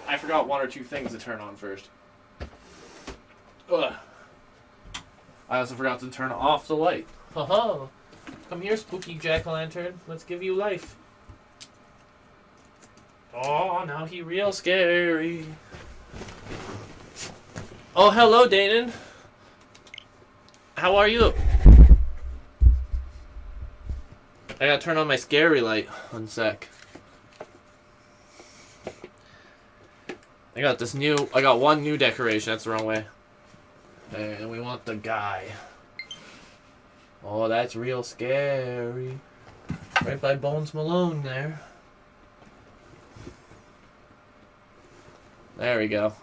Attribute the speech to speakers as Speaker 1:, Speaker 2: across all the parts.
Speaker 1: I forgot one or two things to turn on first. Ugh. I also forgot to turn off the light. Haha. Come here, spooky jack-o'-lantern. Let's give you life. Oh, now he real scary. Oh, hello, Danon. How are you? I gotta turn on my scary light. One sec. I got one new decoration. That's the wrong way. And we want the guy. Oh, that's real scary. Right by Bones Malone there. There we go.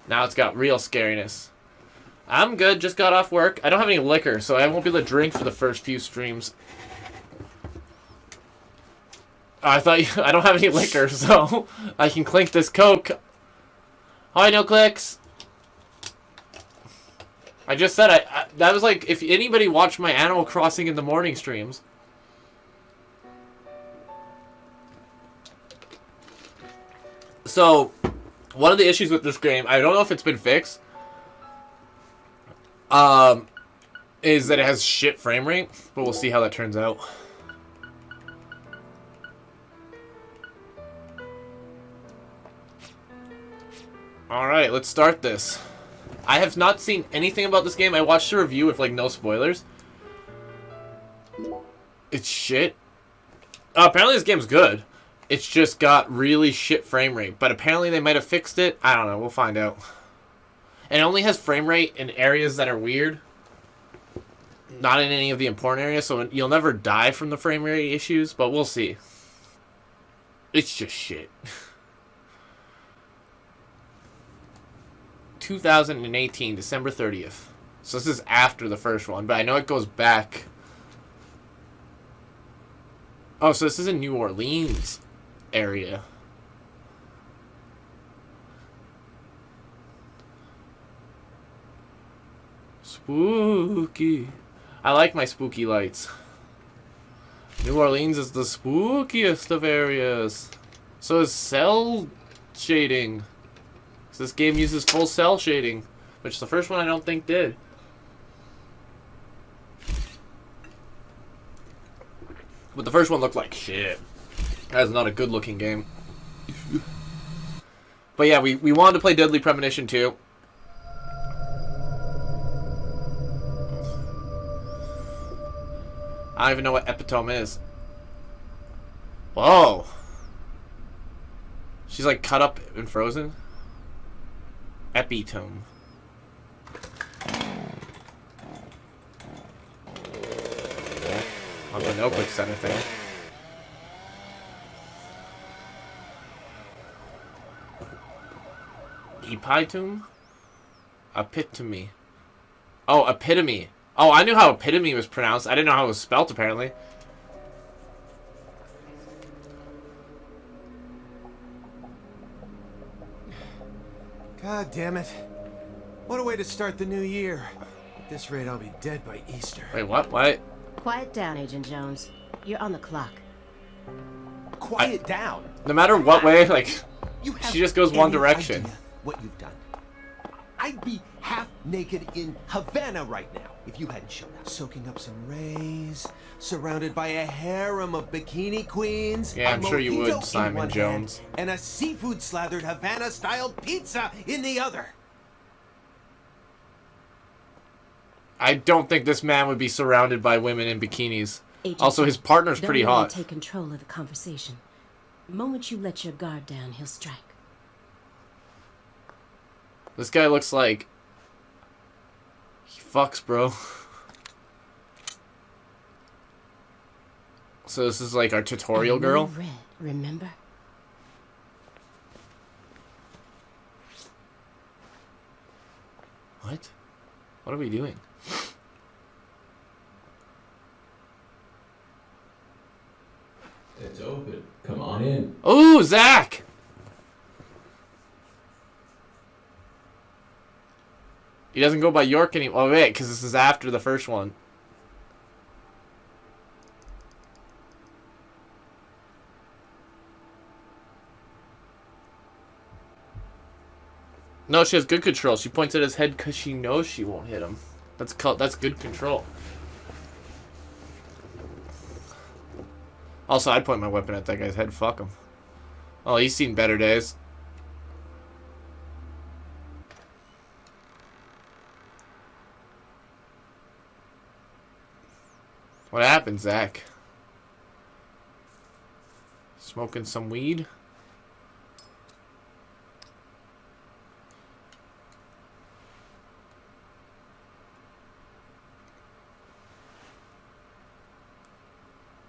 Speaker 1: Now it's got real scariness. I'm good. Just got off work. I don't have any liquor, so I won't be able to drink for the first few streams. I don't have any liquor, so I can clink this Coke. Hi, no clicks. I just said that was like if anybody watched my Animal Crossing in the morning streams. So, one of the issues with this game, I don't know if it's been fixed, is that it has shit frame rate, but we'll see how that turns out. Alright, let's start this. I have not seen anything about this game. I watched a review with, like, no spoilers. It's shit. Apparently this game's good. It's just got really shit frame rate. But apparently they might have fixed it. I don't know. We'll find out. And it only has frame rate in areas that are weird. Not in any of the important areas. So you'll never die from the frame rate issues. But we'll see. It's just shit. 2018, December 30th. So this is after the first one, but I know it goes back. Oh, so this is in New Orleans area. Spooky. I like my spooky lights. New Orleans is the spookiest of areas. So is cell shading. This game uses full cell shading, which the first one I don't think did. But the first one looked like shit. That's not a good looking game. But yeah, we wanted to play Deadly Premonition 2. I don't even know what epitome is. Whoa. She's like cut up and frozen. Epitome. On the notebook center thing. Epitome? Epitome. Oh, epitome. Oh, I knew how epitome was pronounced. I didn't know how it was spelt, apparently.
Speaker 2: God damn it. What a way to start the new year. At this rate, I'll be dead by Easter.
Speaker 1: Wait, what? What?
Speaker 3: Quiet down, Agent Jones. You're on the clock.
Speaker 2: Quiet down.
Speaker 1: No matter what way, like, she just goes one
Speaker 2: any
Speaker 1: direction.
Speaker 2: idea what you've done? I'd be half naked in Havana right now if you hadn't shown up. Soaking up some rays, surrounded by a harem of bikini queens.
Speaker 1: Yeah, I'm sure you
Speaker 2: mojito
Speaker 1: would, Simon
Speaker 2: in one
Speaker 1: Jones.
Speaker 2: hand, and a seafood-slathered Havana-style pizza in the other.
Speaker 1: I don't think this man would be surrounded by women in bikinis.
Speaker 3: Agent
Speaker 1: Also, his partner's
Speaker 3: don't
Speaker 1: pretty
Speaker 3: let him
Speaker 1: hot.
Speaker 3: Take control of the conversation. The moment you let your guard down, he'll strike.
Speaker 1: This guy looks like he fucks, bro. So this is like our tutorial girl.
Speaker 3: Red, remember?
Speaker 1: What? What are we doing?
Speaker 4: It's open. Come on in.
Speaker 1: Oh, Zach! He doesn't go by York anymore. Oh, wait, because this is after the first one. No, she has good control. She points at his head because she knows she won't hit him. That's good control. Also, I'd point my weapon at that guy's head. Fuck him. Oh, he's seen better days. What happened, Zach? Smoking some weed?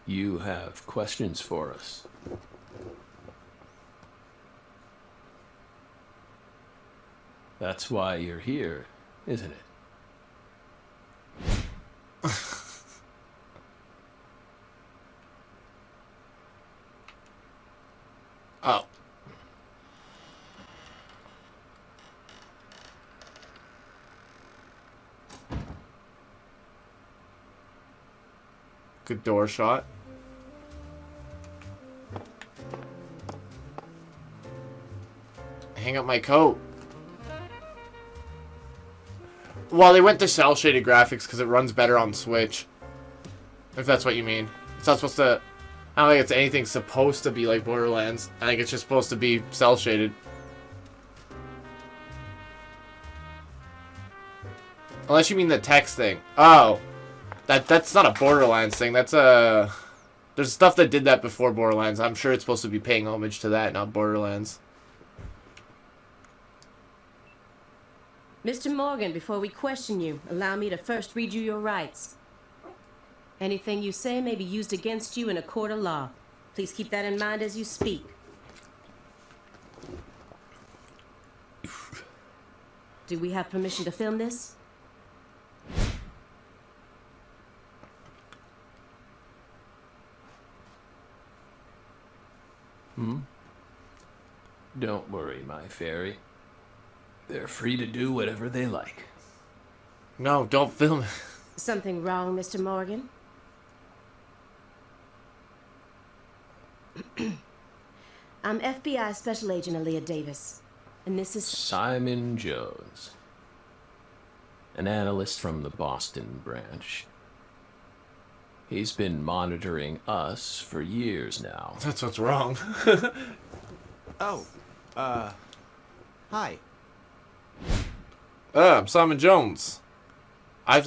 Speaker 4: You have questions for us? That's why you're here, isn't it?
Speaker 1: Oh. Good door shot. Hang up my coat. Well, they went to cell shaded graphics because it runs better on Switch. If that's what you mean. It's not supposed to... I don't think it's anything supposed to be like Borderlands. I think it's just supposed to be cell shaded. Unless you mean the text thing. Oh. That's not a Borderlands thing. That's a... There's stuff that did that before Borderlands. I'm sure it's supposed to be paying homage to that, not Borderlands.
Speaker 3: Mr. Morgan, before we question you, allow me to first read you your rights. Anything you say may be used against you in a court of law. Please keep that in mind as you speak. Do we have permission to film this?
Speaker 4: Don't worry, my fairy. They're free to do whatever they like.
Speaker 1: No, don't film it.
Speaker 3: Something wrong, Mr. Morgan? I'm FBI Special Agent Aaliyah Davis, and this is...
Speaker 4: Simon Jones. An analyst from the Boston branch. He's been monitoring us for years now.
Speaker 1: That's what's wrong.
Speaker 2: Oh, hi.
Speaker 1: I'm Simon Jones. I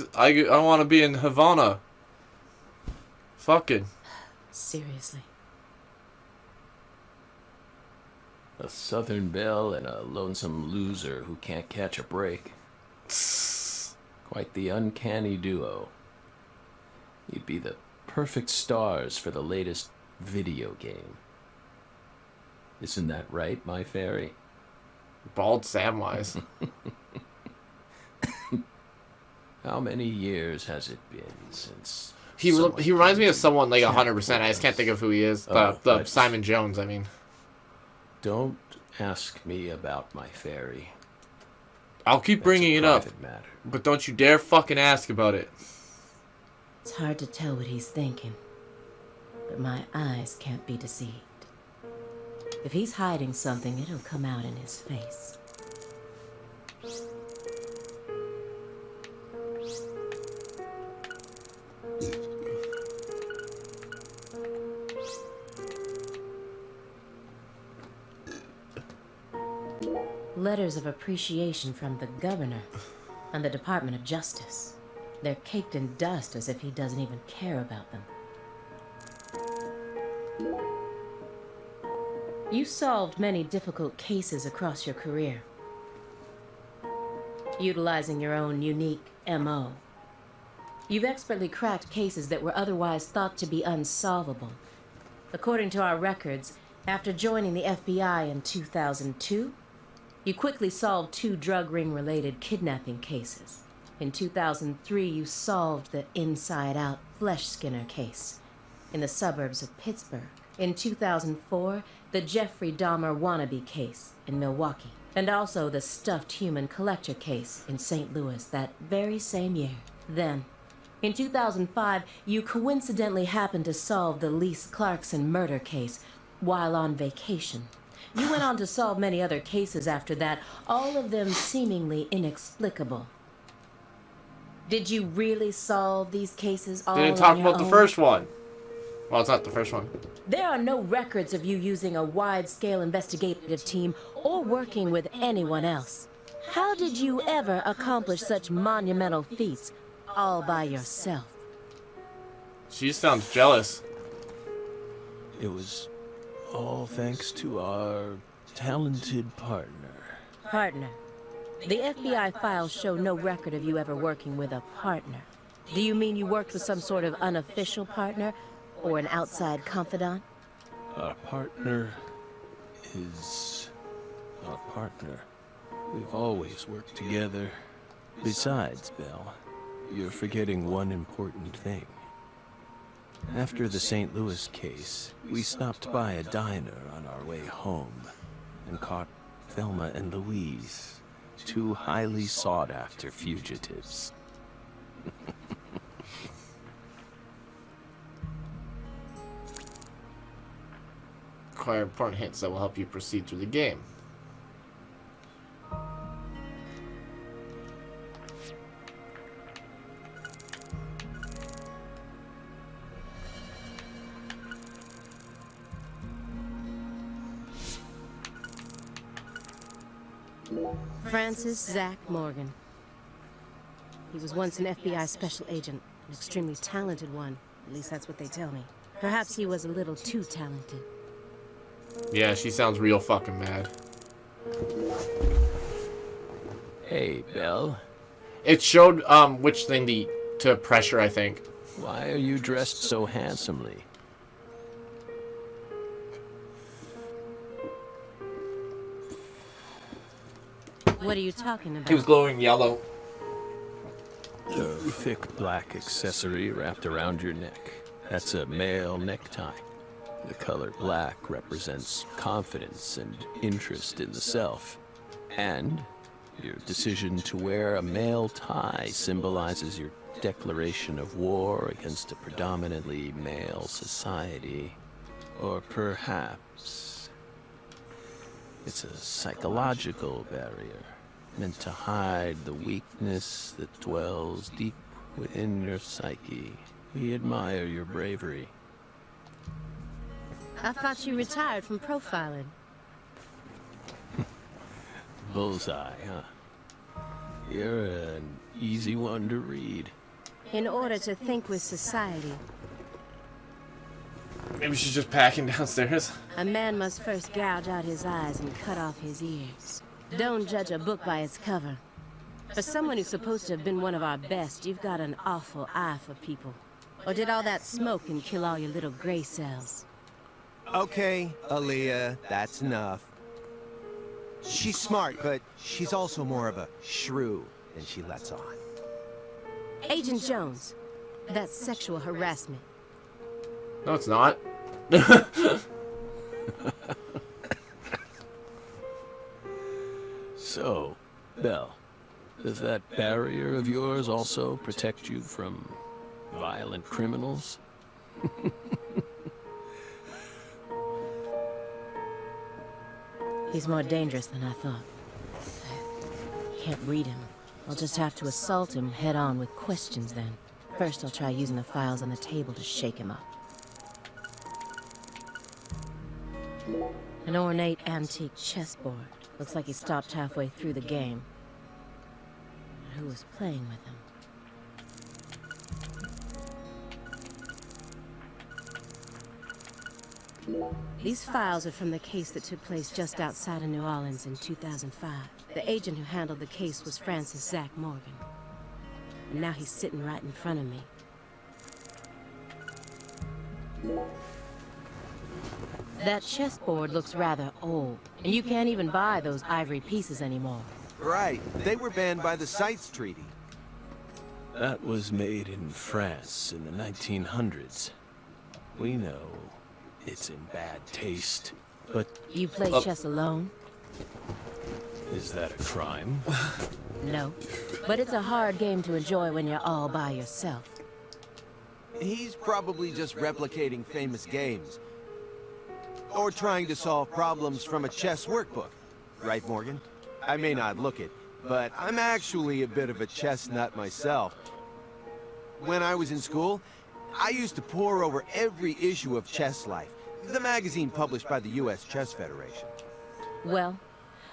Speaker 1: want to be in Havana. Fucking.
Speaker 3: Seriously.
Speaker 4: A Southern belle and a lonesome loser who can't catch a break. Quite the uncanny duo. You'd be the perfect stars for the latest video game. Isn't that right, my fairy?
Speaker 1: Bald Samwise.
Speaker 4: How many years has it been since...
Speaker 1: He reminds me of someone like 100%. I just can't think of who he is. The Simon Jones, I mean.
Speaker 4: Don't ask me about my fairy.
Speaker 1: I'll keep bringing it up.
Speaker 4: Matter.
Speaker 1: But don't you dare fucking ask about it.
Speaker 3: It's hard to tell what he's thinking, but my eyes can't be deceived. If he's hiding something, it'll come out in his face. Letters of appreciation from the governor and the Department of Justice. They're caked in dust as if he doesn't even care about them. You solved many difficult cases across your career, utilizing your own unique MO. You've expertly cracked cases that were otherwise thought to be unsolvable. According to our records, after joining the FBI in 2002, you quickly solved 2 drug ring-related kidnapping cases. In 2003, you solved the inside-out flesh skinner case in the suburbs of Pittsburgh. In 2004, the Jeffrey Dahmer wannabe case in Milwaukee. And also the stuffed human collector case in St. Louis that very same year. Then, in 2005, you coincidentally happened to solve the Lise Clarkson murder case while on vacation. You went on to solve many other cases after that, all of them seemingly inexplicable. Did you really solve these cases all
Speaker 1: Didn't talk
Speaker 3: on your
Speaker 1: about the
Speaker 3: own?
Speaker 1: first one. Well, it's not the first one.
Speaker 3: There are no records of you using a wide-scale investigative team or working with anyone else. How did you ever accomplish such monumental feats all by yourself?
Speaker 1: She sounds jealous.
Speaker 4: It was all thanks to our talented partner.
Speaker 3: Partner. The FBI files show no record of you ever working with a partner. Do you mean you worked with some sort of unofficial partner or an outside confidant?
Speaker 4: Our partner is our partner. We've always worked together. Besides, Belle, you're forgetting one important thing. After the St. Louis case, we stopped by a diner on our way home and caught Thelma and Louise, two highly sought-after fugitives.
Speaker 1: Acquire important hints that will help you proceed through the game.
Speaker 3: Francis Zach Morgan. He was once an FBI special agent, an extremely talented one. At least that's what they tell me. Perhaps he was a little too talented.
Speaker 1: Yeah, she sounds real fucking mad.
Speaker 4: Hey, Belle.
Speaker 1: It showed which thing to pressure, I think.
Speaker 4: Why are you dressed so handsomely?
Speaker 3: What are you talking about?
Speaker 1: He was glowing yellow.
Speaker 4: A thick black accessory wrapped around your neck. That's a male necktie. The color black represents confidence and interest in the self. And your decision to wear a male tie symbolizes your declaration of war against a predominantly male society. Or perhaps it's a psychological barrier meant to hide the weakness that dwells deep within your psyche. We admire your bravery.
Speaker 3: I thought you retired from profiling.
Speaker 4: Bullseye, huh? You're an easy one to read.
Speaker 3: In order to think with society,
Speaker 1: Maybe she's just packing downstairs.
Speaker 3: a man must first gouge out his eyes and cut off his ears. Don't judge a book by its cover. For someone who's supposed to have been one of our best, you've got an awful eye for people. Or did all that smoke and kill all your little gray cells?
Speaker 2: Okay, Aaliyah, that's enough. She's smart, but she's also more of a shrew than she lets on.
Speaker 3: Agent Jones, that's sexual harassment.
Speaker 1: No, it's not.
Speaker 4: So, Belle, does that barrier of yours also protect you from violent criminals?
Speaker 3: He's more dangerous than I thought. I can't read him. I'll just have to assault him head on with questions then. First, I'll try using the files on the table to shake him up. An ornate antique chessboard. Looks like he stopped halfway through the game. But who was playing with him? These files are from the case that took place just outside of New Orleans in 2005. The agent who handled the case was Francis Zach Morgan. And now he's sitting right in front of me. That chessboard looks rather old, and you can't even buy those ivory pieces anymore.
Speaker 2: Right, they were banned by the CITES Treaty.
Speaker 4: That was made in France in the 1900s. We know it's in bad taste, but
Speaker 3: You play chess alone?
Speaker 4: is that a crime?
Speaker 3: No. But it's a hard game to enjoy when you're all by yourself.
Speaker 2: He's probably just replicating famous games. Or trying to solve problems from a chess workbook. Right, Morgan? I may not look it, but I'm actually a bit of a chess nut myself. When I was in school, I used to pore over every issue of Chess Life, the magazine published by the U.S. Chess Federation.
Speaker 3: Well,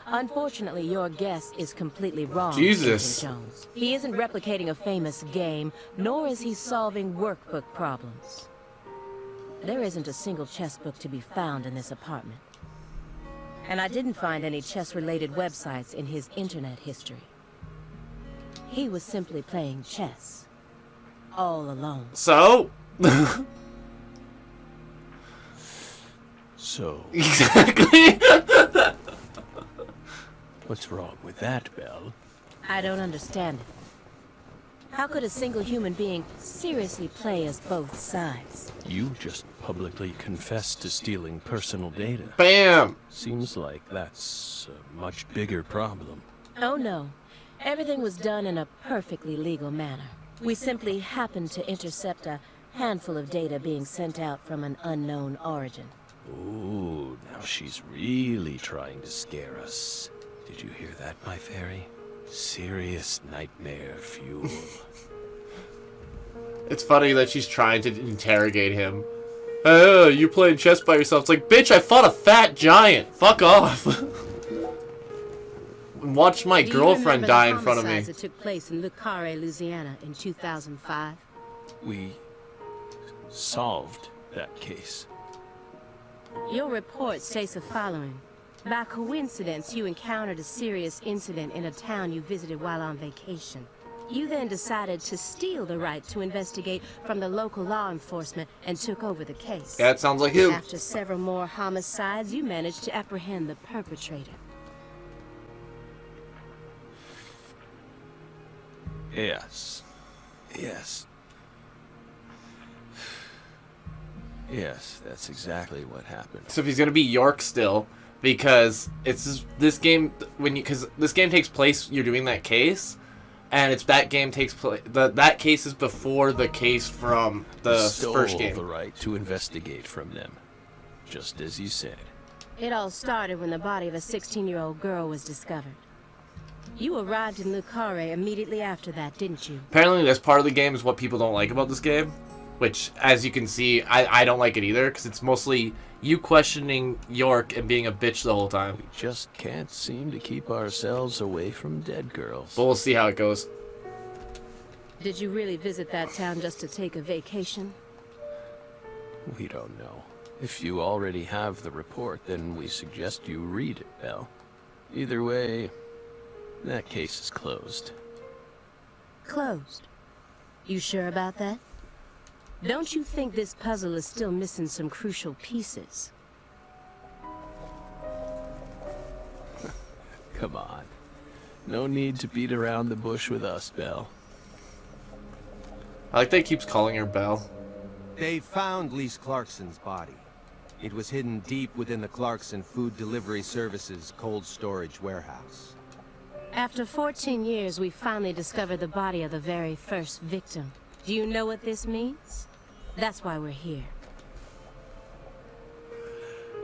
Speaker 3: unfortunately, your guess is completely wrong,
Speaker 1: Jesus.
Speaker 3: Agent Jones. He isn't replicating a famous game, nor is he solving workbook problems. There isn't a single chess book to be found in this apartment. And I didn't find any chess-related websites in his internet history. He was simply playing chess. All alone.
Speaker 1: So?
Speaker 4: So,
Speaker 1: Exactly.
Speaker 4: what's wrong with that, Belle?
Speaker 3: I don't understand it. How could a single human being seriously play as both sides?
Speaker 4: You just publicly confessed to stealing personal data.
Speaker 1: Bam.
Speaker 4: Seems like that's a much bigger problem.
Speaker 3: Oh no. Everything was done in a perfectly legal manner. We simply happened to intercept a handful of data being sent out from an unknown origin.
Speaker 4: Ooh, now she's really trying to scare us. Did you hear that, my fairy? Serious nightmare fuel.
Speaker 1: It's funny that she's trying to interrogate him. Oh, you playing chess by yourself. It's like, bitch, I fought a fat giant. Fuck off. Watch my
Speaker 3: Do you
Speaker 1: girlfriend
Speaker 3: remember
Speaker 1: die
Speaker 3: the
Speaker 1: in front of me.
Speaker 3: homicides that took place in Le Carré, Louisiana in 2005?
Speaker 4: We solved that case.
Speaker 3: Your report states the following. By coincidence, you encountered a serious incident in a town you visited while on vacation. You then decided to steal the right to investigate from the local law enforcement and took over the case.
Speaker 1: Yeah, it sounds like him.
Speaker 3: After several more homicides, you managed to apprehend the perpetrator.
Speaker 4: Yes. Yes. Yes, that's exactly what happened.
Speaker 1: So if he's gonna be York still, because it's this game because this game takes place, you're doing that case, and it's that game takes place. That case is before the case from the
Speaker 4: Stole
Speaker 1: first game.
Speaker 4: the right to investigate from them, just as you said.
Speaker 3: It all started when the body of a 16-year-old girl was discovered. You arrived in Le Carré immediately after that, didn't you?
Speaker 1: Apparently, this part of the game is what people don't like about this game, which, as you can see, I don't like it either, because it's mostly you questioning York and being a bitch the whole time.
Speaker 4: We just can't seem to keep ourselves away from dead girls.
Speaker 1: But we'll see how it goes.
Speaker 3: Did you really visit that town just to take a vacation?
Speaker 4: We don't know. If you already have the report, then we suggest you read it, Belle. Either way, that case is closed.
Speaker 3: Closed. You sure about that? Don't you think this puzzle is still missing some crucial pieces?
Speaker 4: Come on. No need to beat around the bush with us, Belle.
Speaker 1: I like that he keeps calling her Belle.
Speaker 2: They found Lise Clarkson's body. It was hidden deep within the Clarkson Food Delivery Services cold storage warehouse.
Speaker 3: After 14 years, we finally discovered the body of the very first victim. Do you know what this means? That's why we're here.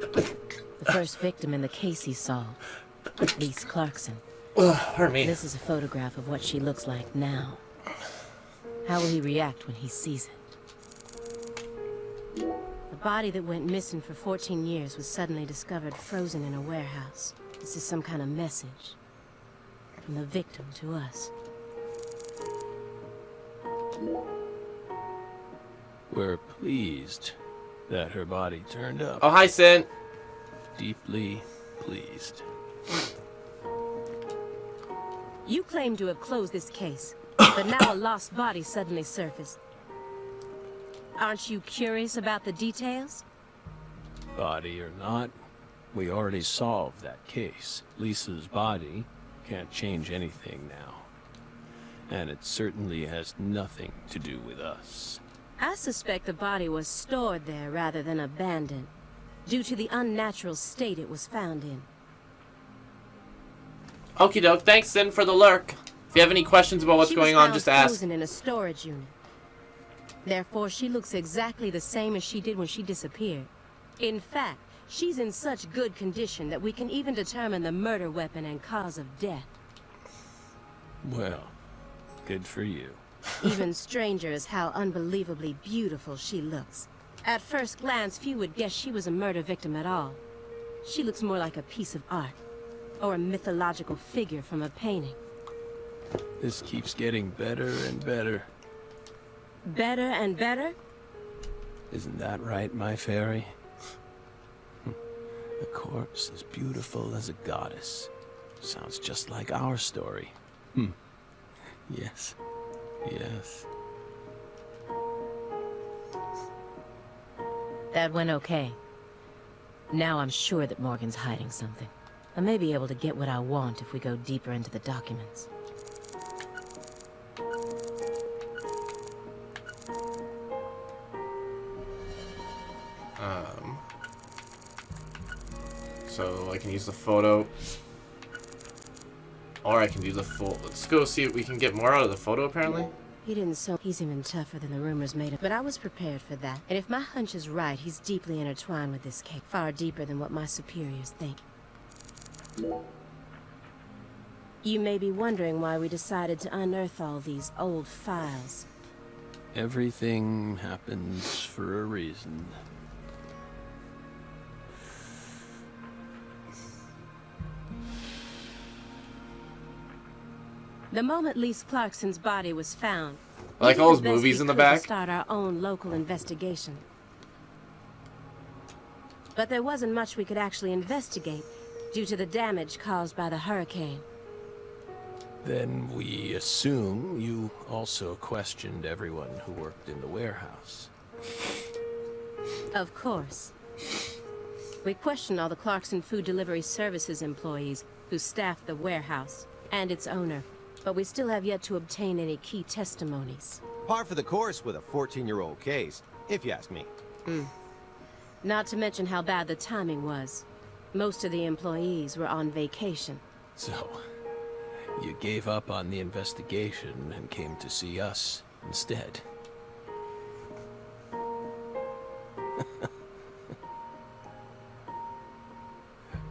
Speaker 3: The first victim in the case he solved, Lise Clarkson.
Speaker 1: Pardon me.
Speaker 3: This is a photograph of what she looks like now. How will he react when he sees it? The body that went missing for 14 years was suddenly discovered frozen in a warehouse. This is some kind of message from the victim to us.
Speaker 4: We're pleased that her body turned up.
Speaker 1: Oh, hi, Sin.
Speaker 4: Deeply pleased.
Speaker 3: You claim to have closed this case, but now a lost body suddenly surfaced. Aren't you curious about the details?
Speaker 4: Body or not, we already solved that case. Lisa's body can't change anything now. And it certainly has nothing to do with us.
Speaker 3: I suspect the body was stored there rather than abandoned, due to the unnatural state it was found in.
Speaker 1: Okie doke. Thanks, Sin, for the lurk. If you have any questions about what's going on, just
Speaker 3: She was found
Speaker 1: ask.
Speaker 3: frozen in a storage unit. Therefore, she looks exactly the same as she did when she disappeared. In fact, She's in such good condition that we can even determine the murder weapon and cause of death.
Speaker 4: Well, good for you.
Speaker 3: Even stranger is how unbelievably beautiful she looks. At first glance, few would guess she was a murder victim at all. She looks more like a piece of art, or a mythological figure from a painting.
Speaker 4: This keeps getting better and better.
Speaker 3: Better and better?
Speaker 4: Isn't that right, my fairy? A corpse as beautiful as a goddess. Sounds just like our story. Yes. Yes.
Speaker 3: That went okay. Now I'm sure that Morgan's hiding something. I may be able to get what I want if we go deeper into the documents.
Speaker 1: So I can use the photo. Or I can do the full. Let's go see if we can get more out of the photo, apparently.
Speaker 3: He didn't so he's even tougher than the rumors made him, but I was prepared for that. And if my hunch is right, he's deeply intertwined with this case, far deeper than what my superiors think. You may be wondering why we decided to unearth all these old files.
Speaker 4: Everything happens for a reason.
Speaker 3: The moment Lise Clarkson's body was found,
Speaker 1: I like
Speaker 3: we did
Speaker 1: all those
Speaker 3: the best
Speaker 1: movies
Speaker 3: we
Speaker 1: in the
Speaker 3: could to
Speaker 1: back.
Speaker 3: start our own local investigation. But there wasn't much we could actually investigate due to the damage caused by the hurricane.
Speaker 4: Then we assume you also questioned everyone who worked in the warehouse.
Speaker 3: Of course. We questioned all the Clarkson Food Delivery Services employees who staffed the warehouse and its owner, but we still have yet to obtain any key testimonies.
Speaker 2: Par for the course with a 14-year-old case, if you ask me.
Speaker 3: Not to mention how bad the timing was. Most of the employees were on vacation.
Speaker 4: So, you gave up on the investigation and came to see us instead.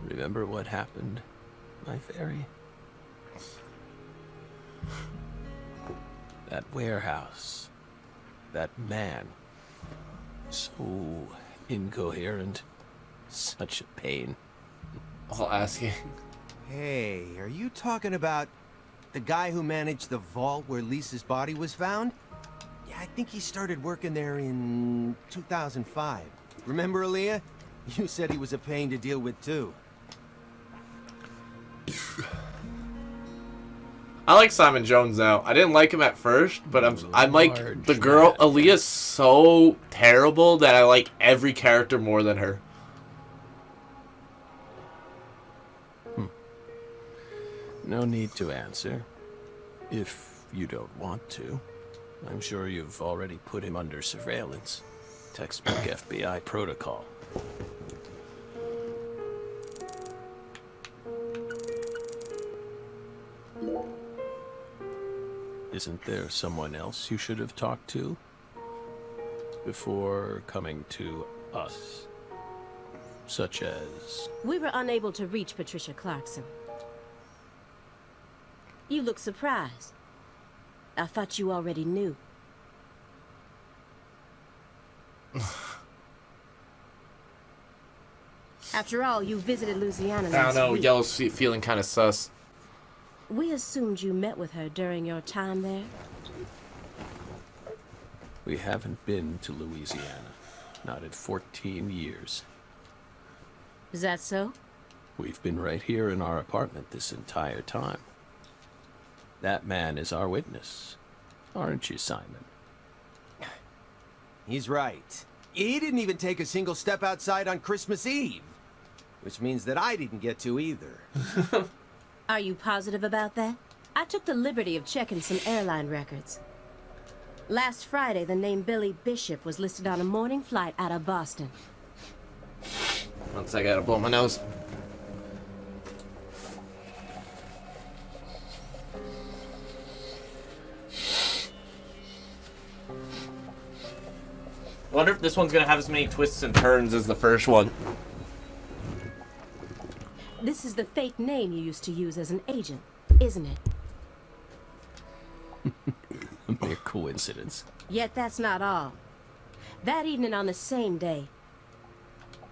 Speaker 4: Remember what happened, my fairy? That warehouse. That man. So incoherent. Such a pain.
Speaker 1: I'll ask you.
Speaker 2: Hey, are you talking about the guy who managed the vault where Lisa's body was found? Yeah, I think he started working there in 2005. Remember, Aaliyah? You said he was a pain to deal with, too.
Speaker 1: I like Simon Jones now. I didn't like him at first, but I'm like the girl. Aaliyah's so terrible that I like every character more than her.
Speaker 4: No need to answer. If you don't want to. I'm sure you've already put him under surveillance. Textbook FBI protocol. Isn't there someone else you should have talked to before coming to us? Such as...
Speaker 3: We were unable to reach Patricia Clarkson. You look surprised. I thought you already knew. After all, you visited Louisiana
Speaker 1: I don't
Speaker 3: last
Speaker 1: know.
Speaker 3: week.
Speaker 1: Yellow's feeling kind of sus.
Speaker 3: We assumed you met with her during your time there.
Speaker 4: We haven't been to Louisiana. Not in 14 years.
Speaker 3: Is that so?
Speaker 4: We've been right here in our apartment this entire time. That man is our witness. Aren't you, Simon?
Speaker 2: He's right. He didn't even take a single step outside on Christmas Eve. Which means that I didn't get to either.
Speaker 3: Are you positive about that? I took the liberty of checking some airline records. Last Friday, the name Billy Bishop was listed on a morning flight out of Boston.
Speaker 1: Once I gotta blow my nose. I wonder if this one's gonna have as many twists and turns as the first one.
Speaker 3: This is the fake name you used to use as an agent, isn't it?
Speaker 4: A mere coincidence.
Speaker 3: Yet that's not all. That evening on the same day,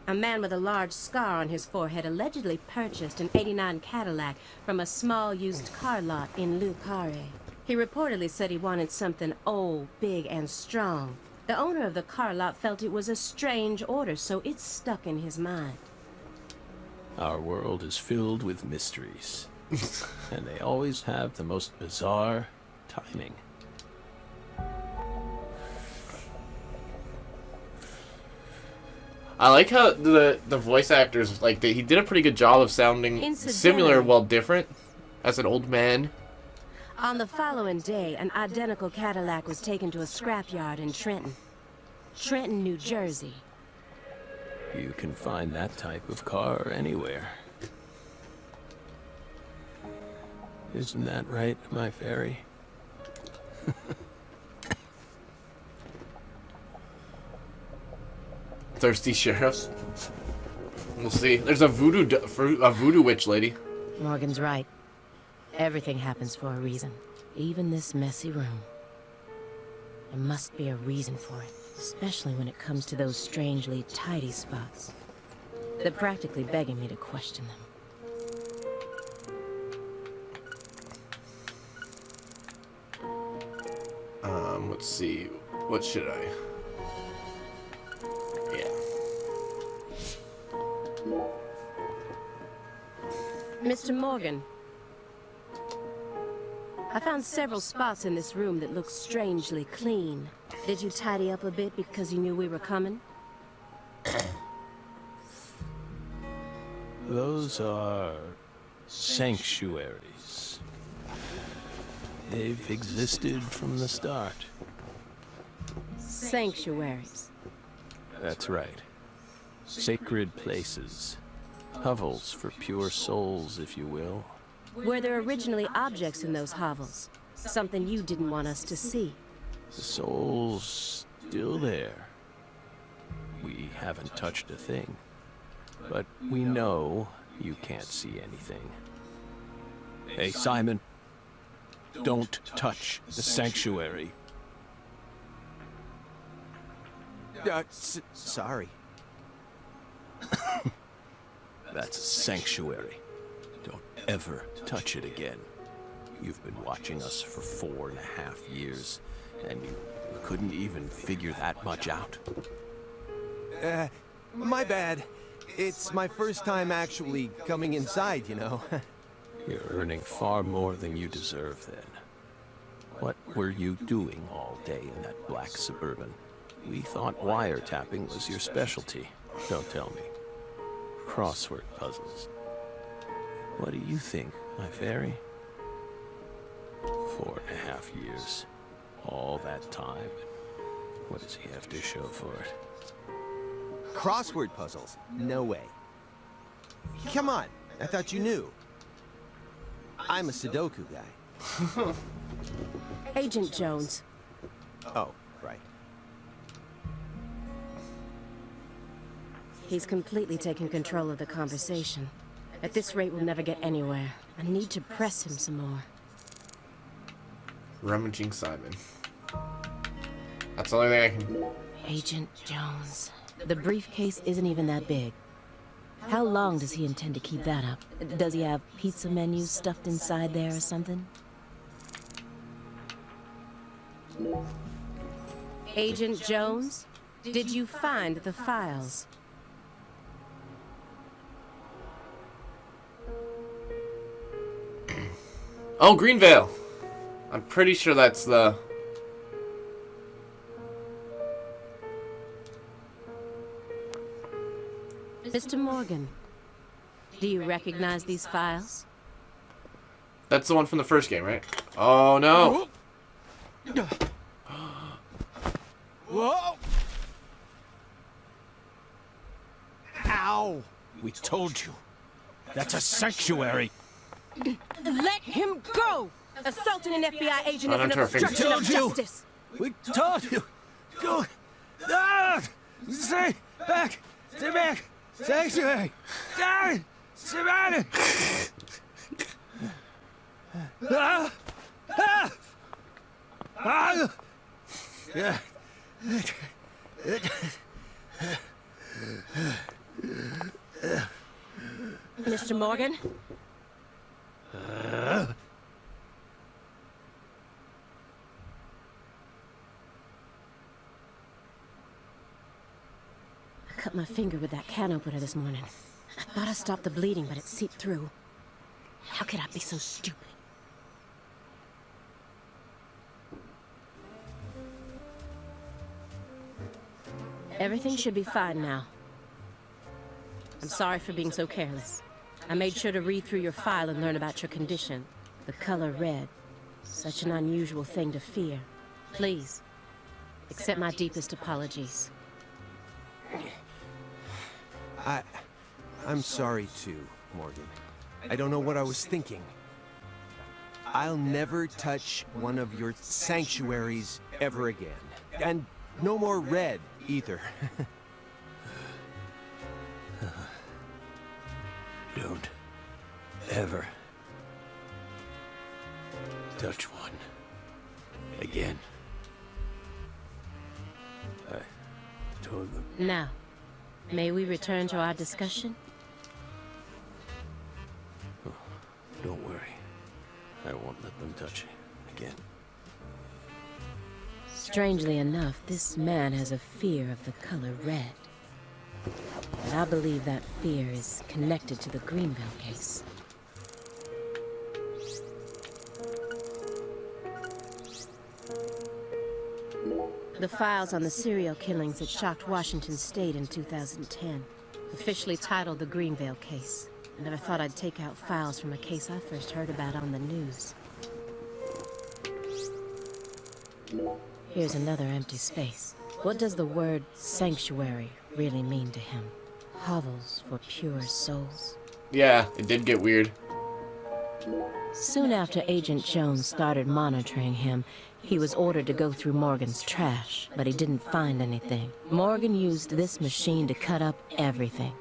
Speaker 3: a man with a large scar on his forehead allegedly purchased an '89 Cadillac from a small used car lot in Le Carré. He reportedly said he wanted something old, big, and strong. The owner of the car lot felt it was a strange order, so it stuck in his mind.
Speaker 4: Our world is filled with mysteries. And they always have the most bizarre timing.
Speaker 1: I like how the voice actors, like, he did a pretty good job of sounding similar while different as an old man.
Speaker 3: On the following day, an identical Cadillac was taken to a scrapyard in Trenton, New Jersey.
Speaker 4: You can find that type of car anywhere. Isn't that right, my fairy?
Speaker 1: Thirsty sheriffs. We'll see. There's a voodoo witch lady.
Speaker 3: Morgan's right. Everything happens for a reason. Even this messy room. There must be a reason for it, especially when it comes to those strangely tidy spots. They're practically begging me to question them.
Speaker 1: Let's see. What should I? Yeah.
Speaker 3: Mr. Morgan, I found several spots in this room that look strangely clean. Did you tidy up a bit because you knew we were coming?
Speaker 4: Those are sanctuaries. They've existed from the start.
Speaker 3: Sanctuaries.
Speaker 4: That's right. Sacred places. Hovels for pure souls, if you will.
Speaker 3: Were there originally objects in those hovels? Something you didn't want us to see?
Speaker 4: The soul's still there. We haven't touched a thing. But we know you can't see anything. Hey, Simon. Don't touch the sanctuary.
Speaker 2: Sorry.
Speaker 4: That's a sanctuary. Don't ever touch it again. You've been watching us for 4.5 years, and you couldn't even figure that much out.
Speaker 2: My bad. It's my first time actually coming inside, you know.
Speaker 4: You're earning far more than you deserve, then. What were you doing all day in that black Suburban? We thought wiretapping was your specialty. Don't tell me. Crossword puzzles. What do you think, my fairy? 4.5 years. All that time. What does he have to show for it?
Speaker 2: Crossword puzzles? No way. Come on, I thought you knew. I'm a Sudoku guy.
Speaker 3: Agent Jones.
Speaker 2: Oh, right.
Speaker 3: He's completely taken control of the conversation. At this rate, we'll never get anywhere. I need to press him some more.
Speaker 1: Rummaging Simon. That's the only thing I can...
Speaker 3: Agent Jones. The briefcase isn't even that big. How long does he intend to keep that up? Does he have pizza menus stuffed inside there or something? Agent Jones, did you find the files?
Speaker 1: Oh, Greenvale! I'm pretty sure that's the...
Speaker 3: Mr. Morgan, do you recognize these files?
Speaker 1: That's the one from the first game, right? Oh, no!
Speaker 2: Whoa! Ow!
Speaker 4: We told you. That's a sanctuary.
Speaker 3: Let him go! Assaulting an FBI agent is an
Speaker 1: Not until
Speaker 3: obstruction of
Speaker 4: I told you.
Speaker 3: justice.
Speaker 4: We told you. Go. Ah! Stay back. Stay back. Sanctuary. Ah!
Speaker 2: Savannah! Ah! Ah! Ah! Yeah.
Speaker 3: Mr. Morgan? I cut my finger with that can opener this morning. I thought I stopped the bleeding, but it seeped through. How could I be so stupid? Everything should be fine now. I'm sorry for being so careless. I made sure to read through your file and learn about your condition. The color red. Such an unusual thing to fear. Please, accept my deepest apologies.
Speaker 2: I'm sorry too, Morgan. I don't know what I was thinking. I'll never touch one of your sanctuaries ever again. And no more red, either.
Speaker 4: Don't ever touch one again. I told them.
Speaker 3: Now, may we return to our discussion?
Speaker 4: Oh, don't worry. I won't let them touch it again.
Speaker 3: Strangely enough, this man has a fear of the color red. And I believe that fear is connected to the Greenville case. The files on the serial killings that shocked Washington State in 2010, officially titled the Greenville case. I never thought I'd take out files from a case I first heard about on the news. Here's another empty space. What does the word sanctuary really mean to him? Hovels for pure souls?
Speaker 1: Yeah, it did get weird.
Speaker 3: Soon after Agent Jones started monitoring him, he was ordered to go through Morgan's trash, but he didn't find anything. Morgan used this machine to cut up everything,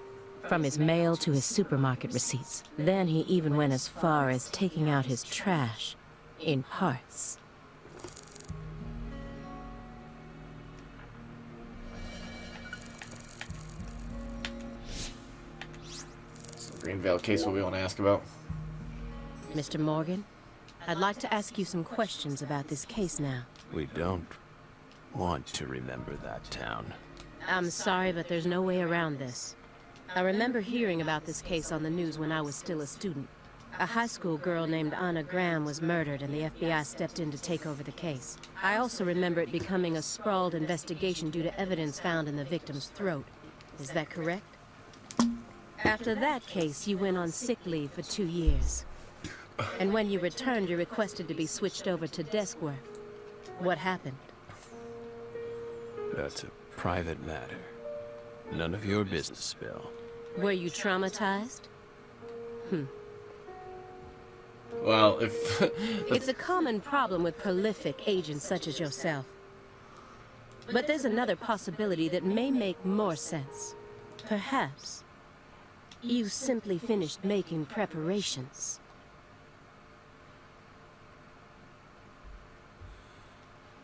Speaker 3: from his mail to his supermarket receipts. Then he even went as far as taking out his trash in parts.
Speaker 1: Greenville case, what we want to ask about.
Speaker 3: Mr. Morgan, I'd like to ask you some questions about this case now.
Speaker 4: We don't want to remember that town.
Speaker 3: I'm sorry, but there's no way around this. I remember hearing about this case on the news when I was still a student. A high school girl named Anna Graham was murdered and the FBI stepped in to take over the case. I also remember it becoming a sprawled investigation due to evidence found in the victim's throat. Is that correct? After that case, you went on sick leave for 2 years. And when you returned, you requested to be switched over to desk work. What happened?
Speaker 4: That's a private matter. None of your business, Bill.
Speaker 3: Were you traumatized?
Speaker 1: Well, if...
Speaker 3: It's a common problem with prolific agents such as yourself. But there's another possibility that may make more sense. Perhaps you simply finished making preparations.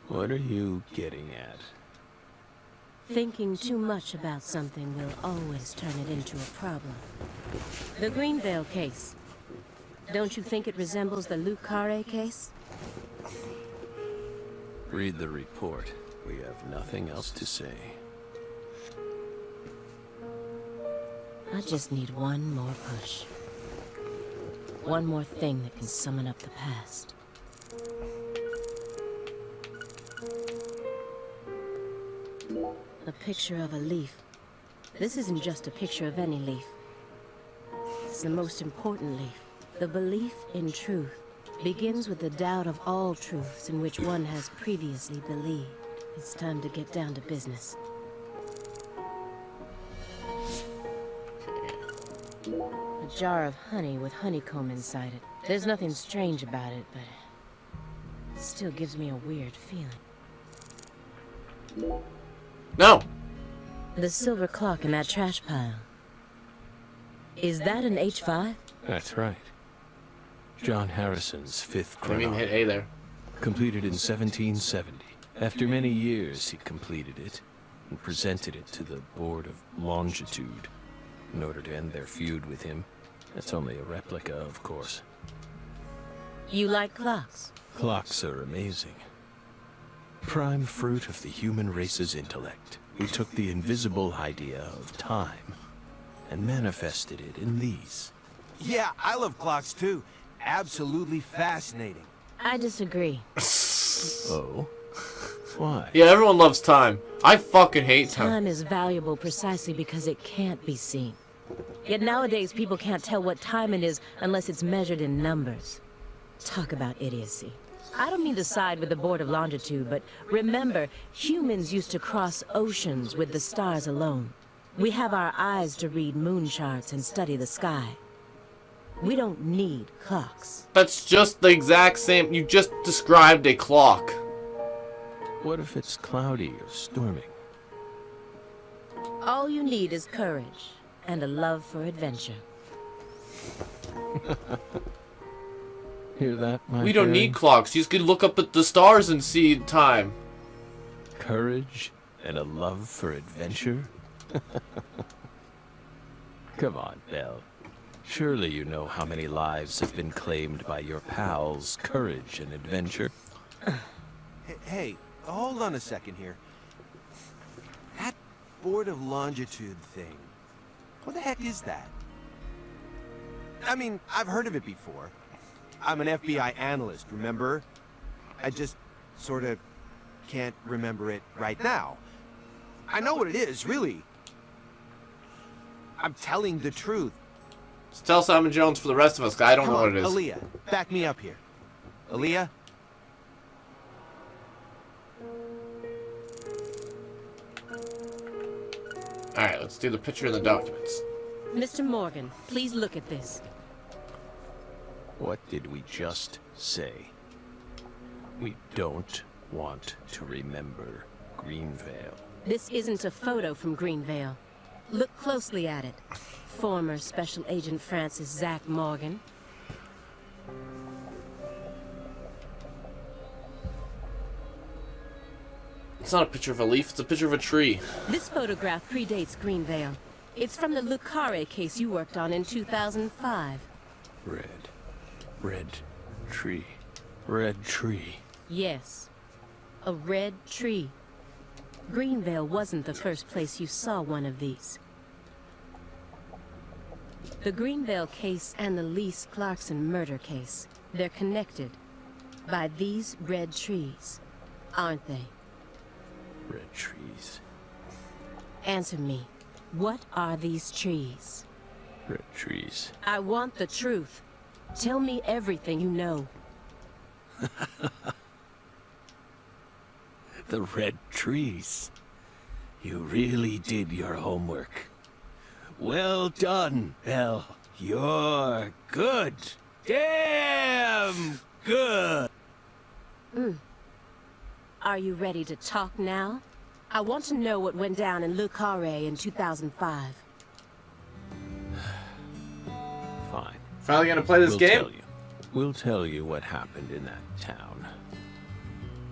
Speaker 4: What are you getting at?
Speaker 3: Thinking too much about something will always turn it into a problem. The Greenville case. Don't you think it resembles the Luke Carre case?
Speaker 4: Read the report. We have nothing else to say.
Speaker 3: I just need one more push. One more thing that can summon up the past. A picture of a leaf. This isn't just a picture of any leaf. It's the most important leaf. The belief in truth begins with the doubt of all truths in which one has previously believed. It's time to get down to business. A jar of honey with honeycomb inside it. There's nothing strange about it, but it still gives me a weird feeling.
Speaker 1: No!
Speaker 3: The silver clock in that trash pile. Is that an H5?
Speaker 4: That's right. John Harrison's fifth
Speaker 1: I didn't even hit
Speaker 4: chronometer.
Speaker 1: A there.
Speaker 4: Completed in 1770. After many years, he completed it and presented it to the Board of Longitude in order to end their feud with him. That's only a replica, of course.
Speaker 3: You like clocks?
Speaker 4: Clocks are amazing. Prime fruit of the human race's intellect. We took the invisible idea of time and manifested it in these.
Speaker 2: Yeah, I love clocks too. Absolutely fascinating.
Speaker 3: I disagree.
Speaker 4: Oh? Why?
Speaker 1: Yeah, everyone loves time. I fucking hate time.
Speaker 3: Time is valuable precisely because it can't be seen. Yet nowadays people can't tell what time it is unless it's measured in numbers. Talk about idiocy. I don't mean to side with the Board of Longitude, but remember, humans used to cross oceans with the stars alone. We have our eyes to read moon charts and study the sky. We don't need clocks.
Speaker 1: That's just the exact same. You just described a clock.
Speaker 4: What if it's cloudy or storming?
Speaker 3: All you need is courage and a love for adventure.
Speaker 4: Hear that, my
Speaker 1: We don't
Speaker 4: fairy?
Speaker 1: need clocks. You just could look up at the stars and see time.
Speaker 4: Courage and a love for adventure? Come on, Belle. Surely you know how many lives have been claimed by your pals' courage and adventure.
Speaker 2: Hey, hold on a second here. That Board of Longitude thing. What the heck is that? I mean, I've heard of it before. I'm an FBI analyst, remember? I just sort of can't remember it right now. I know what it is, really. I'm telling the truth.
Speaker 1: Just tell Simon Jones for the rest of us, 'cause I don't
Speaker 2: Come
Speaker 1: know
Speaker 2: on,
Speaker 1: what it is.
Speaker 2: Aaliyah, back me up here. Aaliyah?
Speaker 1: Alright, let's do the picture and the documents.
Speaker 3: Mr. Morgan, please look at this.
Speaker 4: What did we just say? We don't want to remember Greenvale.
Speaker 3: This isn't a photo from Greenvale. Look closely at it. Former Special Agent Francis Zach Morgan.
Speaker 1: It's not a picture of a leaf, it's a picture of a tree.
Speaker 3: This photograph predates Greenvale. It's from the Le Carre case you worked on in 2005.
Speaker 4: Red tree. Red tree.
Speaker 3: Yes, a red tree. Greenvale wasn't the first place you saw one of these. The Greenvale case and the Lise Clarkson murder case, they're connected by these red trees, aren't they?
Speaker 4: Red trees.
Speaker 3: Answer me. What are these trees?
Speaker 4: Red trees.
Speaker 3: I want the truth. Tell me everything you know.
Speaker 4: The red trees. You really did your homework. Well done, Belle. You're good. Damn good.
Speaker 3: Are you ready to talk now? I want to know what went down in Le Carre in 2005.
Speaker 4: Fine.
Speaker 1: Finally gonna play this
Speaker 4: We'll
Speaker 1: game?
Speaker 4: tell you. We'll tell you what happened in that town.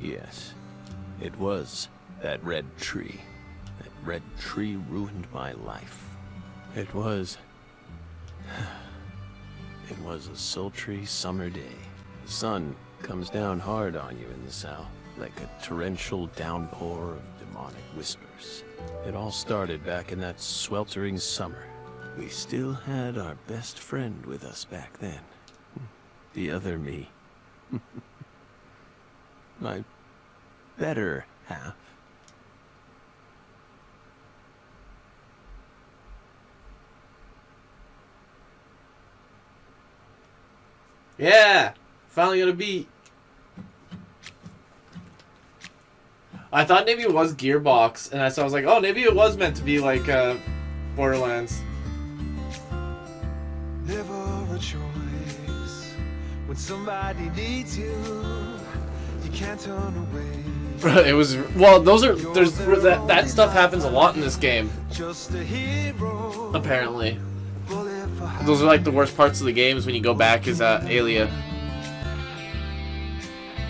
Speaker 4: Yes, it was that red tree. That red tree ruined my life. It was a sultry summer day. The sun comes down hard on you in the south, like a torrential downpour of demonic whispers. It all started back in that sweltering summer. We still had our best friend with us back then. The other me. My better half.
Speaker 1: Yeah! Finally gonna beat. I thought maybe it was Gearbox, and I was like, oh, maybe it was meant to be like Borderlands.
Speaker 5: Never a choice. When somebody needs you, you can't turn away.
Speaker 1: It was, well, that stuff happens a lot in this game,
Speaker 5: Just a hero.
Speaker 1: apparently.
Speaker 5: Bullet
Speaker 1: Those are like the worst parts of the games when you go back as Alia.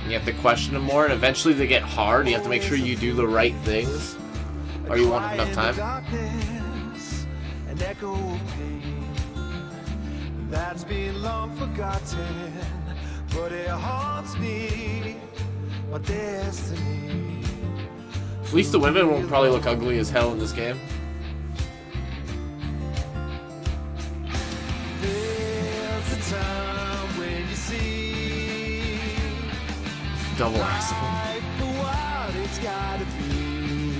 Speaker 1: You have to question them more, and eventually they get hard. You have to make sure you do the right things, or you won't have enough time.
Speaker 5: An echo of pain that's been long forgotten, but it haunts me, my destiny.
Speaker 1: At least the women won't probably look ugly as hell in this game.
Speaker 5: There's a time when you see
Speaker 1: Double acid.
Speaker 5: life for what it's gotta be.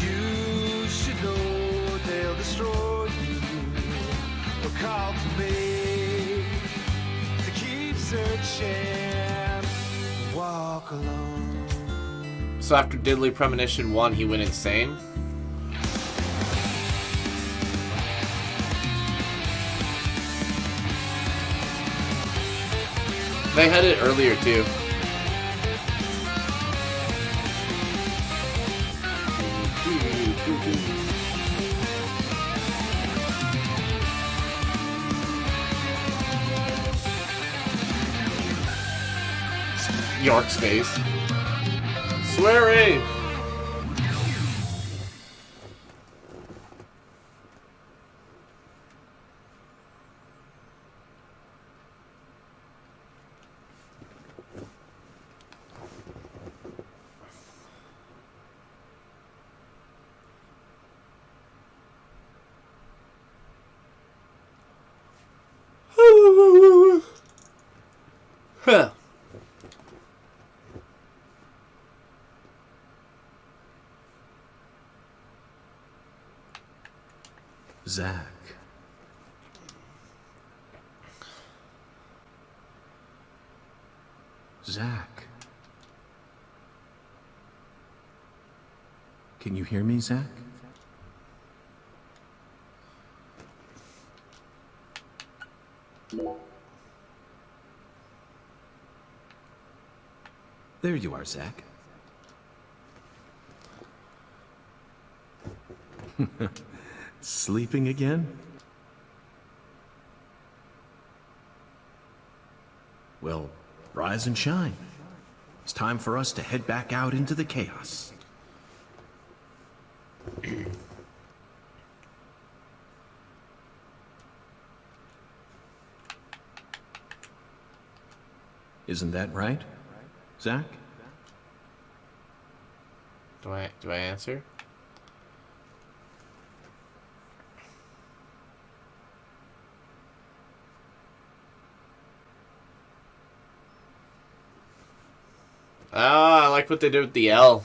Speaker 5: You should know they'll destroy you. Or call to me to keep searching. Walk alone.
Speaker 1: So after Diddley Premonition 1, he went insane. They had it earlier too. York's face. Swearing! Huh.
Speaker 4: Zach. Zach. Can you hear me, Zach? There you are, Zach. Sleeping again? Well, rise and shine. It's time for us to head back out into the chaos. Isn't that right, Zach?
Speaker 1: Do I answer? Ah, I like what they did with the L.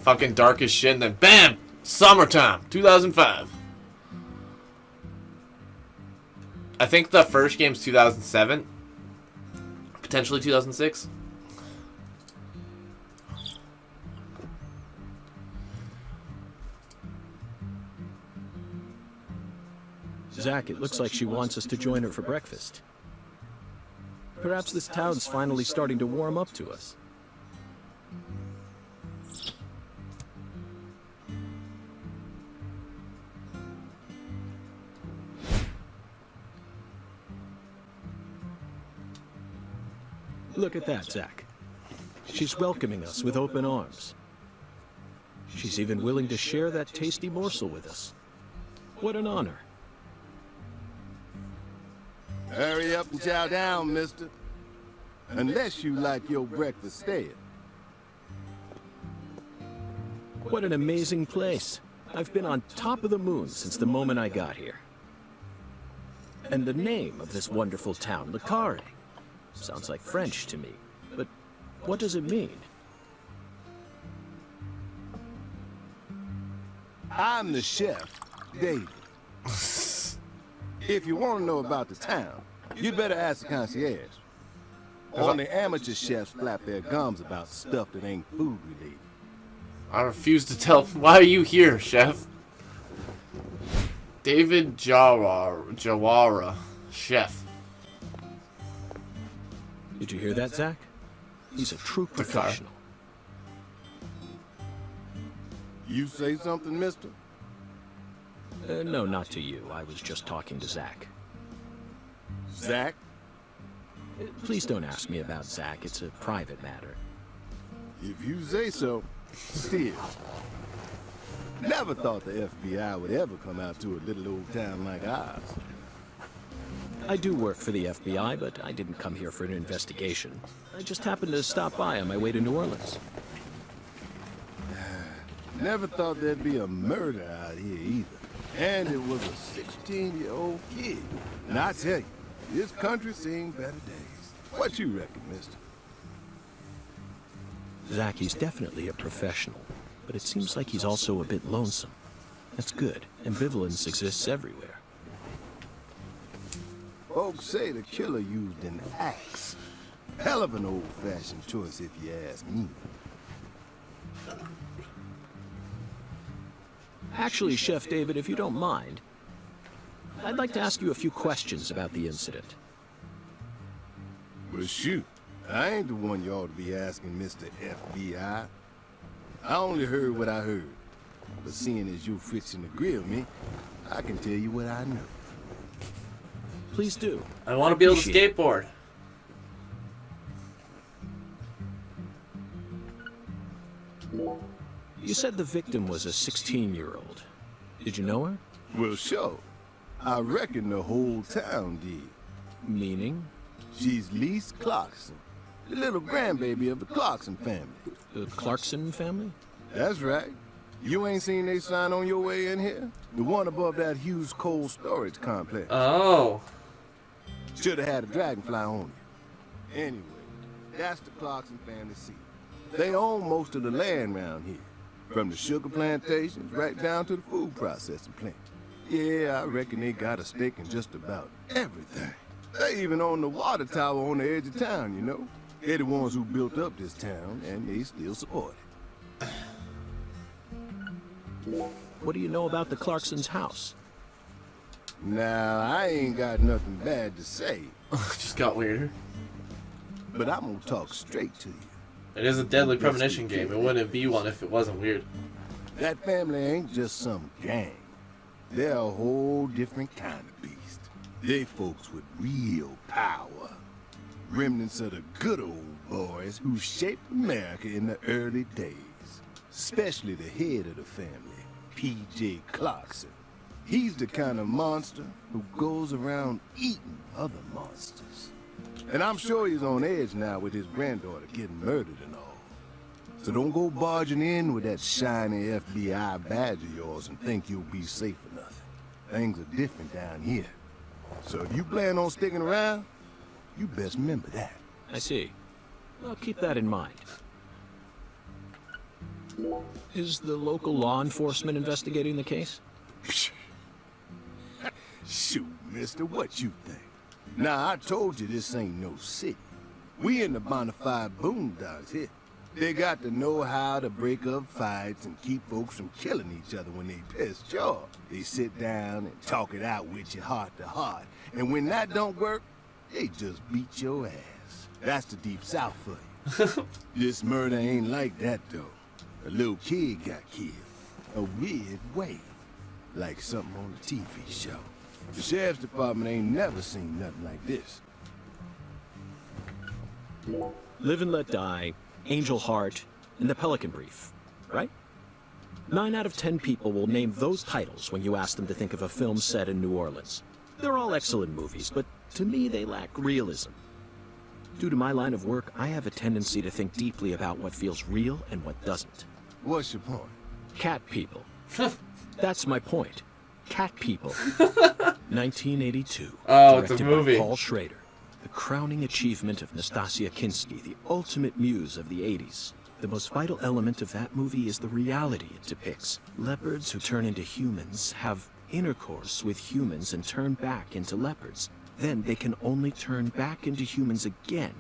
Speaker 1: Fucking dark as shit, and then BAM! Summertime, 2005. I think the first game's 2007. Potentially 2006.
Speaker 4: Zach, it looks like she wants us to join her for breakfast. Perhaps this town's finally starting to warm up to us. Look at that, Zach. She's welcoming us with open arms. She's even willing to share that tasty morsel with us. What an honor.
Speaker 6: Hurry up and chow down, mister. Unless you like your breakfast stale.
Speaker 4: What an amazing place. I've been on top of the moon since the moment I got here. And the name of this wonderful town, Le Carre. Sounds like French to me, but what does it mean?
Speaker 6: I'm the chef, David. If you want to know about the town, you'd better ask the concierge. Only amateur chefs flap their gums about stuff that ain't food related.
Speaker 1: I refuse to tell. Why are you here, chef? David Jawara, chef.
Speaker 4: Did you hear that, Zach? He's a true
Speaker 1: The car.
Speaker 4: professional.
Speaker 6: You say something, mister?
Speaker 4: No, not to you. I was just talking to Zach.
Speaker 6: Zach?
Speaker 4: Please don't ask me about Zach. It's a private matter.
Speaker 6: If you say so, still. Never thought the FBI would ever come out to a little old town like ours.
Speaker 4: I do work for the FBI, but I didn't come here for an investigation. I just happened to stop by on my way to New Orleans.
Speaker 6: Never thought there'd be a murder out here either. And it was a 16-year-old kid. And I tell you, this country's seen better days. What you reckon, mister?
Speaker 4: Zach, he's definitely a professional, but it seems like he's also a bit lonesome. That's good. Ambivalence exists everywhere.
Speaker 6: Folks say the killer used an axe. Hell of an old-fashioned choice if you ask me.
Speaker 4: Actually, Chef David, if you don't mind, I'd like to ask you a few questions about the incident.
Speaker 6: Well, shoot. I ain't the one you ought to be asking, Mr. FBI. I only heard what I heard. But seeing as you're fixing to grill me, I can tell you what I know.
Speaker 4: Please do.
Speaker 1: I want to be able to
Speaker 4: Appreciate
Speaker 1: skateboard.
Speaker 4: You said the victim was a 16-year-old. Did you know her?
Speaker 6: Well, sure. I reckon the whole town did.
Speaker 4: Meaning?
Speaker 6: She's Lise Clarkson, the little grandbaby of the Clarkson family.
Speaker 4: The Clarkson family?
Speaker 6: That's right. You ain't seen they sign on your way in here? The one above that Hughes cold storage complex.
Speaker 1: Oh.
Speaker 6: Should have had a dragonfly on it. Anyway, that's the Clarkson family seat. They own most of the land around here, from the sugar plantations right down to the food processing plant. Yeah, I reckon they got a stake in just about everything. They even own the water tower on the edge of town, you know. They're the ones who built up this town, and they still support it.
Speaker 4: What do you know about the Clarksons' house?
Speaker 6: Now, I ain't got nothing bad to say,
Speaker 1: Just got weirder.
Speaker 6: but I'm gonna talk straight to you.
Speaker 1: It is a deadly premonition game. It wouldn't be one if it wasn't weird.
Speaker 6: That family ain't just some gang. They're a whole different kind of beast. They folks with real power. Remnants of the good old boys who shaped America in the early days. Especially the head of the family, P.J. Clarkson. He's the kind of monster who goes around eating other monsters. And I'm sure he's on edge now with his granddaughter getting murdered and all. So don't go barging in with that shiny FBI badge of yours and think you'll be safe or nothing. Things are different down here. So if you plan on sticking around, you best remember that.
Speaker 4: I see. I'll keep that in mind. Is the local law enforcement investigating the case?
Speaker 6: Shoot, mister, what you think? Now, I told you this ain't no city. We in the bonafide boondocks here. They got to know how to break up fights and keep folks from killing each other when they pissed off. They sit down and talk it out with you heart to heart. And when that don't work, they just beat your ass. That's the deep south for you. This murder ain't like that, though. A little kid got killed. A weird way. Like something on a TV show. The sheriff's department ain't never seen nothing like this.
Speaker 4: Live and Let Die, Angel Heart, and The Pelican Brief, right? 9 out of 10 people will name those titles when you ask them to think of a film set in New Orleans. They're all excellent movies, but to me they lack realism. Due to my line of work, I have a tendency to think deeply about what feels real and what doesn't.
Speaker 6: What's your point?
Speaker 4: Cat people. That's my point. Cat People. 1982.
Speaker 1: Oh, it's a
Speaker 4: directed
Speaker 1: movie.
Speaker 4: By Paul Schrader. The crowning achievement of Nastasia Kinski, the ultimate muse of the 80s. The most vital element of that movie is the reality it depicts. Leopards who turn into humans have intercourse with humans and turn back into leopards. Then they can only turn back into humans again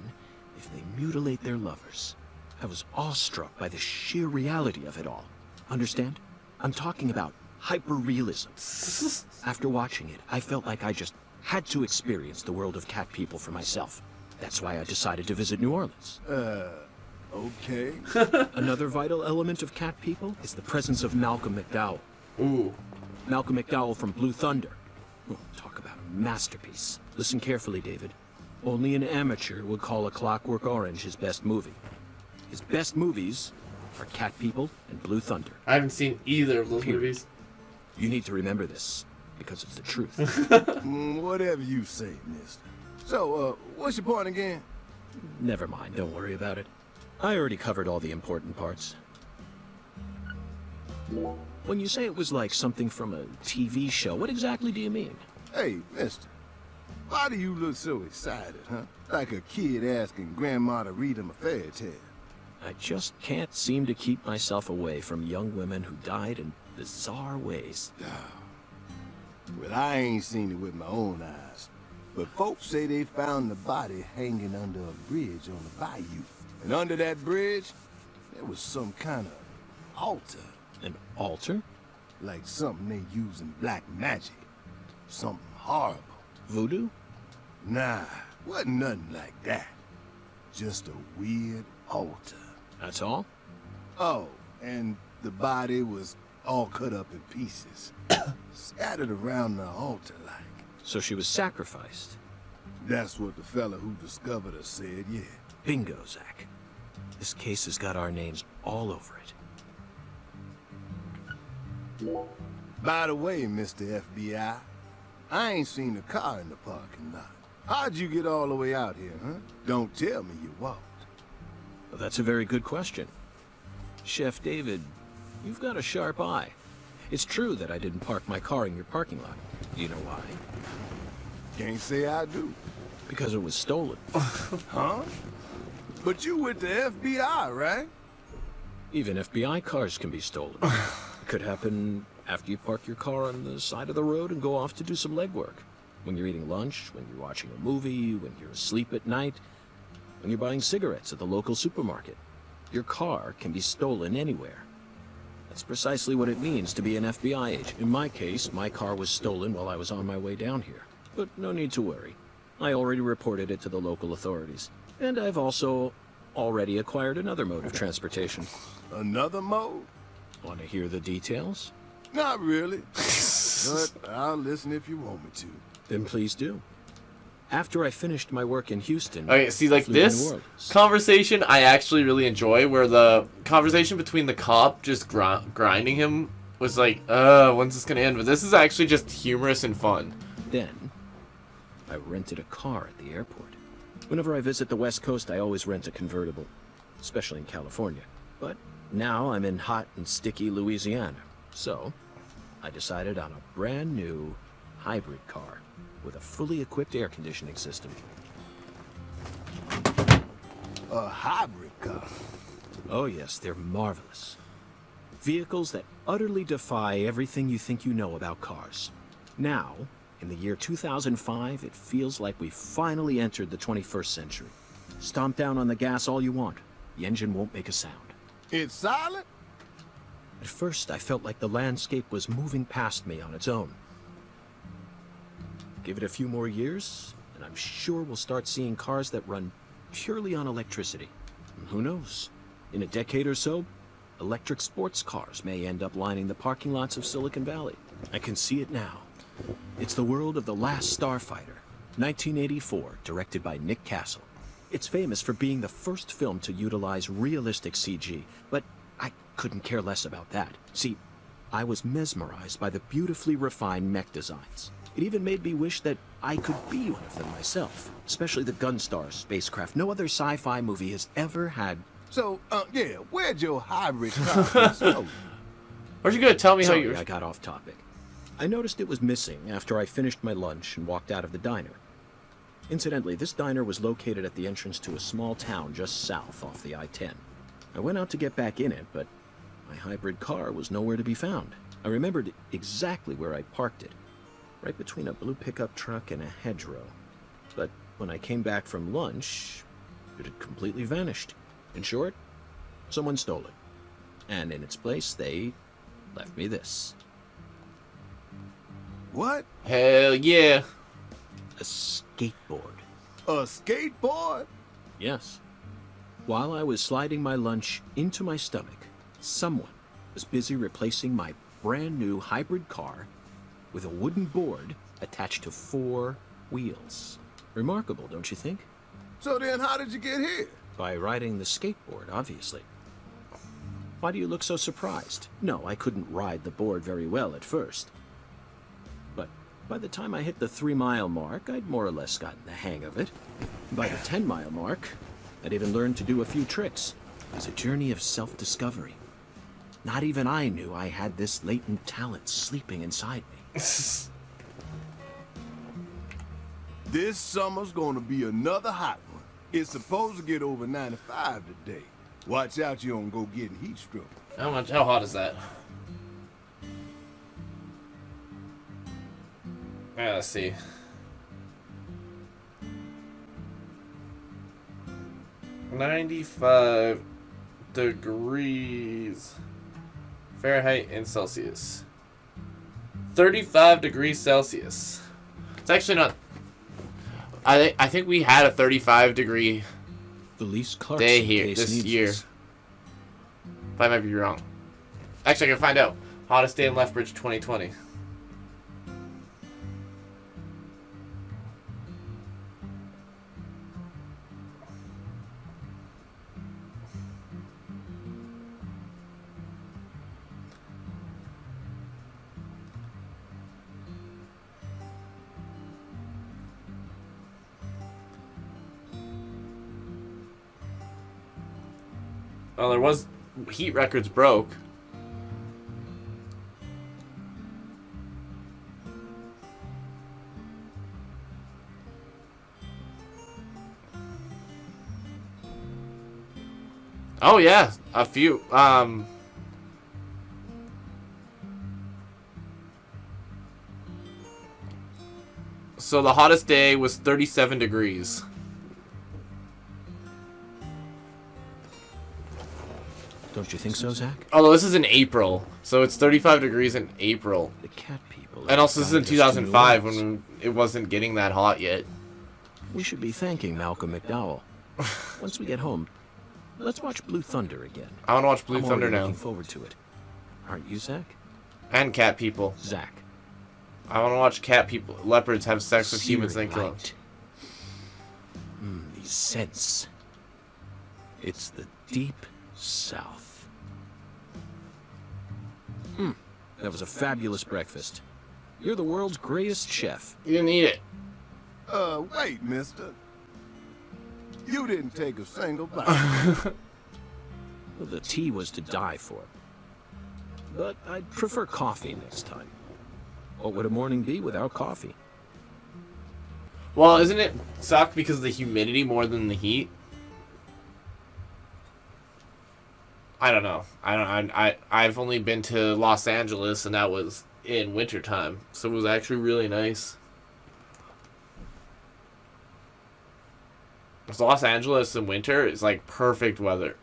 Speaker 4: if they mutilate their lovers. I was awestruck by the sheer reality of it all. Understand? I'm talking about
Speaker 7: hyper-realism. After watching it, I felt like I just had to experience the world of cat people for myself. That's why I decided to visit New Orleans.
Speaker 6: Okay.
Speaker 7: Another vital element of cat people is the presence of Malcolm McDowell.
Speaker 1: Ooh.
Speaker 7: Malcolm McDowell from Blue Thunder. Oh, talk about a masterpiece. Listen carefully, David. Only an amateur would call A Clockwork Orange his best movie. His best movies are Cat People and Blue Thunder.
Speaker 1: I haven't seen either of those
Speaker 7: Period.
Speaker 1: movies.
Speaker 7: You need to remember this, because it's the truth.
Speaker 6: Whatever you say, mister. So, what's your point again?
Speaker 7: Never mind, don't worry about it. I already covered all the important parts. When you say it was like something from a TV show, what exactly do you mean?
Speaker 6: Hey, mister. Why do you look so excited, huh? Like a kid asking grandma to read him a fairy tale.
Speaker 7: I just can't seem to keep myself away from young women who died in bizarre ways.
Speaker 6: Well, I ain't seen it with my own eyes. But folks say they found the body hanging under a bridge on the bayou. And under that bridge, there was some kind of altar.
Speaker 7: An altar?
Speaker 6: Like something they use in black magic. Something horrible.
Speaker 7: Voodoo?
Speaker 6: Nah, wasn't nothing like that. Just a weird altar.
Speaker 7: That's all?
Speaker 6: Oh, and the body was all cut up in pieces. Scattered around the altar like.
Speaker 7: So she was sacrificed.
Speaker 6: That's what the fella who discovered her said, yeah.
Speaker 7: Bingo, Zach. This case has got our names all over it.
Speaker 6: By the way, Mr. FBI, I ain't seen a car in the parking lot. How'd you get all the way out here, huh? Don't tell me you walked.
Speaker 7: Well, that's a very good question. Chef David, you've got a sharp eye. It's true that I didn't park my car in your parking lot. Do you know why?
Speaker 6: Can't say I do.
Speaker 7: Because it was stolen.
Speaker 6: Huh? But you with the FBI, right?
Speaker 7: Even FBI cars can be stolen. It could happen after you park your car on the side of the road and go off to do some legwork. When you're eating lunch, when you're watching a movie, when you're asleep at night, when you're buying cigarettes at the local supermarket. Your car can be stolen anywhere. That's precisely what it means to be an FBI agent. In my case, my car was stolen while I was on my way down here. But no need to worry. I already reported it to the local authorities. And I've also already acquired another mode of transportation.
Speaker 6: Another mode?
Speaker 7: Want to hear the details?
Speaker 6: Not really. But I'll listen if you want me to.
Speaker 7: Then please do. After I finished my work in Houston,
Speaker 1: Okay, see, like
Speaker 7: I flew to New
Speaker 1: this
Speaker 7: Orleans.
Speaker 1: conversation, I actually really enjoy, where the conversation between the cop just grinding him was like, when's this gonna end? But this is actually just humorous and fun.
Speaker 7: Then, I rented a car at the airport. Whenever I visit the West Coast, I always rent a convertible, especially in California. But now I'm in hot and sticky Louisiana, so I decided on a brand new hybrid car with a fully equipped air conditioning system.
Speaker 6: A hybrid car?
Speaker 7: Oh yes, they're marvelous. Vehicles that utterly defy everything you think you know about cars. Now, in the year 2005, it feels like we've finally entered the 21st century. Stomp down on the gas all you want. The engine won't make a sound.
Speaker 6: It's silent?
Speaker 7: At first, I felt like the landscape was moving past me on its own. Give it a few more years, and I'm sure we'll start seeing cars that run purely on electricity. And who knows? In a decade or so, electric sports cars may end up lining the parking lots of Silicon Valley. I can see it now. It's the world of The Last Starfighter, 1984, directed by Nick Castle. It's famous for being the first film to utilize realistic CG, but I couldn't care less about that. See, I was mesmerized by the beautifully refined mech designs. It even made me wish that I could be one of them myself, especially the Gunstar spacecraft. No other sci-fi movie has ever had.
Speaker 6: So, yeah, where'd your hybrid car get stolen?
Speaker 1: Aren't you gonna tell me how
Speaker 7: Sorry,
Speaker 1: you?
Speaker 7: I got off topic. I noticed it was missing after I finished my lunch and walked out of the diner. Incidentally, this diner was located at the entrance to a small town just south off the I-10. I went out to get back in it, but my hybrid car was nowhere to be found. I remembered exactly where I parked it, right between a blue pickup truck and a hedgerow. But when I came back from lunch, it had completely vanished. In short, someone stole it. And in its place, they left me this.
Speaker 6: What?
Speaker 1: Hell yeah.
Speaker 7: A skateboard.
Speaker 6: A skateboard?
Speaker 7: Yes. While I was sliding my lunch into my stomach, someone was busy replacing my brand new hybrid car with a wooden board attached to 4 wheels. Remarkable, don't you think?
Speaker 6: So then how did you get here?
Speaker 7: By riding the skateboard, obviously. Why do you look so surprised? No, I couldn't ride the board very well at first. But by the time I hit the 3-mile mark, I'd more or less gotten the hang of it. By the 10-mile mark, I'd even learned to do a few tricks. It was a journey of self-discovery. Not even I knew I had this latent talent sleeping inside me.
Speaker 6: This summer's gonna be another hot one. It's supposed to get over 95 today. Watch out you don't go getting heat stroke.
Speaker 1: How hot is that? Let's see. $95 degrees Fahrenheit and Celsius. 35 degrees Celsius. It's actually not. I think we had a 35 degree
Speaker 7: Felice Clarkson
Speaker 1: day here
Speaker 7: case
Speaker 1: this
Speaker 7: needs
Speaker 1: year.
Speaker 7: this.
Speaker 1: But I might be wrong. Actually, I can find out. Hottest day in Lethbridge 2020. Well, there was heat records broke. Oh yeah, a few. So the hottest day was 37 degrees.
Speaker 7: Don't you think so, Zach?
Speaker 1: Although this is in April, so it's 35 degrees in April.
Speaker 7: The cat people.
Speaker 1: And also this is in
Speaker 7: guided us to New
Speaker 1: 2005
Speaker 7: Orleans.
Speaker 1: when it wasn't getting that hot yet.
Speaker 7: We should be thanking Malcolm McDowell. Once we get home, let's watch Blue Thunder again.
Speaker 1: I want to watch Blue
Speaker 7: I'm
Speaker 1: Thunder
Speaker 7: already
Speaker 1: now.
Speaker 7: looking forward to it. Aren't you, Zach?
Speaker 1: And cat people.
Speaker 7: Zach.
Speaker 1: I want to watch cat people. Leopards have sex with humans
Speaker 7: Searing
Speaker 1: and kill them.
Speaker 7: light. These scents. It's the deep south. That was a fabulous breakfast. You're the world's greatest chef.
Speaker 1: You didn't eat it.
Speaker 6: Wait, mister. You didn't take a single bite.
Speaker 7: Well, the tea was to die for. But I'd prefer coffee next time. What would a morning be without coffee?
Speaker 1: Well, isn't it suck because of the humidity more than the heat? I don't know. I've only been to Los Angeles and that was in wintertime, so it was actually really nice. So Los Angeles in winter is like perfect weather.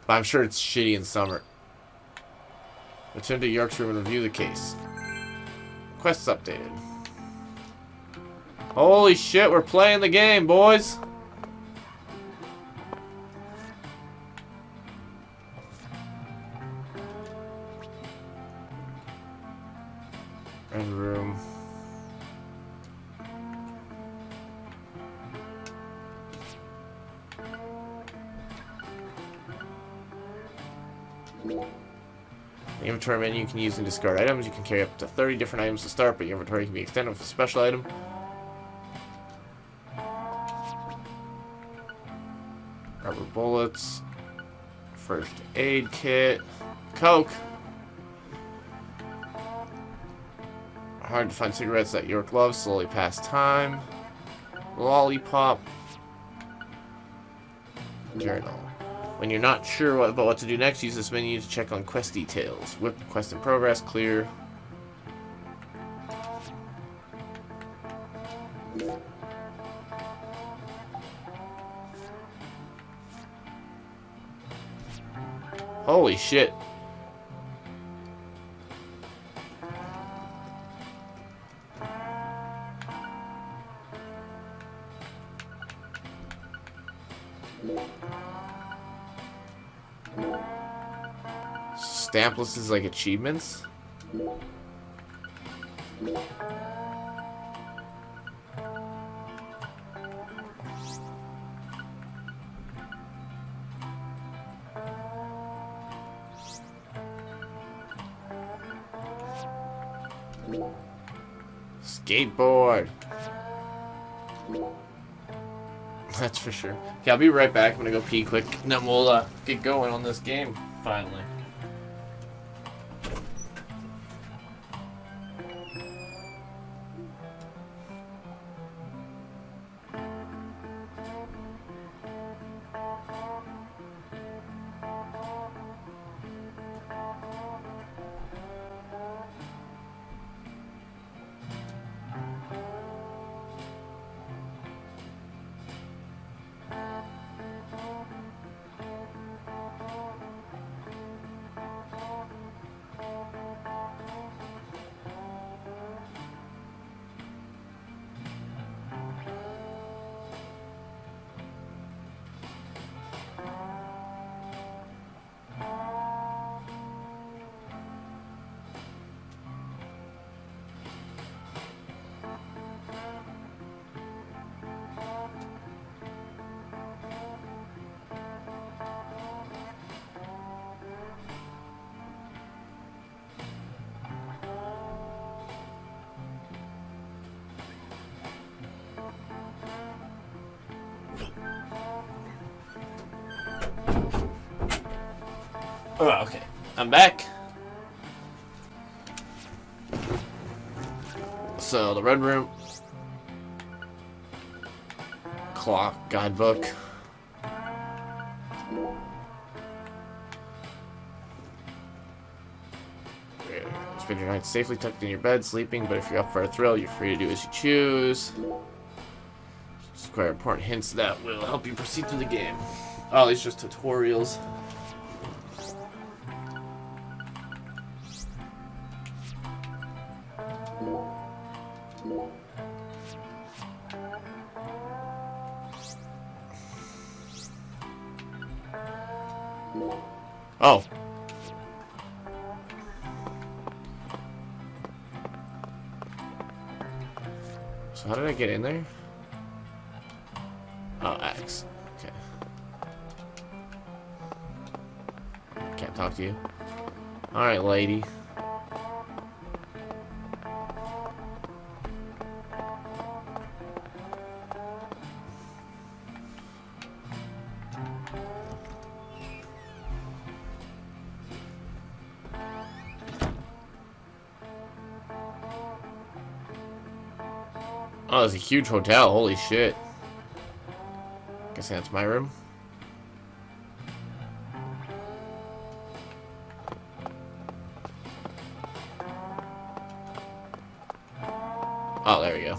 Speaker 1: But I'm sure it's shitty in summer. Return to York's room and review the case. Quests updated. Holy shit, we're playing the game, boys! And room. The inventory menu you can use and discard items. You can carry up to 30 different items to start, but your inventory can be extended with a special item. Rubber bullets. First aid kit. Coke. Hard to find cigarettes that York loves. Slowly pass time. Lollipop. Journal. When you're not sure about what to do next, use this menu to check on quest details. Whip, quest in progress, clear. Holy shit. Stampless is like achievements. Skateboard. That's for sure. Okay, I'll be right back. I'm gonna go pee quick, and then we'll get going on this game finally. Oh, okay. I'm back. So, the Red Room. Clock, guidebook. Spend your night safely tucked in your bed, sleeping, but if you're up for a thrill, you're free to do as you choose. Square important hints that will help you proceed through the game. Oh, these are just tutorials. Oh. So how did I get in there? Oh, X. Okay. Can't talk to you. Alright, lady. Oh, it's a huge hotel. Holy shit. Guess that's my room. Oh, there we go.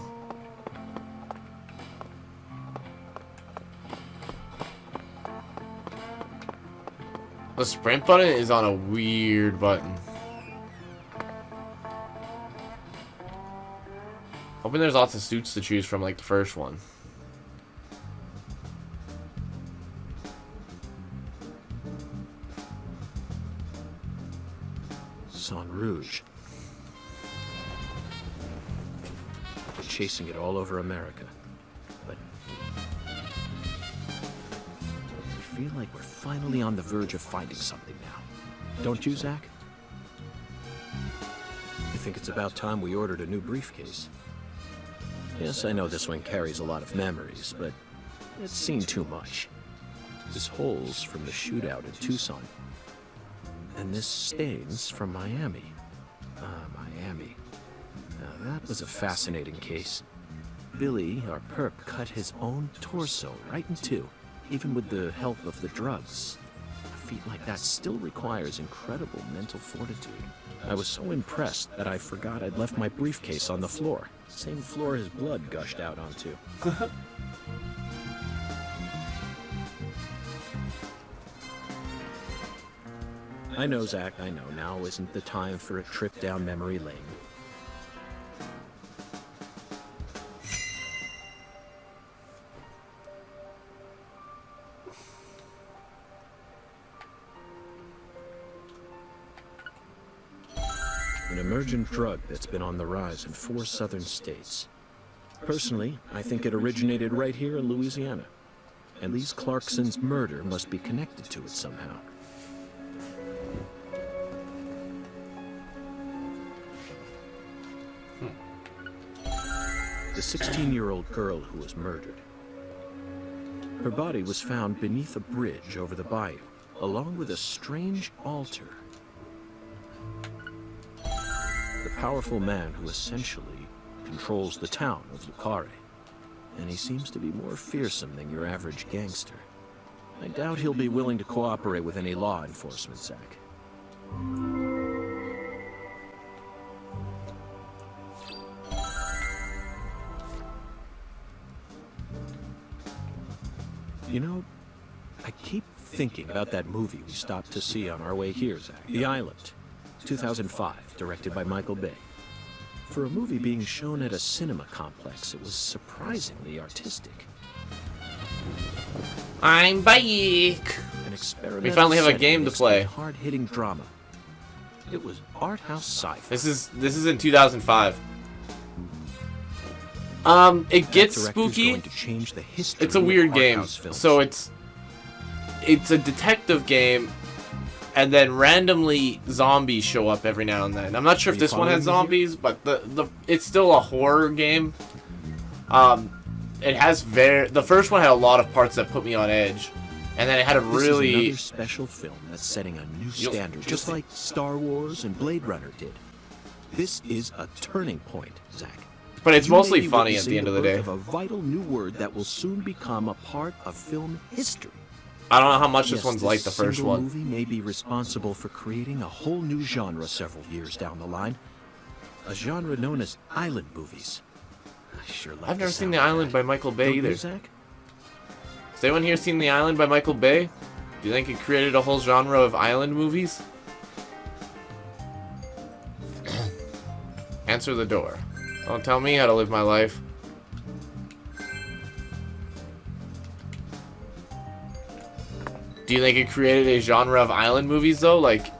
Speaker 1: The sprint button is on a weird button. Hoping there's lots of suits to choose from like the first one.
Speaker 7: Sang Rouge. We're chasing it all over America. But we feel like we're finally on the verge of finding something now. Don't you, Zach? I think it's about time we ordered a new briefcase. Yes, I know this one carries a lot of memories, but it's seen too much. This hole's from the shootout in Tucson. And this stain's from Miami. Miami. Now, that was a fascinating case. Billy, our perp, cut his own torso right in two, even with the help of the drugs. A feat like that still requires incredible mental fortitude. I was so impressed that I forgot I'd left my briefcase on the floor. Same floor his blood gushed out onto. I know, Zach, I know. Now isn't the time for a trip down memory lane. An emergent drug that's been on the rise in 4 southern states. Personally, I think it originated right here in Louisiana. And Lee Clarkson's murder must be connected to it somehow. The 16-year-old girl who was murdered. Her body was found beneath a bridge over the bayou, along with a strange altar. The powerful man who essentially controls the town of Lucare. And he seems to be more fearsome than your average gangster. I doubt he'll be willing to cooperate with any law enforcement, Zach. You know, I keep thinking about that movie we stopped to see on our way here, Zach. The Island, 2005, directed by Michael Bay. For a movie being shown at a cinema complex, it was surprisingly artistic.
Speaker 1: I'm back.
Speaker 7: An experimental
Speaker 1: We finally have a
Speaker 7: setting
Speaker 1: game to
Speaker 7: mixed
Speaker 1: play.
Speaker 7: with hard-hitting drama. It was art house sci-fi.
Speaker 1: This is in 2005. It gets
Speaker 7: That director's
Speaker 1: spooky.
Speaker 7: going to change the history
Speaker 1: It's a
Speaker 7: of
Speaker 1: weird
Speaker 7: art
Speaker 1: game.
Speaker 7: house films.
Speaker 1: So it's a detective game, and then randomly zombies show up every now and then. I'm not sure
Speaker 7: Are
Speaker 1: if
Speaker 7: you
Speaker 1: this one has
Speaker 7: following me here?
Speaker 1: zombies, but the it's still a horror game. It has the first one had a lot of parts that put me on edge, and then it had a
Speaker 7: This is
Speaker 1: really
Speaker 7: another special film that's setting a new standard, just like Star Wars and Blade Runner did. This is a turning point, Zach.
Speaker 1: but it's
Speaker 7: You may
Speaker 1: mostly
Speaker 7: be
Speaker 1: funny at
Speaker 7: witnessing
Speaker 1: the end of the
Speaker 7: birth
Speaker 1: day.
Speaker 7: Of a vital new word that will soon become a part of film history.
Speaker 1: I don't know how much
Speaker 7: Yes,
Speaker 1: this one's like the first
Speaker 7: single
Speaker 1: one.
Speaker 7: movie may be responsible for creating a whole new genre several years down the line. A genre known as island movies. I sure like
Speaker 1: I've never
Speaker 7: the
Speaker 1: seen
Speaker 7: sound
Speaker 1: The
Speaker 7: of
Speaker 1: Island
Speaker 7: that.
Speaker 1: by Michael Bay
Speaker 7: Don't you,
Speaker 1: either.
Speaker 7: Zach?
Speaker 1: Has anyone here seen The Island by Michael Bay? Do you think it created a whole genre of island movies? Answer the door. Don't tell me how to live my life. Do you think it created a genre of island movies though, like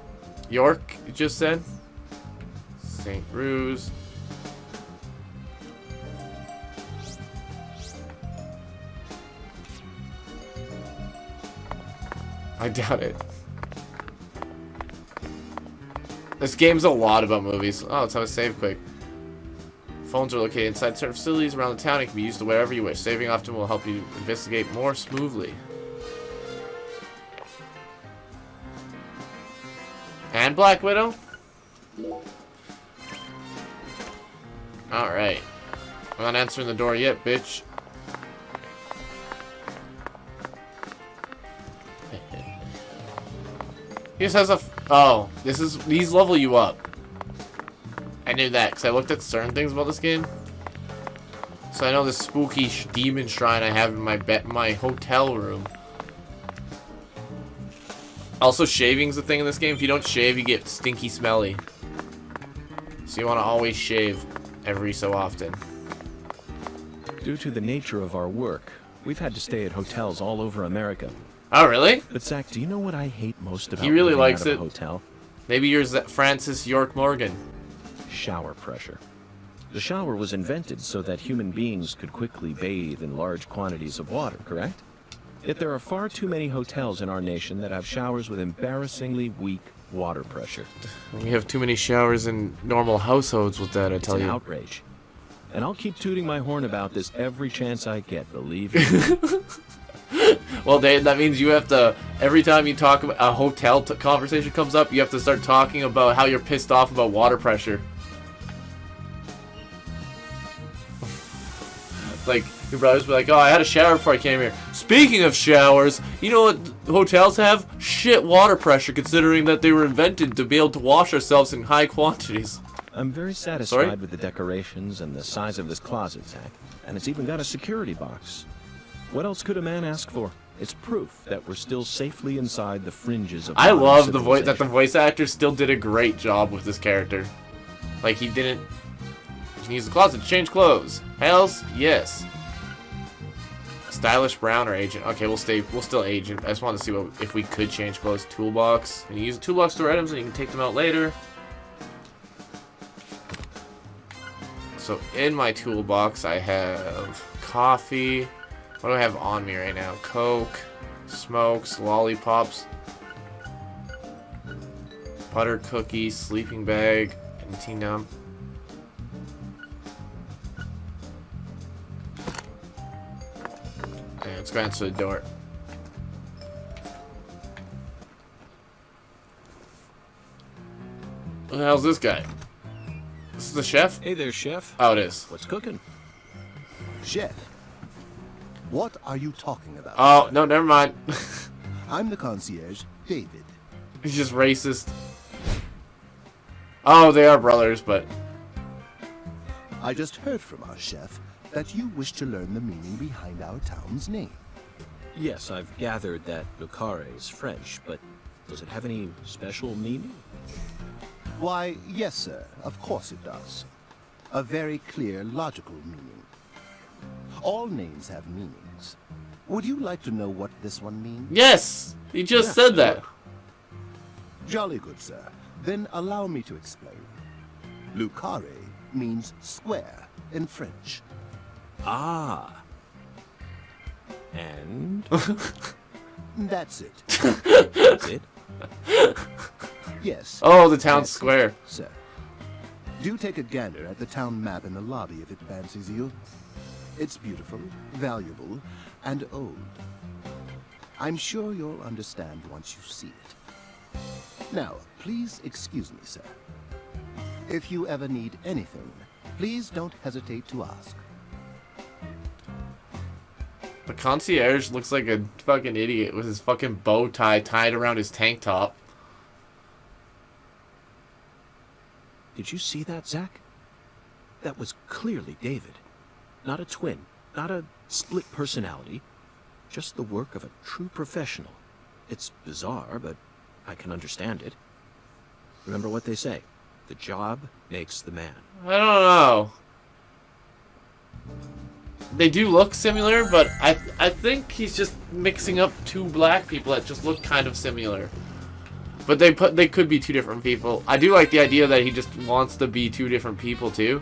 Speaker 1: York just said? St. Ruse. I doubt it. This game's a lot about movies. Oh, let's have a save quick. Phones are located inside certain facilities around the town and can be used to wherever you wish. Saving often will help you investigate more smoothly. And Black Widow? Alright. I'm not answering the door yet, bitch. He just has a... Oh, these level you up. I knew that, because I looked at certain things about this game. So I know this spooky demon shrine I have in my hotel room. Also, shaving's a thing in this game. If you don't shave, you get stinky smelly. So you want to always shave every so often.
Speaker 7: Due to the nature of our work, we've had to stay at hotels all over America.
Speaker 1: Oh, really?
Speaker 7: But Zach, do you know what I hate most about
Speaker 1: He really
Speaker 7: living
Speaker 1: likes
Speaker 7: out of
Speaker 1: it.
Speaker 7: a hotel?
Speaker 1: Maybe you're Francis York Morgan.
Speaker 7: Shower pressure. The shower was invented so that human beings could quickly bathe in large quantities of water, correct? Yet there are far too many hotels in our nation that have showers with embarrassingly weak water pressure.
Speaker 1: We have too many showers in normal households with that, I
Speaker 7: It's
Speaker 1: tell
Speaker 7: an
Speaker 1: you.
Speaker 7: outrage. And I'll keep tooting my horn about this every chance I get, believe me.
Speaker 1: Well, Dave, that means you have to, every time you talk about a hotel conversation comes up, you have to start talking about how you're pissed off about water pressure. Like, your brothers be like, oh, I had a shower before I came here. Speaking of showers, you know what hotels have? Shit water pressure, considering that they were invented to be able to wash ourselves in high quantities.
Speaker 7: I'm very satisfied with the decorations and the size of this closet, Zach. And it's even got a security box. What else could a man ask for? It's proof that we're still safely inside the fringes of
Speaker 1: I
Speaker 7: modern
Speaker 1: love the voice that the
Speaker 7: civilization.
Speaker 1: voice actor still did a great job with this character. Like he didn't. You can use the closet to change clothes. Hells, yes. Stylish brown or agent. Okay, we'll still agent. I just wanted to see if we could change clothes. Toolbox. And you use the toolbox to store items, and you can take them out later. So in my toolbox, I have coffee. What do I have on me right now? Coke, smokes, lollipops, butter cookie, sleeping bag, and tea numb. Okay, let's go answer the door. Who the hell's this guy? This is the chef?
Speaker 7: Hey there, chef.
Speaker 1: Oh, it is.
Speaker 7: What's cooking?
Speaker 6: Chef, what are you talking about?
Speaker 1: Oh, no, never mind.
Speaker 6: I'm the concierge, David.
Speaker 1: He's just racist. Oh, they are brothers, but...
Speaker 6: I just heard from our chef that you wish to learn the meaning behind our town's name.
Speaker 7: Yes, I've gathered that Lucare is French, but does it have any special meaning?
Speaker 6: Why, yes, sir. Of course it does. A very clear, logical meaning. All names have meanings. Would you like to know what this one means?
Speaker 1: Yes! He just said that.
Speaker 6: Jolly good, sir. Then allow me to explain. Lucare means square in French.
Speaker 7: Ah. And?
Speaker 6: That's it.
Speaker 7: That's it?
Speaker 6: Yes.
Speaker 1: Oh, the town's
Speaker 6: that's it,
Speaker 1: square.
Speaker 6: sir. Do take a gander at the town map in the lobby if it fancies you. It's beautiful, valuable, and old. I'm sure you'll understand once you see it. Now, please excuse me, sir. If you ever need anything, please don't hesitate to ask.
Speaker 1: The concierge looks like a fucking idiot with his fucking bow tie tied around his tank top.
Speaker 7: Did you see that, Zach? That was clearly David. Not a twin, not a split personality. Just the work of a true professional. It's bizarre, but I can understand it. Remember what they say. The job makes the man.
Speaker 1: I don't know. They do look similar, but I think he's just mixing up two black people that just look kind of similar. But they could be two different people. I do like the idea that he just wants to be two different people too.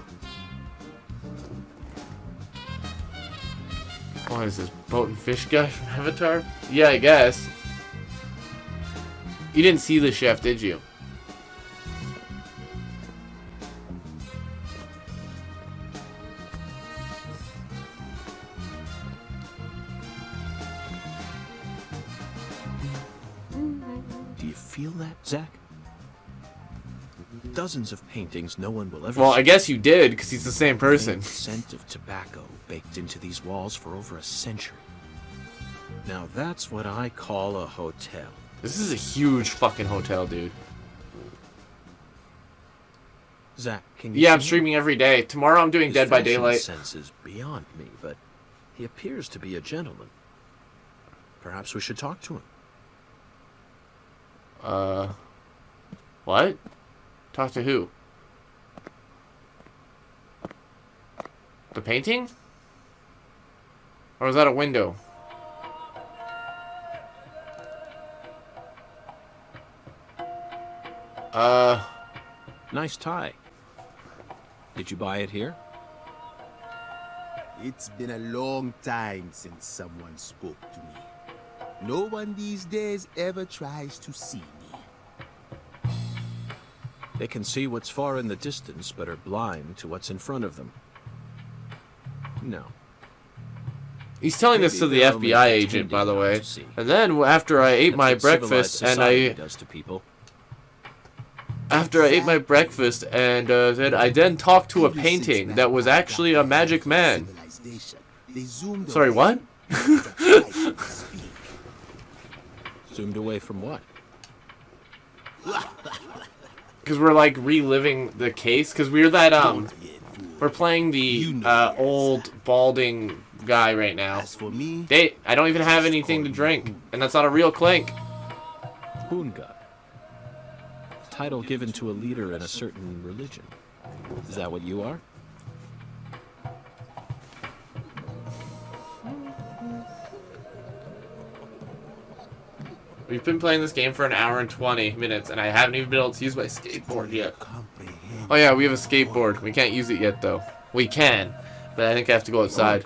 Speaker 1: What is this, boat and fish guy from Avatar? Yeah, I guess. You didn't see the chef, did you?
Speaker 7: Do you feel that, Zach? Dozens of paintings no one will ever
Speaker 1: Well,
Speaker 7: see.
Speaker 1: I guess you did, because he's the same person.
Speaker 7: Faint scent of tobacco baked into these walls for over a century. Now that's what I call a hotel.
Speaker 1: This is a huge fucking hotel, dude.
Speaker 7: Zach, can you
Speaker 1: Yeah, I'm
Speaker 7: see him?
Speaker 1: streaming every day. Tomorrow I'm doing
Speaker 7: His
Speaker 1: Dead by
Speaker 7: fashion
Speaker 1: Daylight.
Speaker 7: sense is beyond me, but he appears to be a gentleman. Perhaps we should talk to him.
Speaker 1: What? Talk to who? The painting? Or was that a window?
Speaker 7: Nice tie. Did you buy it here?
Speaker 2: It's been a long time since someone spoke to me. No one these days ever tries to see me.
Speaker 7: They can see what's far in the distance, but are blind to what's in front of them. No.
Speaker 1: He's telling this to
Speaker 7: Maybe
Speaker 1: the
Speaker 7: they're only
Speaker 1: FBI agent, by the
Speaker 7: pretending
Speaker 1: way.
Speaker 7: not to see.
Speaker 1: And then after I ate
Speaker 7: That's
Speaker 1: my
Speaker 7: what civilized
Speaker 1: breakfast and
Speaker 7: society
Speaker 1: I
Speaker 7: does to people.
Speaker 1: after I ate my breakfast and then I then talked to a painting that was actually a magic man. Sorry, what?
Speaker 7: Zoomed away from what?
Speaker 1: Because we're like reliving the case. Because we're that we're playing the old balding guy right now.
Speaker 2: As for me,
Speaker 1: I don't even have anything to drink, and that's not a real clink.
Speaker 7: Bunga. Title given to a leader in a certain religion. Is that what you are?
Speaker 1: We've been playing this game for an hour and 20 minutes, and I haven't even been able to use my skateboard yet. Oh yeah, we have a skateboard. We can't use it yet, though. We can, but I think I have to go outside.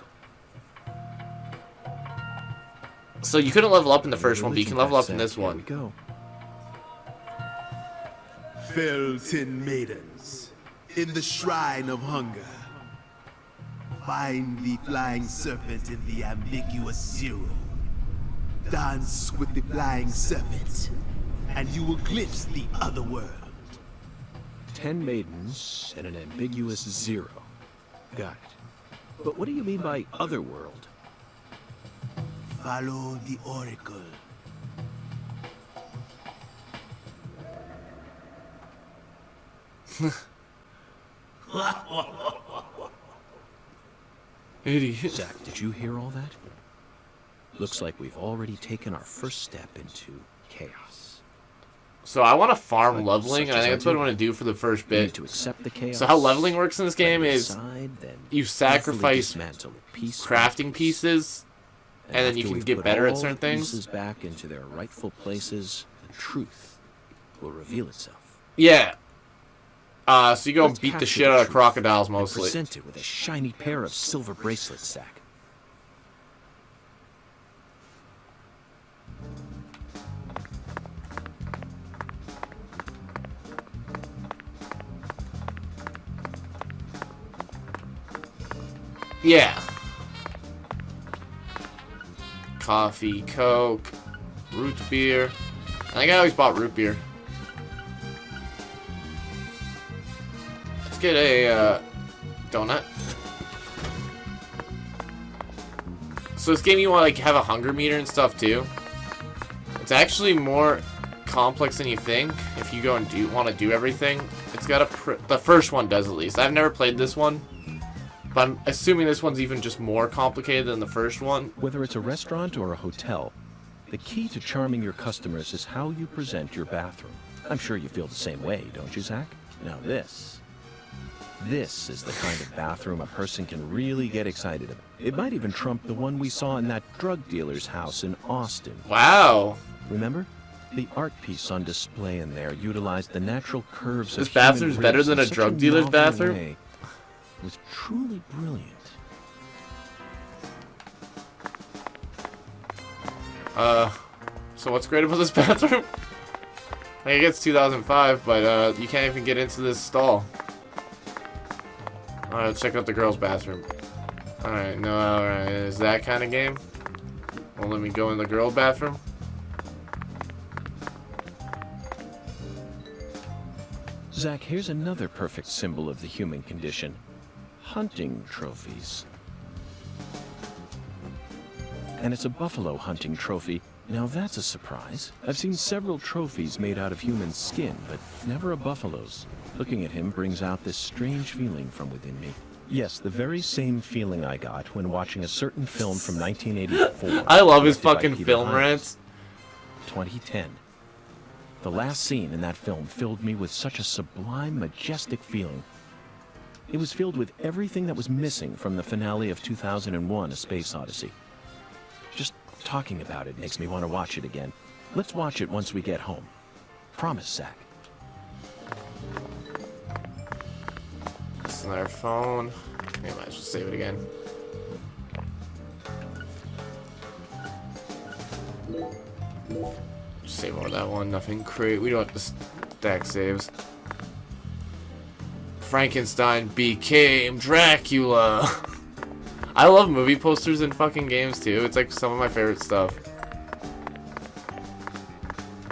Speaker 1: So you couldn't level up in the first one, but you can level up in this one.
Speaker 7: Here we go.
Speaker 5: Felton maidens, in the shrine of hunger, find the flying serpent in the ambiguous zero. Dance with the flying serpent, and you will glimpse the other world.
Speaker 7: 10 maidens and an ambiguous zero. Got it. But what do you mean by other world?
Speaker 5: Follow the oracle.
Speaker 1: Idiot.
Speaker 7: Zach, did you hear all that? Looks like we've already taken our first step into chaos.
Speaker 1: So I want to farm
Speaker 7: But
Speaker 1: leveling,
Speaker 7: such
Speaker 1: and I
Speaker 7: as
Speaker 1: think
Speaker 7: I
Speaker 1: that's what I
Speaker 7: do.
Speaker 1: want to do for the first
Speaker 7: We need
Speaker 1: bit.
Speaker 7: to accept the chaos.
Speaker 1: So how leveling works in this game
Speaker 7: Let it
Speaker 1: is
Speaker 7: aside, then
Speaker 1: you
Speaker 7: carefully
Speaker 1: sacrifice
Speaker 7: dismantle it piece by
Speaker 1: crafting
Speaker 7: piece.
Speaker 1: pieces, and then you
Speaker 7: after
Speaker 1: can
Speaker 7: we've
Speaker 1: get
Speaker 7: put
Speaker 1: better at
Speaker 7: all
Speaker 1: certain
Speaker 7: the
Speaker 1: things.
Speaker 7: pieces back into their rightful places, the truth will reveal itself.
Speaker 1: Yeah. So you go and
Speaker 7: Let's
Speaker 1: beat the
Speaker 7: capture
Speaker 1: shit
Speaker 7: the
Speaker 1: out of
Speaker 7: truth
Speaker 1: crocodiles
Speaker 7: and
Speaker 1: mostly.
Speaker 7: present it with a shiny pair of silver bracelets, Zach.
Speaker 1: Yeah. Coffee, Coke, root beer. I think I always bought root beer. Let's get a donut. So this game, you want to like have a hunger meter and stuff too. It's actually more complex than you think. If you go and want to do everything, it's got the first one does at least. I've never played this one. But I'm assuming this one's even just more complicated than the first one.
Speaker 7: Whether it's a restaurant or a hotel, the key to charming your customers is how you present your bathroom. I'm sure you feel the same way, don't you, Zach? Now this is the kind of bathroom a person can really get excited about. It might even trump the one we saw in that drug dealer's house in Austin.
Speaker 1: Wow.
Speaker 7: Remember? The art piece on display in there utilized the natural curves
Speaker 1: This
Speaker 7: of
Speaker 1: bathroom's
Speaker 7: human
Speaker 1: better
Speaker 7: ribs
Speaker 1: than
Speaker 7: in
Speaker 1: a
Speaker 7: such
Speaker 1: drug dealer's
Speaker 7: novel
Speaker 1: bathroom?
Speaker 7: way. It was truly brilliant.
Speaker 1: So what's great about this bathroom? Like, it gets 2005, but you can't even get into this stall. Alright, let's check out the girls' bathroom. Alright, no, alright, is that kind of game? Won't let me go in the girl bathroom?
Speaker 7: Zach, here's another perfect symbol of the human condition. Hunting trophies. And it's a buffalo hunting trophy. Now that's a surprise. I've seen several trophies made out of human skin, but never a buffalo's. Looking at him brings out this strange feeling from within me. Yes, the very same feeling I got when watching a certain film from 1984.
Speaker 1: I love his
Speaker 7: directed by
Speaker 1: fucking
Speaker 7: Peter
Speaker 1: film
Speaker 7: Hyams.
Speaker 1: rants.
Speaker 7: 2010. The last scene in that film filled me with such a sublime, majestic feeling. It was filled with everything that was missing from the finale of 2001: A Space Odyssey. Just talking about it makes me want to watch it again. Let's watch it once we get home. Promise, Zach.
Speaker 1: It's on our phone. We might as well save it again. Just save over that one. Nothing great. We don't have to stack saves. Frankenstein became Dracula. I love movie posters in fucking games too. It's like some of my favorite stuff.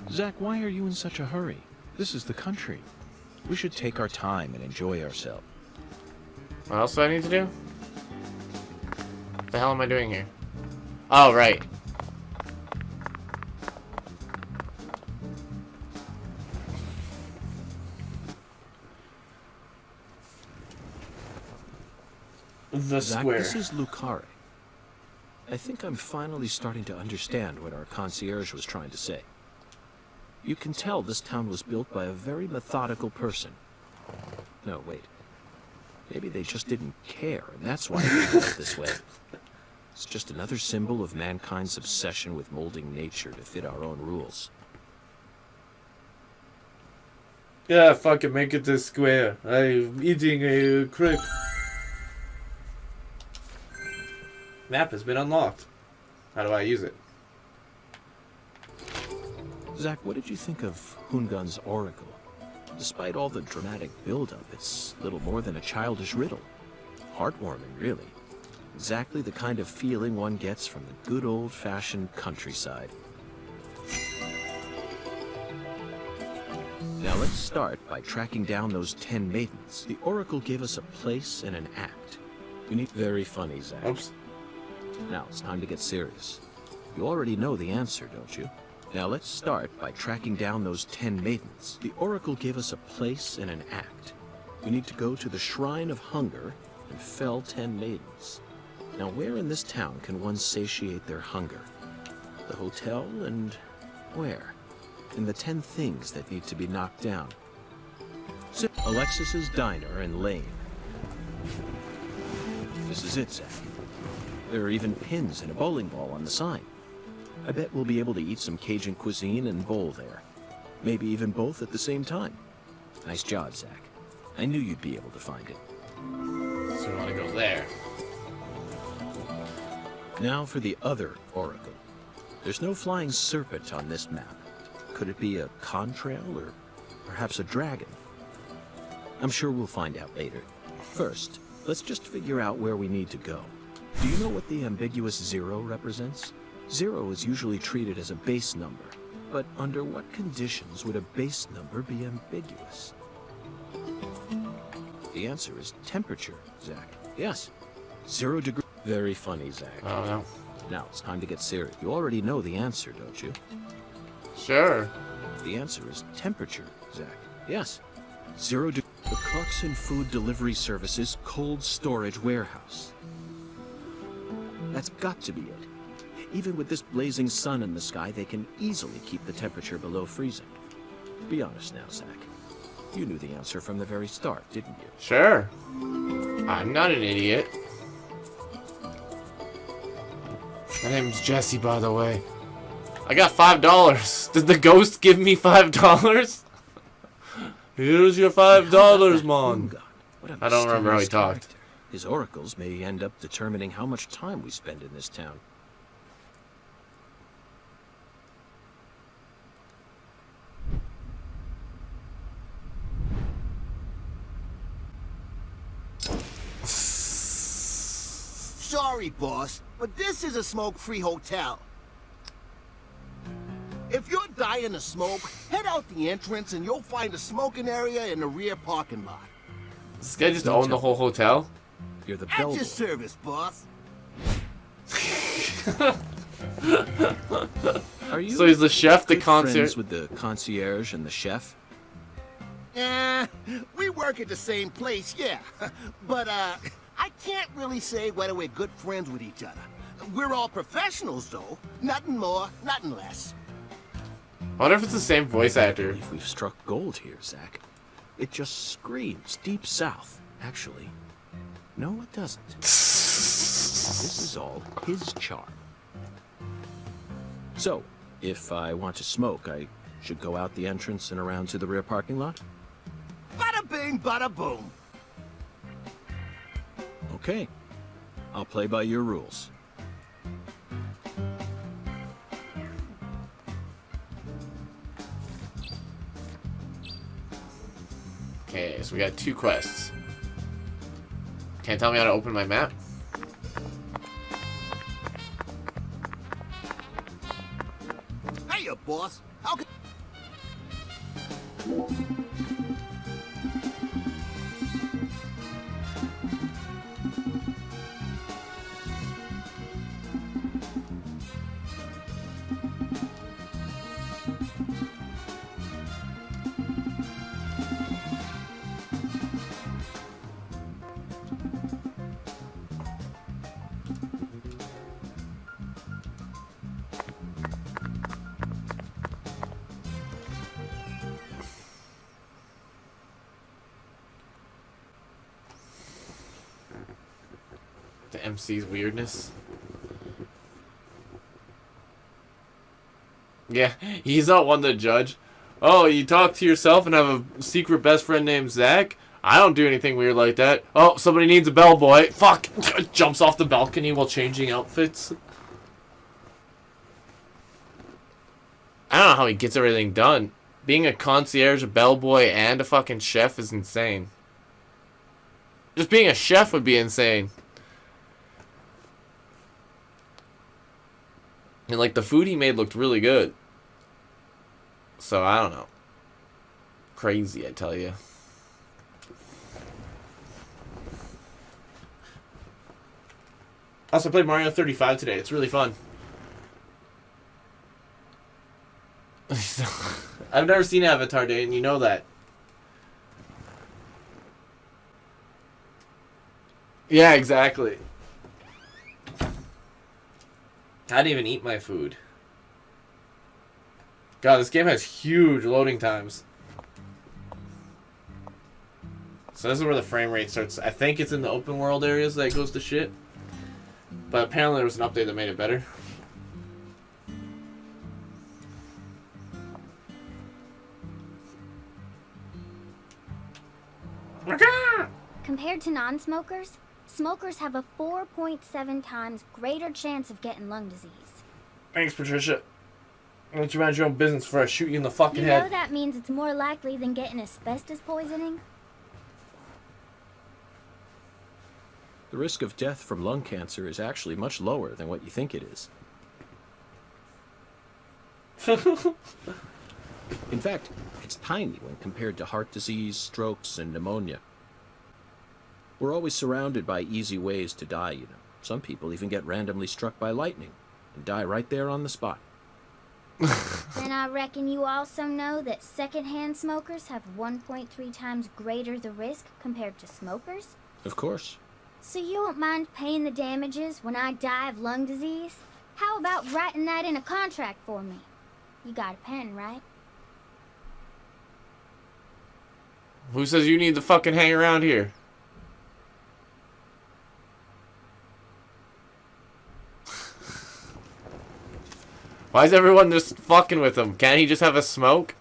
Speaker 7: Zach, why are you in such a hurry? This is the country. We should take our time and enjoy ourselves.
Speaker 1: What else do I need to do? What the hell am I doing here? Oh, right. The
Speaker 7: Zach,
Speaker 1: square.
Speaker 7: this is Lucare. I think I'm finally starting to understand what our concierge was trying to say. You can tell this town was built by a very methodical person. No, wait. Maybe they just didn't care, and that's why it's built this way. It's just another symbol of mankind's obsession with molding nature to fit our own rules.
Speaker 1: Yeah, fucking make it this square. I'm eating a crepe. Map has been unlocked. How do I use it?
Speaker 7: Zach, what did you think of Hungun's oracle? Despite all the dramatic build-up, it's little more than a childish riddle. Heartwarming, really. Exactly the kind of feeling one gets from the good old-fashioned countryside. Now let's start by tracking down those 10 maidens. The oracle gave us a place and an act. You need... Very funny, Zach.
Speaker 1: Oops.
Speaker 7: Now it's time to get serious. You already know the answer, don't you? Now let's start by tracking down those 10 maidens. The oracle gave us a place and an act. We need to go to the Shrine of Hunger and fell 10 maidens. Now where in this town can one satiate their hunger? The hotel and where? In the 10 things that need to be knocked down. Alexis's Diner and Lane. This is it, Zach. There are even pins and a bowling ball on the sign. I bet we'll be able to eat some Cajun cuisine and bowl there. Maybe even both at the same time. Nice job, Zach. I knew you'd be able to find it.
Speaker 1: So we want to go there.
Speaker 7: Now for the other oracle. There's no flying serpent on this map. Could it be a contrail or perhaps a dragon? I'm sure we'll find out later. First, let's just figure out where we need to go. Do you know what the ambiguous 0 represents? 0 is usually treated as a base number, but under what conditions would a base number be ambiguous? The answer is temperature, Zach. Yes, 0 degree. Very funny, Zach.
Speaker 1: Oh no.
Speaker 7: Now it's time to get serious. You already know the answer, don't you?
Speaker 1: Sure.
Speaker 7: The answer is temperature, Zach. Yes, 0 degree. The Clarkson Food Delivery Services Cold Storage Warehouse. That's got to be it. Even with this blazing sun in the sky, they can easily keep the temperature below freezing. Be honest now, Zach. You knew the answer from the very start, didn't you?
Speaker 1: Sure. I'm not an idiot. My name's Jesse, by the way. I got $5. Did the ghost give me $5? Here's your $5, Mon. I don't remember how he talked.
Speaker 7: His oracles may end up determining how much time we spend in this town.
Speaker 5: Sorry, boss, but this is a smoke-free hotel. If you're dying of smoke, head out the entrance and you'll find a smoking area in the rear parking lot.
Speaker 1: Does this guy just own the whole hotel?
Speaker 7: You're the
Speaker 5: At
Speaker 7: bellboy.
Speaker 5: your service, boss.
Speaker 7: Are you
Speaker 1: So he's the chef, the
Speaker 7: good
Speaker 1: concierge.
Speaker 7: friends with the concierge and the chef?
Speaker 5: We work at the same place, yeah. But, I can't really say whether we're good friends with each other. We're all professionals, though. Nothing more, nothing less.
Speaker 1: I wonder if it's the same voice
Speaker 7: I
Speaker 1: actor.
Speaker 7: believe we've struck gold here, Zach. It just screams deep south, actually. No, it doesn't. This is all his charm. So, if I want to smoke, I should go out the entrance and around to the rear parking lot?
Speaker 5: Bada bing, bada boom.
Speaker 7: Okay. I'll play by your rules.
Speaker 1: Okay, so we got 2 quests. Can't tell me how to open my map?
Speaker 5: Hiya, boss. How can...
Speaker 1: MC's weirdness. Yeah, he's not one to judge. Oh, you talk to yourself and have a secret best friend named Zach? I don't do anything weird like that. Oh, somebody needs a bellboy. Fuck! Jumps off the balcony while changing outfits. I don't know how he gets everything done. Being a concierge, a bellboy, and a fucking chef is insane. Just being a chef would be insane. And like the food he made looked really good. So I don't know. Crazy, I tell you. I also played Mario 35 today. It's really fun. I've never seen Avatar Day, and you know that. Yeah, exactly. I didn't even eat my food. God, this game has huge loading times. So this is where the frame rate starts. I think it's in the open world areas that it goes to shit. But apparently there was an update that made it better.
Speaker 8: Compared to non-smokers, smokers have a 4.7 times greater chance of getting lung disease.
Speaker 1: Thanks, Patricia. Why don't you mind your own business before I shoot you in the fucking
Speaker 8: You
Speaker 1: head?
Speaker 8: know that means it's more likely than getting asbestos poisoning?
Speaker 7: The risk of death from lung cancer is actually much lower than what you think it is. In fact, it's tiny when compared to heart disease, strokes, and pneumonia. We're always surrounded by easy ways to die, you know. Some people even get randomly struck by lightning and die right there on the spot.
Speaker 8: And I reckon you also know that secondhand smokers have 1.3 times greater the risk compared to smokers?
Speaker 7: Of course.
Speaker 8: So you won't mind paying the damages when I die of lung disease? How about writing that in a contract for me? You got a pen, right?
Speaker 1: Who says you need to fucking hang around here? Why is everyone just fucking with him? Can't he just have a smoke?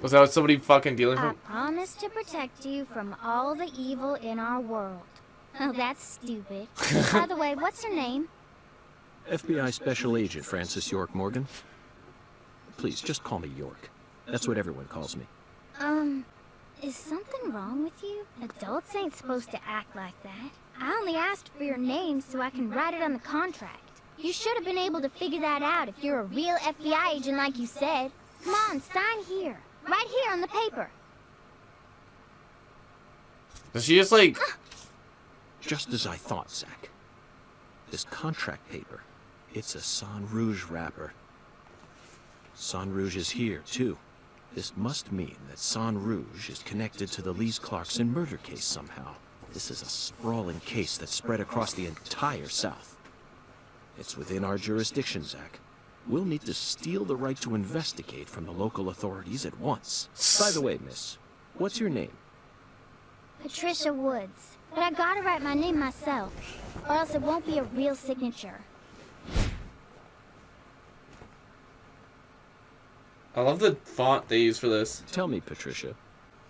Speaker 1: Was that what somebody fucking dealing
Speaker 8: I
Speaker 1: from?
Speaker 8: promise to protect you from all the evil in our world. Oh, that's stupid. By the way, what's your name?
Speaker 7: FBI Special Agent Francis York Morgan. Please, just call me York. That's what everyone calls me.
Speaker 8: Is something wrong with you? Adults ain't supposed to act like that. I only asked for your name so I can write it on the contract. You should have been able to figure that out if you're a real FBI agent like you said. Come on, sign here. Right here on the paper.
Speaker 1: Does she just like...
Speaker 7: Just as I thought, Zach. This contract paper, it's a Sang Rouge wrapper. Sang Rouge is here, too. This must mean that Sang Rouge is connected to the Lise Clarkson murder case somehow. This is a sprawling case that's spread across the entire South. It's within our jurisdiction, Zach. We'll need to steal the right to investigate from the local authorities at once. By the way, miss, what's your name?
Speaker 8: Patricia Woods. But I gotta write my name myself, or else it won't be a real signature.
Speaker 1: I love the font they use for this.
Speaker 7: Tell me, Patricia,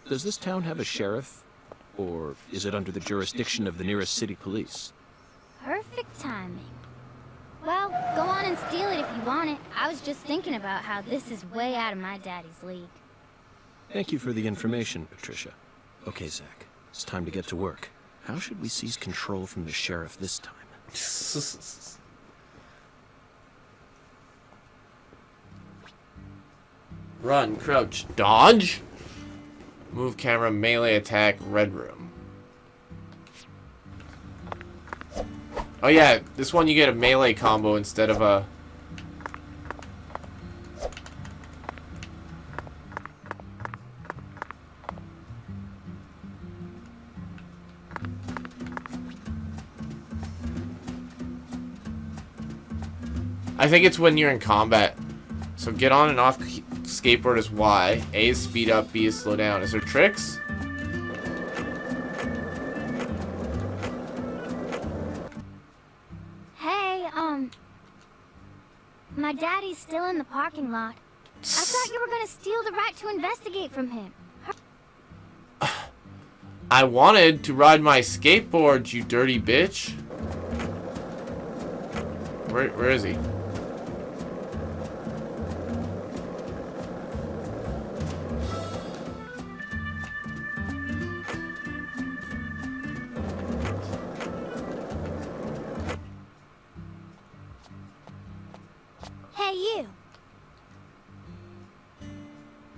Speaker 7: does this town have a sheriff? Or is it under the jurisdiction of the nearest city police?
Speaker 8: Perfect timing. Well, go on and steal it if you want it. I was just thinking about how this is way out of my daddy's league.
Speaker 7: Thank you for the information, Patricia. Okay, Zach, it's time to get to work. How should we seize control from the sheriff this time?
Speaker 1: Run, crouch, dodge. Move camera, melee attack, red room. Oh yeah, this one you get a melee combo instead of a... I think it's when you're in combat. So get on and off skateboard is Y. A is speed up, B is slow down. Is there tricks?
Speaker 8: My daddy's still in the parking lot. I thought you were gonna steal the right to investigate from him.
Speaker 1: I wanted to ride my skateboard, you dirty bitch. Where is he?
Speaker 8: Hey, you.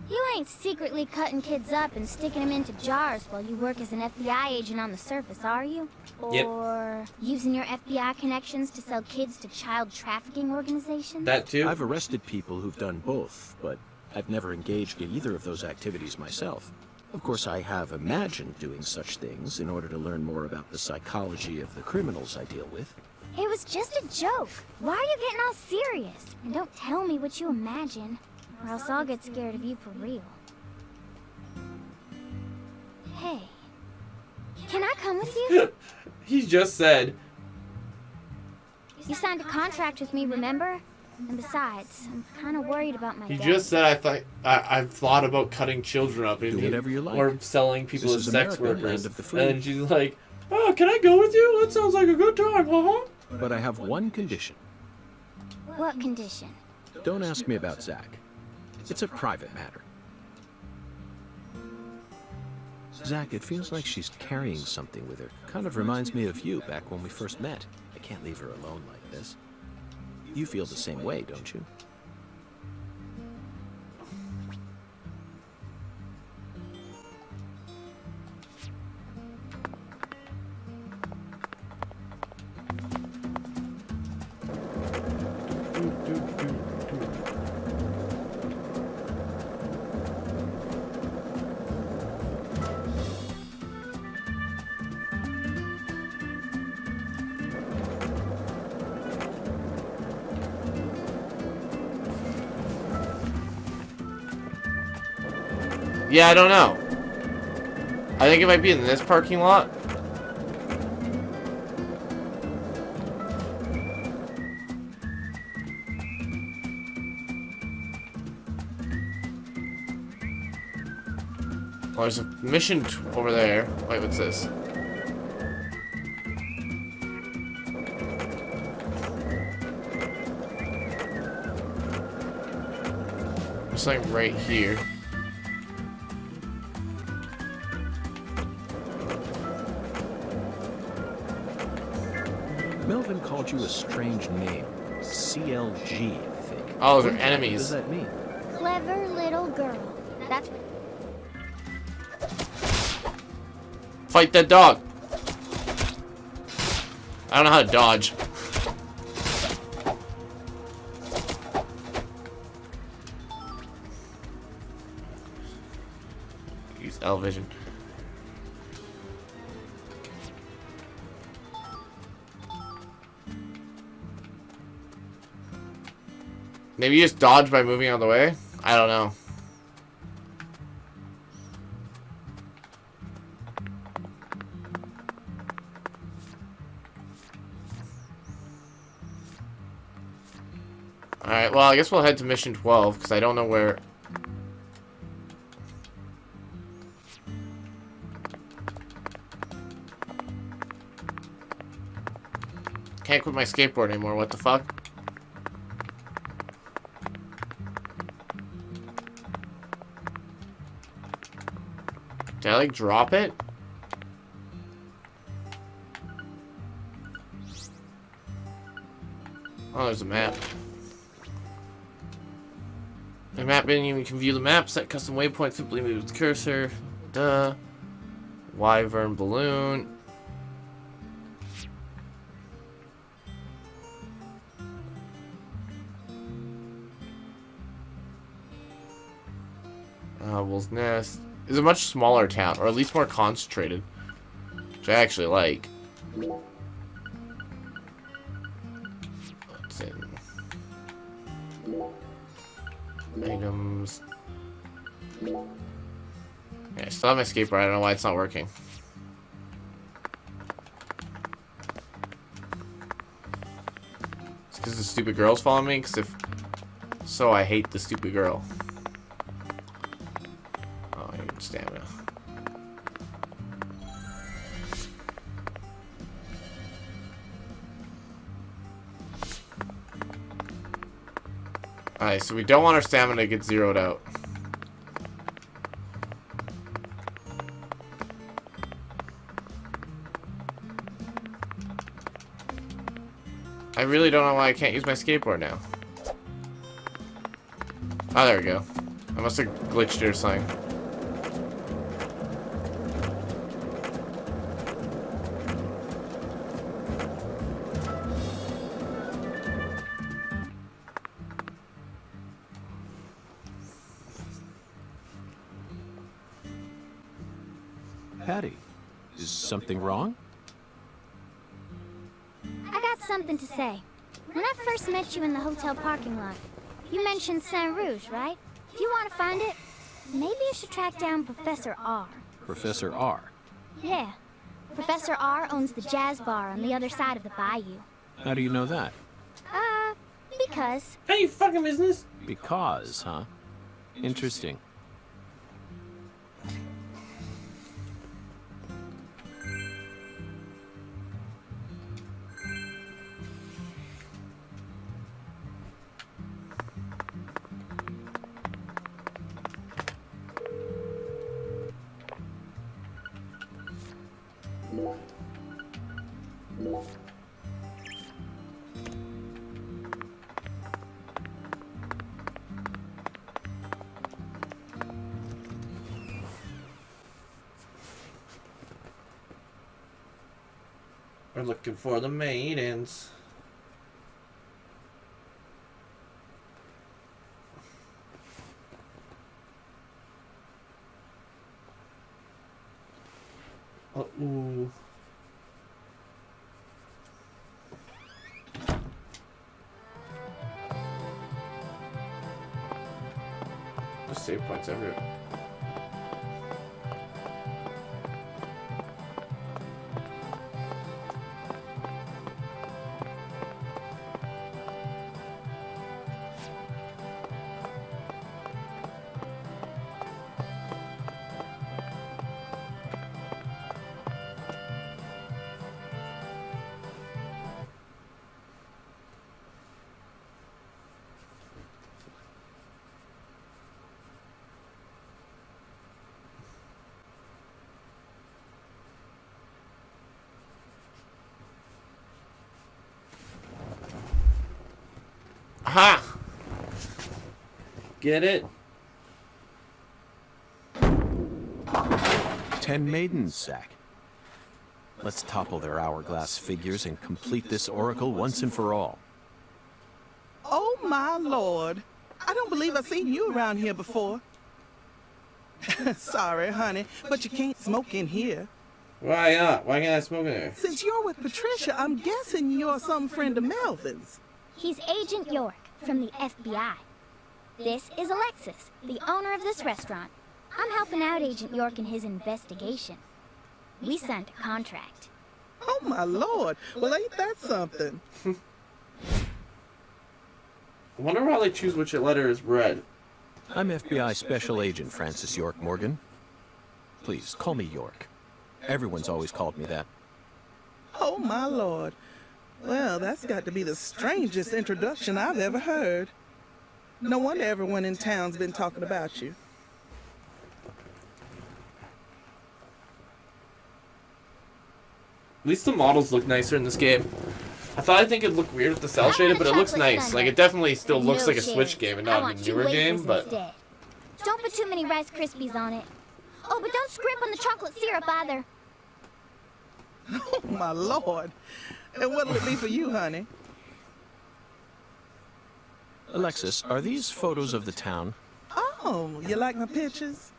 Speaker 8: You ain't secretly cutting kids up and sticking them into jars while you work as an FBI agent on the surface, are you?
Speaker 1: Yep.
Speaker 8: Or using your FBI connections to sell kids to child trafficking organizations?
Speaker 1: That too?
Speaker 7: I've arrested people who've done both, but I've never engaged in either of those activities myself. Of course, I have imagined doing such things in order to learn more about the psychology of the criminals I deal with.
Speaker 8: It was just a joke. Why are you getting all serious? And don't tell me what you imagine, or else I'll get scared of you for real. Hey, can I come with you?
Speaker 1: He just said.
Speaker 8: You signed a contract with me, remember? And besides, I'm kind of worried about my
Speaker 1: He
Speaker 8: dad.
Speaker 1: just said I've thought about cutting children up
Speaker 7: Do whatever you like.
Speaker 1: or selling people
Speaker 7: This
Speaker 1: as
Speaker 7: is
Speaker 1: sex
Speaker 7: America,
Speaker 1: workers.
Speaker 7: land of the free.
Speaker 1: And she's like, "Oh, can I go with you? That sounds like a good time, huh?"
Speaker 7: But I have one condition.
Speaker 8: What condition?
Speaker 7: Don't ask me about Zach. It's a private matter. Zach, it feels like she's carrying something with her. Kind of reminds me of you back when we first met. I can't leave her alone like this. You feel the same way, don't you?
Speaker 1: Yeah, I don't know. I think it might be in this parking lot. Oh, there's a mission over there. Wait, what's this? There's something right here.
Speaker 7: Melvin called you a strange name. CLG, I think.
Speaker 1: Oh, they're
Speaker 7: What
Speaker 1: enemies.
Speaker 7: does that mean?
Speaker 8: Clever little girl. That's...
Speaker 1: Fight that dog. I don't know how to dodge. Use L vision. Maybe you just dodge by moving out of the way? I don't know. Alright, well, I guess we'll head to mission 12, because I don't know where... Can't quit my skateboard anymore, what the fuck? Did I, like, drop it? Oh, there's a map. The map menu, you can view the map, set custom waypoints, simply move the cursor. Duh. Wyvern balloon. Wolf's Nest. It's a much smaller town, or at least more concentrated. Which I actually like. What's in? Items. Yeah, I still have my skateboard. I don't know why it's not working. It's because the stupid girl's following me? Because if so, I hate the stupid girl. Oh, I need stamina. Alright, so we don't want our stamina to get zeroed out. I really don't know why I can't use my skateboard now. Oh, there we go. I must have glitched it or something.
Speaker 7: Patty, is something wrong?
Speaker 8: I got something to say. When I first met you in the hotel parking lot, you mentioned Saint Rouge, right? If you want to find it, maybe you should track down Professor R.
Speaker 7: Professor R.
Speaker 8: Yeah. Professor R owns the jazz bar on the other side of the bayou.
Speaker 7: How do you know that?
Speaker 8: Because.
Speaker 1: Hey, you fucking business?
Speaker 7: Because, huh? Interesting.
Speaker 1: We're looking for the maidens. Ooh. There's save points everywhere. Aha! Get it?
Speaker 7: 10 maidens, Zack. Let's topple their hourglass figures and complete this oracle once and for all.
Speaker 9: Oh, my lord. I don't believe I've seen you around here before. Sorry, honey, but you can't smoke in here.
Speaker 1: Why not? Why can't I smoke in there?
Speaker 9: Since you're with Patricia, I'm guessing you're some friend of Melvin's.
Speaker 8: He's Agent York from the FBI. This is Alexis, the owner of this restaurant. I'm helping out Agent York in his investigation. We signed a contract.
Speaker 9: Oh, my lord. Well, ain't that something?
Speaker 1: I wonder how they choose which letter is red.
Speaker 7: I'm FBI Special Agent Francis York Morgan. Please, call me York. Everyone's always called me that.
Speaker 9: Oh, my lord. Well, that's got to be the strangest introduction I've ever heard. No wonder everyone in town's been talking about you.
Speaker 1: At least the models look nicer in this game. I think it'd look weird with the cell shaded, but it looks nice. Like, it definitely still looks like a Switch game and not a newer game, but...
Speaker 8: Don't put too many Rice Krispies on it. Oh, but don't scrimp on the chocolate syrup either.
Speaker 9: Oh, my lord. And what'll it be for you, honey?
Speaker 7: Alexis, are these photos of the town?
Speaker 9: Oh, you like my pictures?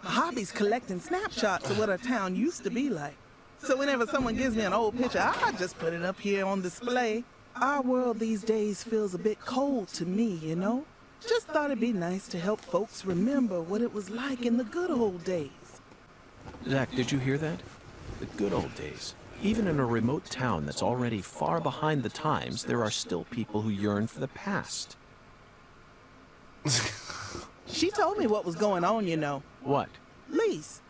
Speaker 9: My hobby's collecting snapshots of what our town used to be like. So whenever someone gives me an old picture, I just put it up here on display. Our world these days feels a bit cold to me, you know? Just thought it'd be nice to help folks remember what it was like in the good old days.
Speaker 7: Zack, did you hear that? The good old days. Even in a remote town that's already far behind the times, there are still people who yearn for the past.
Speaker 9: She told me what was going on, you know.
Speaker 7: What?
Speaker 9: Lise,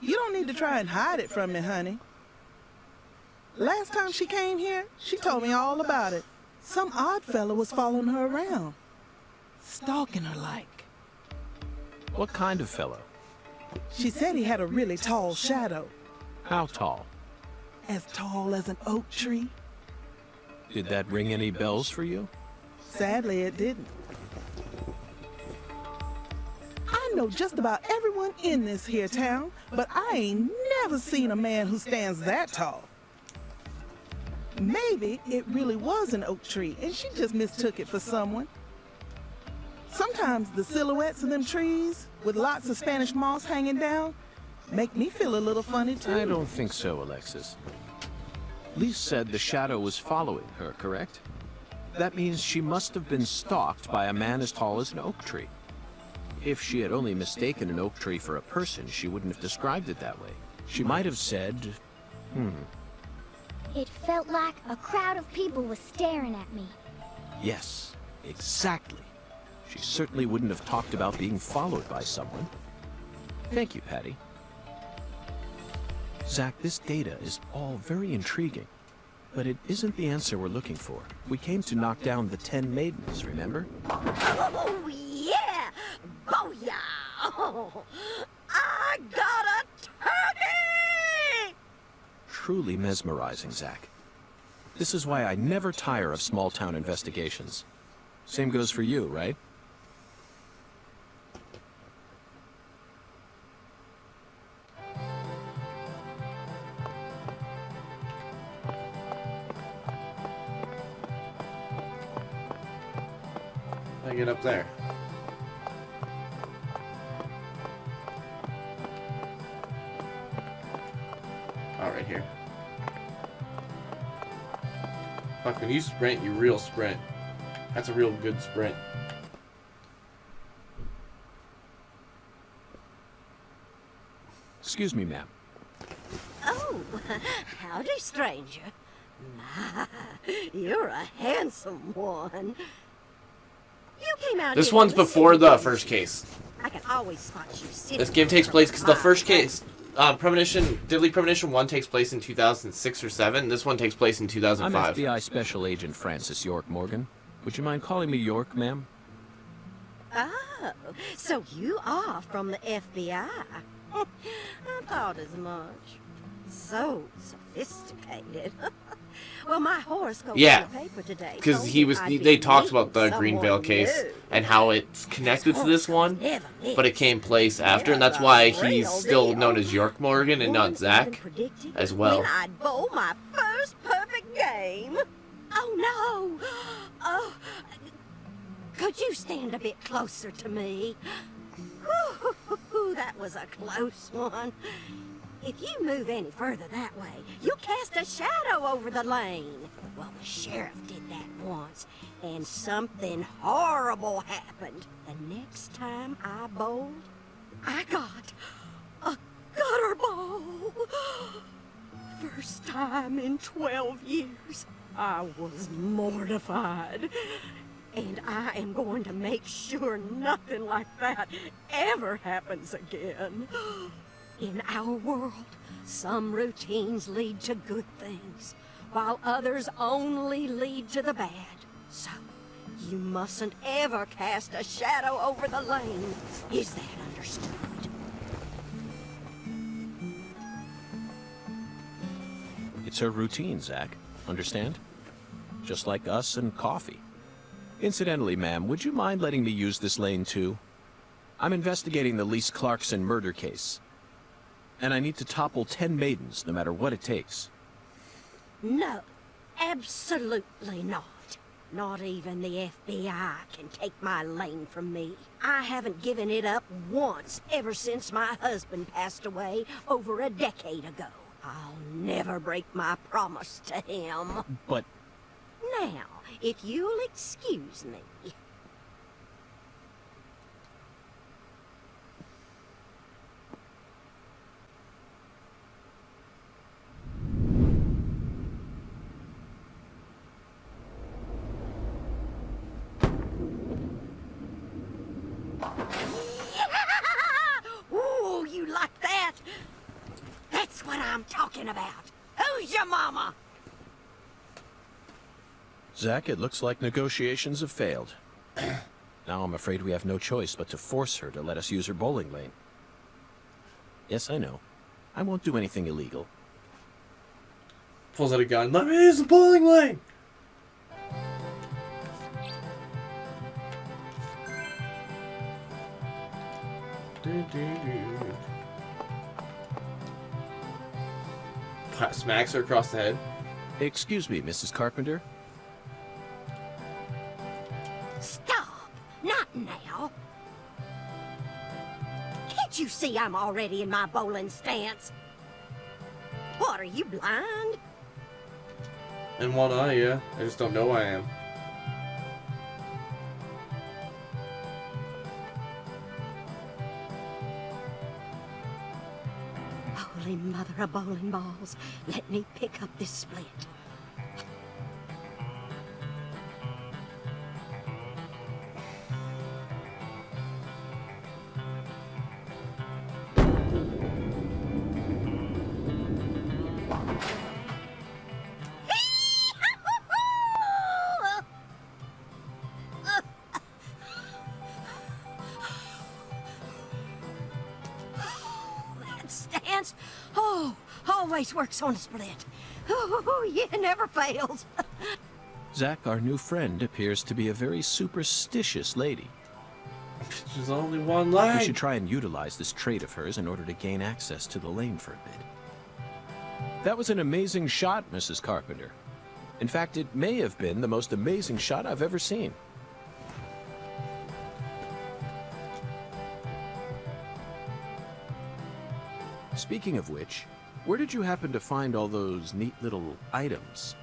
Speaker 9: you don't need to try and hide it from me, honey. Last time she came here, she told me all about it. Some odd fella was following her around, stalking her like.
Speaker 7: What kind of fellow?
Speaker 9: She said he had a really tall shadow,
Speaker 7: How tall?
Speaker 9: as tall as an oak tree.
Speaker 7: Did that ring any bells for you?
Speaker 9: Sadly, it didn't. I know just about everyone in this here town, but I ain't never seen a man who stands that tall. Maybe it really was an oak tree, and she just mistook it for someone. Sometimes the silhouettes of them trees, with lots of Spanish moss hanging down, make me feel a little funny, too.
Speaker 7: I don't think so, Alexis. Lise said the shadow was following her, correct? That means she must have been stalked by a man as tall as an oak tree. If she had only mistaken an oak tree for a person, she wouldn't have described it that way. She might have said,
Speaker 8: It felt like a crowd of people was staring at me.
Speaker 7: yes, exactly. She certainly wouldn't have talked about being followed by someone. Thank you, Patty. Zach, this data is all very intriguing, but it isn't the answer we're looking for. We came to knock down the 10 maidens, remember?
Speaker 10: Oh, yeah! Booyah! Oh, I got a turkey!
Speaker 7: Truly mesmerizing, Zach. This is why I never tire of small-town investigations. Same goes for you, right?
Speaker 1: I get up there. Oh, right here. Fuck, when you sprint, you real sprint. That's a real good sprint.
Speaker 7: Excuse me, ma'am.
Speaker 10: Oh, howdy, stranger. My, you're a handsome one. You came out
Speaker 1: This
Speaker 10: here
Speaker 1: one's
Speaker 10: to listen
Speaker 1: before
Speaker 10: to
Speaker 1: the
Speaker 10: me.
Speaker 1: first case.
Speaker 10: I can always spot you sitting.
Speaker 1: This game takes place because the
Speaker 10: from
Speaker 1: first
Speaker 10: my
Speaker 1: case, Premonition, Deadly Premonition 1 takes place in 2006 or 7. This one takes place in
Speaker 7: I'm
Speaker 1: 2005.
Speaker 7: FBI Special Agent Francis York Morgan. Would you mind calling me York, ma'am?
Speaker 10: Oh, so you are from the FBI. I thought as much. So sophisticated. Well, my horoscope
Speaker 1: Yeah,
Speaker 10: in the paper today
Speaker 1: because
Speaker 10: told
Speaker 1: he
Speaker 10: me
Speaker 1: was.
Speaker 10: I'd be
Speaker 1: They talked
Speaker 10: meeting
Speaker 1: about the Greenvale
Speaker 10: someone
Speaker 1: case
Speaker 10: new.
Speaker 1: and how it's connected to this one,
Speaker 10: Never
Speaker 1: but it
Speaker 10: miss.
Speaker 1: came place after, and that's
Speaker 10: Never
Speaker 1: why
Speaker 10: real
Speaker 1: he's still
Speaker 10: deal.
Speaker 1: known as York Morgan and not
Speaker 10: Woman
Speaker 1: Zach
Speaker 10: even predicted
Speaker 1: as well.
Speaker 10: When I'd bowl my first perfect game. Oh no! Oh, could you stand a bit closer to me? Whew, that was a close one. If you move any further that way, you'll cast a shadow over the lane. Well, the sheriff did that once, and something horrible happened. The next time I bowled, I got a gutter ball. First time in 12 years. I was mortified. And I am going to make sure nothing like that ever happens again. In our world, some routines lead to good things, while others only lead to the bad. So, you mustn't ever cast a shadow over the lane. Is that understood?
Speaker 7: It's her routine, Zach. Understand? Just like us and coffee. Incidentally, ma'am, would you mind letting me use this lane too? I'm investigating the Lise Clarkson murder case. And I need to topple 10 maidens, no matter what it takes.
Speaker 10: No, absolutely not. Not even the FBI can take my lane from me. I haven't given it up once ever since my husband passed away over a decade ago. I'll never break my promise to him.
Speaker 7: But
Speaker 10: Now, if you'll excuse me. Ooh, you like that? That's what I'm talking about. Who's your mama?
Speaker 7: Zack, it looks like negotiations have failed. Now I'm afraid we have no choice but to force her to let us use her bowling lane. Yes, I know. I won't do anything illegal.
Speaker 1: Pulls out a gun. Let me use the bowling lane! Smacks her across the head.
Speaker 7: Excuse me, Mrs. Carpenter.
Speaker 10: Stop! Not now. Can't you see I'm already in my bowling stance? What, are you blind?
Speaker 1: In one eye, yeah. I just don't know I am.
Speaker 10: Holy mother of bowling balls, let me pick up this splint. That stance, always works on a split. Oh, yeah, never fails.
Speaker 7: Zack, our new friend, appears to be a very superstitious lady.
Speaker 1: There's only one lane.
Speaker 7: We should try and utilize this trait of hers in order to gain access to the lane for a bit. That was an amazing shot, Mrs. Carpenter. In fact, it may have been the most amazing shot I've ever seen. Speaking of which, where did you happen to find all those neat little items?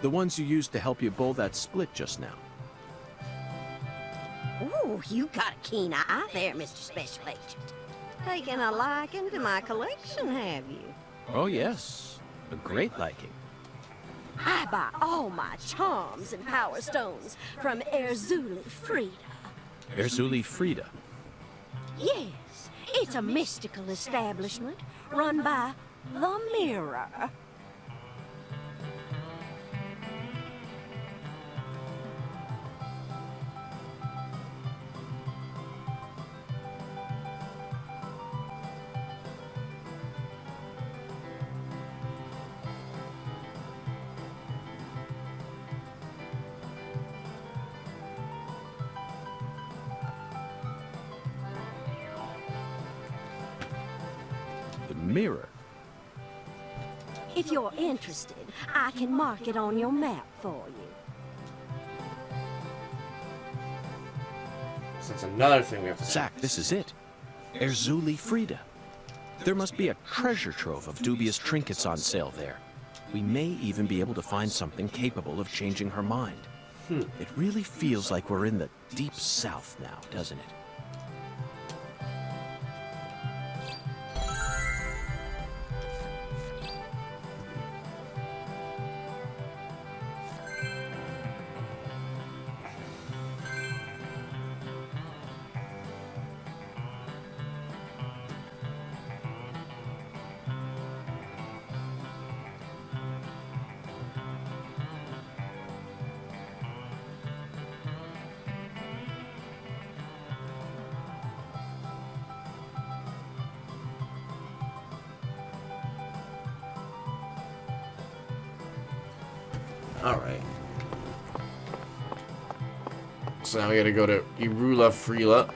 Speaker 7: The ones you used to help you bowl that split just now.
Speaker 10: Ooh, you got a keen eye there, Mr. Special Agent. Taking a liking to my collection, have you?
Speaker 7: Oh yes, a great liking.
Speaker 10: I buy all my charms and power stones from Erzuli Frida.
Speaker 7: Erzuli Frida.
Speaker 10: Yes, it's a mystical establishment run by the Mirror.
Speaker 7: Mirror.
Speaker 10: If you're interested, I can mark it on your map for you.
Speaker 1: So that's another thing we have to do.
Speaker 7: Zack, this is it. Erzuli Frida. There must be a treasure trove of dubious trinkets on sale there. We may even be able to find something capable of changing her mind. It really feels like we're in the deep south now, doesn't it?
Speaker 1: Alright. So now we gotta go to Irula Frila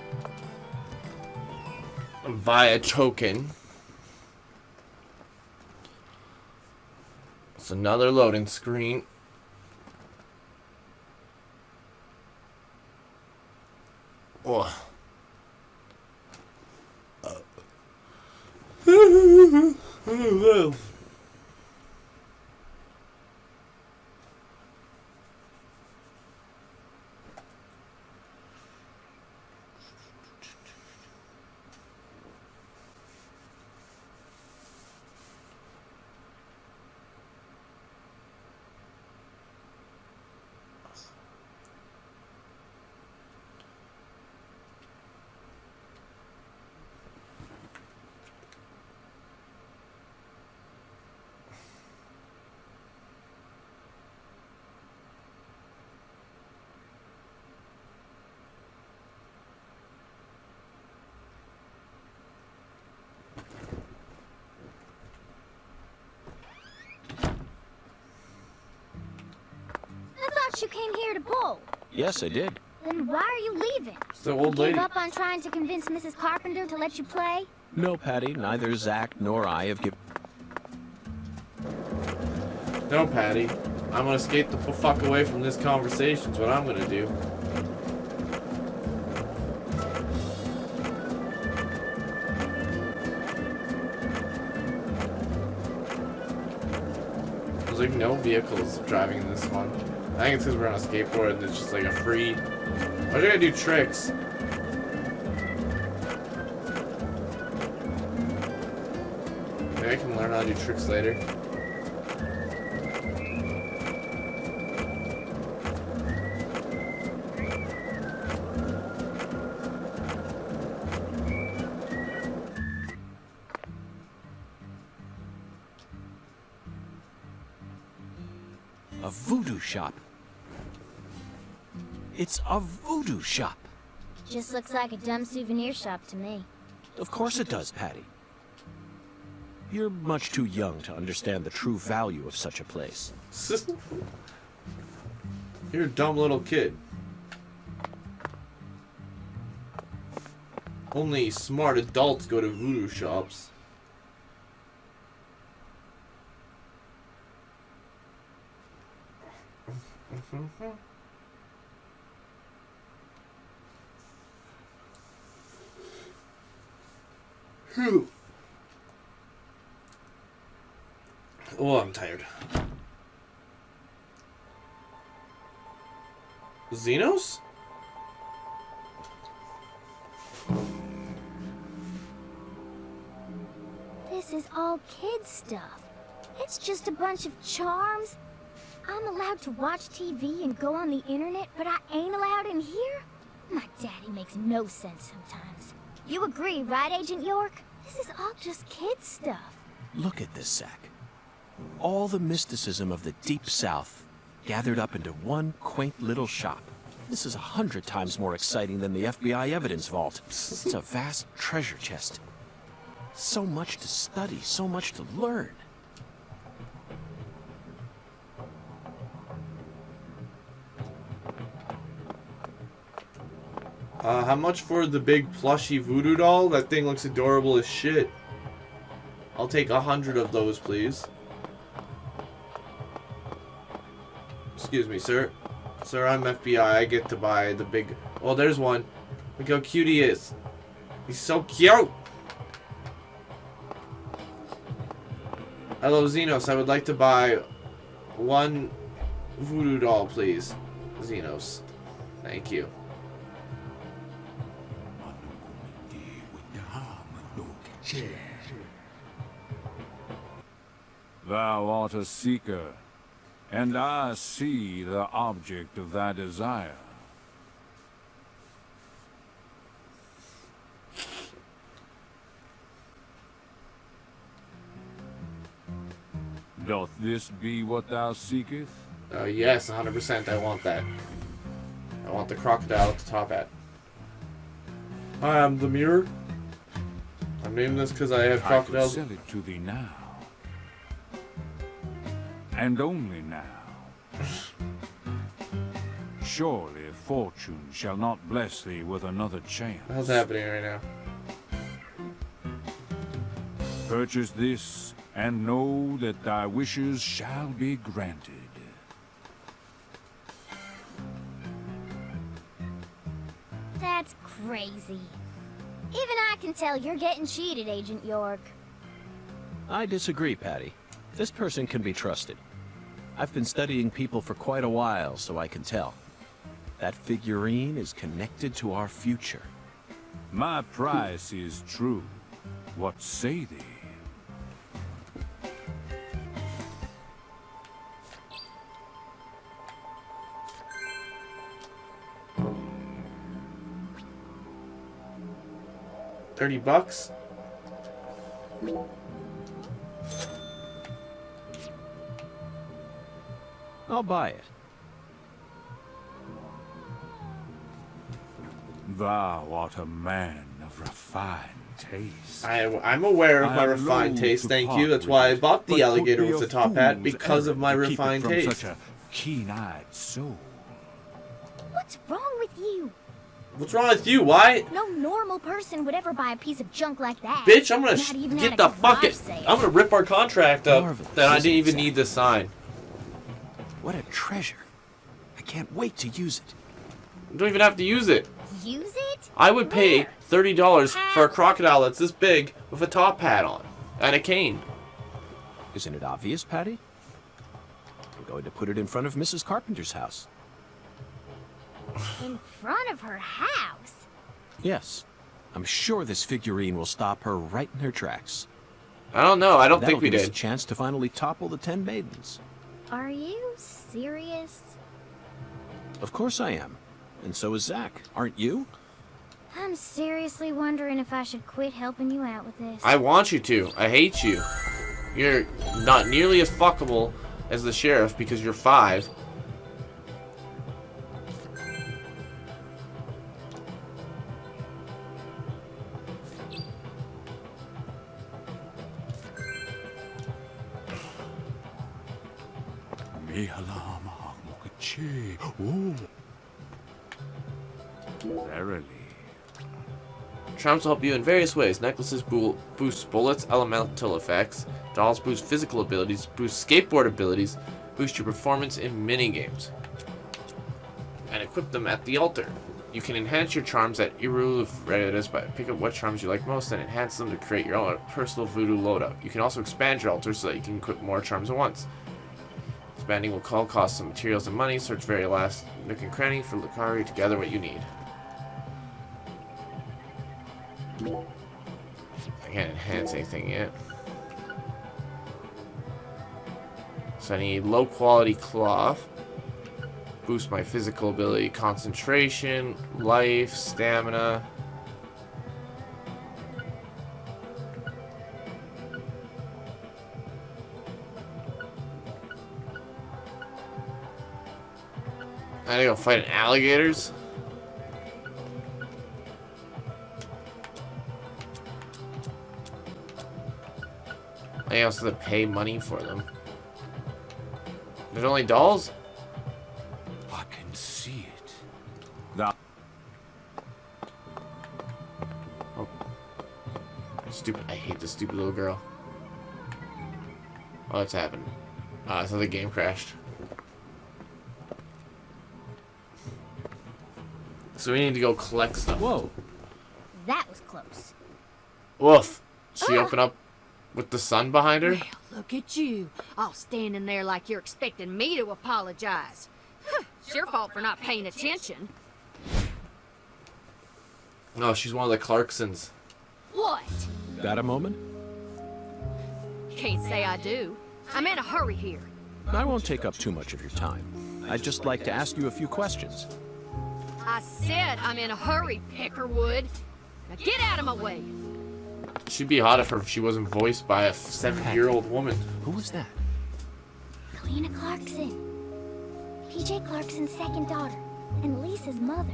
Speaker 1: via token. It's another loading screen. Oh.
Speaker 8: thought you came here to bowl.
Speaker 7: Yes, I did.
Speaker 8: Then why are you leaving?
Speaker 1: The old
Speaker 8: Give
Speaker 1: lady.
Speaker 8: up on trying to convince Mrs. Carpenter to let you play?
Speaker 7: No, Patty, neither Zach nor I have given...
Speaker 1: No, Patty. I'm gonna skate the fuck away from this conversation. Is what I'm gonna do. There's like no vehicles driving in this one. I think it's because we're on a skateboard and it's just like a free. Why do I gotta do tricks? Maybe I can learn how to do tricks later.
Speaker 7: A voodoo shop. It's a voodoo shop.
Speaker 8: Just looks like a dumb souvenir shop to me.
Speaker 7: Of course it does, Patty. You're much too young to understand the true value of such a place.
Speaker 1: You're a dumb little kid. Only smart adults go to voodoo shops. Oh, I'm tired. Xenos?
Speaker 8: This is all kid stuff. It's just a bunch of charms. I'm allowed to watch TV and go on the internet, but I ain't allowed in here? My daddy makes no sense sometimes. You agree, right, Agent York? This is all just kid stuff.
Speaker 7: Look at this, Zach. All the mysticism of the Deep South gathered up into one quaint little shop. This is 100 times more exciting than the FBI evidence vault. It's a vast treasure chest. So much to study, so much to learn.
Speaker 1: How much for the big plushy voodoo doll? That thing looks adorable as shit. I'll take 100 of those, please. Excuse me, sir. Sir, I'm FBI. I get to buy the big... Oh, there's one. Look how cute he is. He's so cute! Hello, Xenos. I would like to buy one voodoo doll, please. Xenos. Thank you.
Speaker 11: Thou art a seeker, and I see the object of thy desire. Doth this be what thou seekest?
Speaker 1: Yes, 100%. I want that. I want the crocodile at the top hat. Hi, I'm the mirror. I'm naming this because I have crocodiles.
Speaker 11: I could sell it to thee now. And only now. Surely fortune shall not bless thee with another chance.
Speaker 1: What's happening right now?
Speaker 11: Purchase this, and know that thy wishes shall be granted.
Speaker 8: That's crazy. Even I can tell you're getting cheated, Agent York.
Speaker 7: I disagree, Patty. This person can be trusted. I've been studying people for quite a while, so I can tell. That figurine is connected to our future.
Speaker 11: My price is true. What say thee?
Speaker 1: $30?
Speaker 7: I'll buy it.
Speaker 11: Thou art a man of refined taste.
Speaker 1: I'm aware of my
Speaker 11: I am
Speaker 1: refined
Speaker 11: loath
Speaker 1: taste,
Speaker 11: to
Speaker 1: thank
Speaker 11: part
Speaker 1: you. That's
Speaker 11: with
Speaker 1: why I
Speaker 11: it,
Speaker 1: bought the
Speaker 11: but 'twould
Speaker 1: alligator
Speaker 11: be
Speaker 1: with
Speaker 11: a
Speaker 1: the top hat,
Speaker 11: fool's
Speaker 1: because of
Speaker 11: errand
Speaker 1: my
Speaker 11: to keep it
Speaker 1: refined
Speaker 11: from
Speaker 1: taste.
Speaker 11: Such a keen-eyed soul.
Speaker 8: What's wrong with you?
Speaker 1: What's wrong with you? Why?
Speaker 8: No normal person would ever buy a piece of junk like that.
Speaker 1: Bitch, I'm gonna
Speaker 8: Not even
Speaker 1: get
Speaker 8: at
Speaker 1: the
Speaker 8: a
Speaker 1: fucking.
Speaker 8: garage sale.
Speaker 1: I'm gonna rip our contract up
Speaker 7: Marvelous,
Speaker 1: that I
Speaker 7: isn't
Speaker 1: didn't
Speaker 7: it,
Speaker 1: even
Speaker 7: Zach?
Speaker 1: need to sign.
Speaker 7: What a treasure. I can't wait to use it.
Speaker 1: You don't even have to use it.
Speaker 8: Use it?
Speaker 1: I would pay
Speaker 8: Where?
Speaker 1: $30 for a crocodile that's this big with a top hat on and a cane.
Speaker 7: Isn't it obvious, Patty? We're going to put it in front of Mrs. Carpenter's house.
Speaker 8: In front of her house?
Speaker 7: Yes. I'm sure this figurine will stop her right in her tracks.
Speaker 1: I don't know. I don't
Speaker 7: That'll
Speaker 1: think we
Speaker 7: give us a
Speaker 1: did.
Speaker 7: chance to finally topple the 10 maidens.
Speaker 8: Are you serious?
Speaker 7: Of course I am. And so is Zach. Aren't you?
Speaker 8: I'm seriously wondering if I should quit helping you out with this.
Speaker 1: I want you to. I hate you. You're not nearly as fuckable as the sheriff because you're 5.
Speaker 11: Verily.
Speaker 1: Charms will help you in various ways. Necklaces boost bullets, elemental effects. Dolls boost physical abilities, boost skateboard abilities, boost your performance in minigames. And equip them at the altar. You can enhance your charms at irrelevant by pick up what charms you like most and enhance them to create your own personal voodoo loadout. You can also expand your altar so that you can equip more charms at once. Expanding will cost some materials and money. Search very last nook and cranny for Lucari to gather what you need. I can't enhance anything yet. So I need low quality cloth. Boost my physical ability, concentration, life, stamina. I gotta go fight alligators. I also have to pay money for them. There's only dolls?
Speaker 11: I can see it. That
Speaker 1: Oh. Stupid. I hate this stupid little girl. Oh, what's happened? I thought the game crashed. So we need to go collect stuff.
Speaker 7: Whoa.
Speaker 8: That was close.
Speaker 1: Woof. She opened up with the sun behind her?
Speaker 10: Well, look at you, all standing there like you're expecting me to apologize. Huh, it's your fault for not paying attention.
Speaker 1: No, she's one of the Clarksons.
Speaker 10: What?
Speaker 7: Got a moment?
Speaker 10: Can't say I do. I'm in a hurry here.
Speaker 7: I won't take up too much of your time. I'd just like to ask you a few questions.
Speaker 10: I said I'm in a hurry, Peckerwood. Now get out of my way.
Speaker 1: She'd be hot if she wasn't voiced by a 7-year-old woman.
Speaker 7: Who was that?
Speaker 8: Lena Clarkson. PJ Clarkson's second daughter, and Lisa's mother.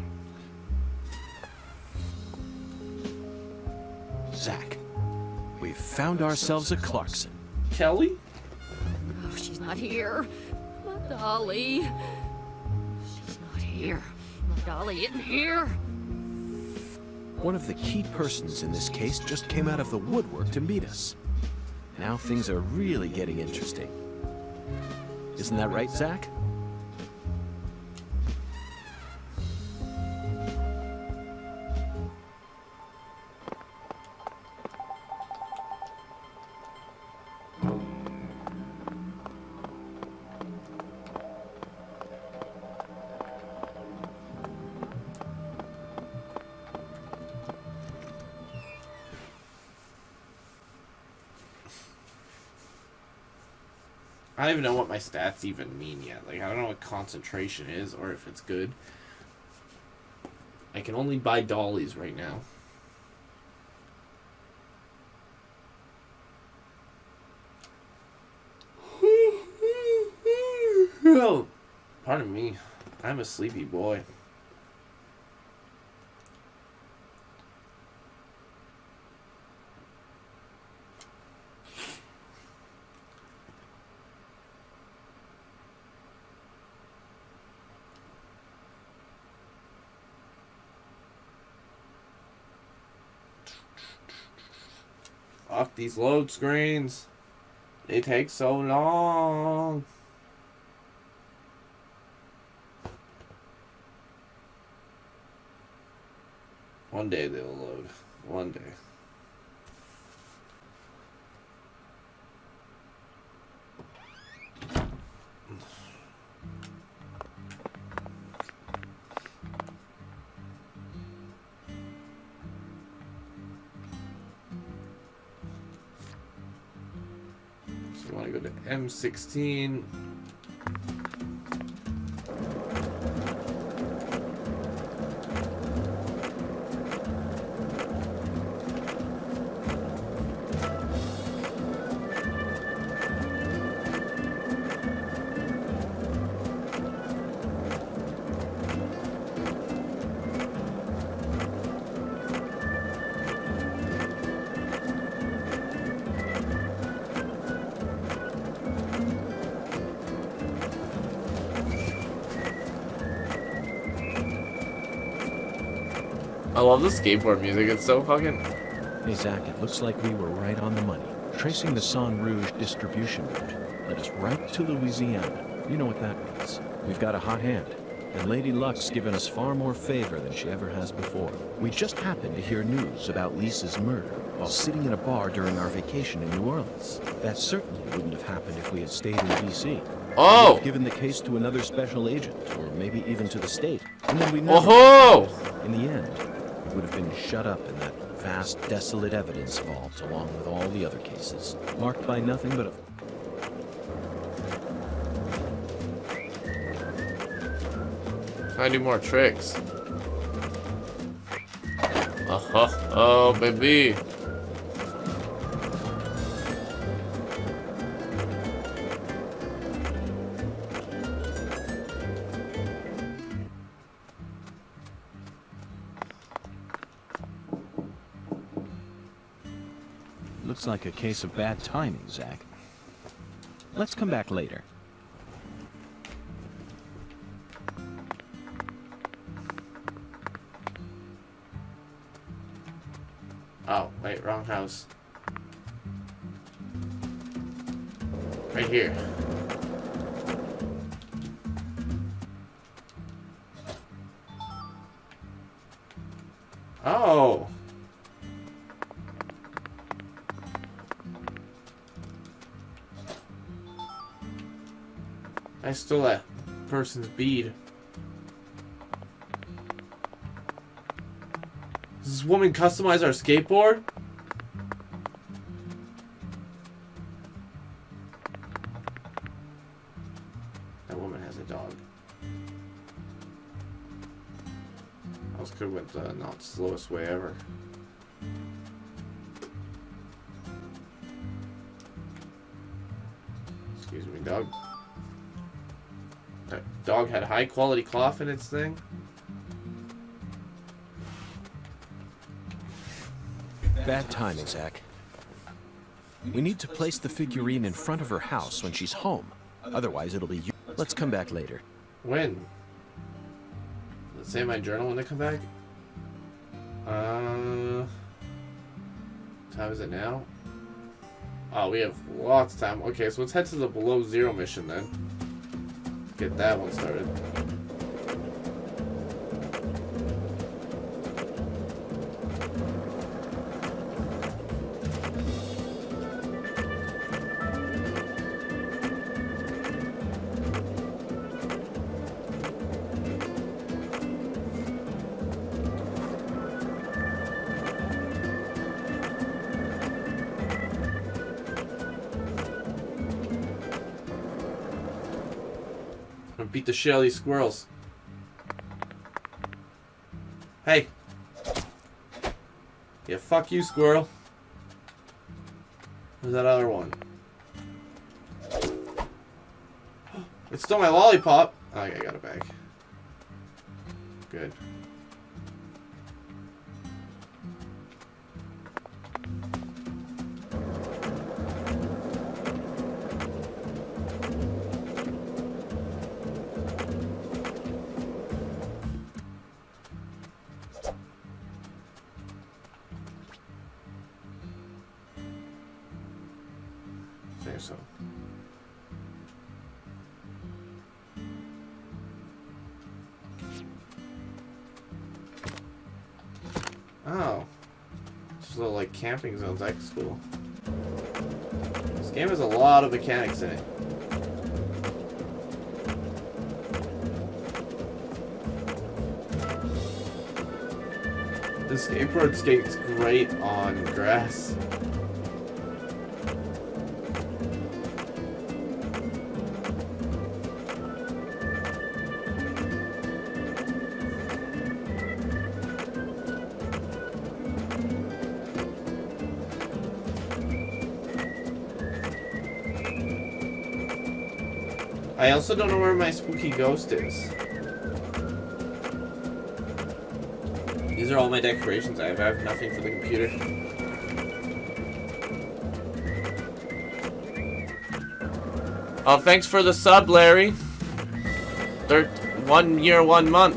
Speaker 7: Zach. We've found ourselves a Clarkson.
Speaker 1: Kelly?
Speaker 10: Oh, she's not here. My dolly. She's not here. My dolly isn't here.
Speaker 7: One of the key persons in this case just came out of the woodwork to meet us. Now things are really getting interesting. Isn't that right, Zach?
Speaker 1: I don't even know what my stats even mean yet. Like, I don't know what concentration is or if it's good. I can only buy dollies right now. Oh, pardon me. I'm a sleepy boy. Fuck these load screens. They take so long. One day they'll load. One day. So we want to go to M16. I love the skateboard music. It's so fucking...
Speaker 7: Hey, Zach, it looks like we were right on the money. Tracing the San Rouge distribution route led us right to Louisiana. You know what that means. We've got a hot hand, and Lady Luck's given us far more favor than she ever has before. We just happened to hear news about Lisa's murder while sitting in a bar during our vacation in New Orleans. That certainly wouldn't have happened if we had stayed in D.C.
Speaker 1: Oh!
Speaker 7: We've given the case to another special agent, or maybe even to the state. And then we never...
Speaker 1: Oh-ho!
Speaker 7: In the end, we would have been shut up in that vast, desolate evidence vault along with all the other cases, marked by nothing but a...
Speaker 1: I do more tricks. Oh, baby.
Speaker 7: Looks like a case of bad timing, Zach. Let's come back later.
Speaker 1: Oh, wait, wrong house. Right here. Oh. I stole that person's bead. Does this woman customize our skateboard? That woman has a dog. I was good with the not slowest way ever. Excuse me, dog. That dog had high quality cloth in its thing.
Speaker 7: Bad timing, Zach. We need to place the figurine in front of her house when she's home. Otherwise, it'll be... Let's come back later.
Speaker 1: When? Let's say in my journal when I come back. What time is it now? Oh, we have lots of time. Okay, so let's head to the below zero mission then. Get that one started. Beat the shit out of these squirrels. Hey. Yeah, fuck you, squirrel. Where's that other one? It stole my lollipop. Oh, okay, I got it back. Good. here, so. Oh. Just little, like, camping zones. That's cool. This game has a lot of mechanics in it. The skateboard skates great on grass. I also don't know where my spooky ghost is. These are all my decorations I have nothing for the computer. Oh, thanks for the sub, Larry. 1 year, 1 month.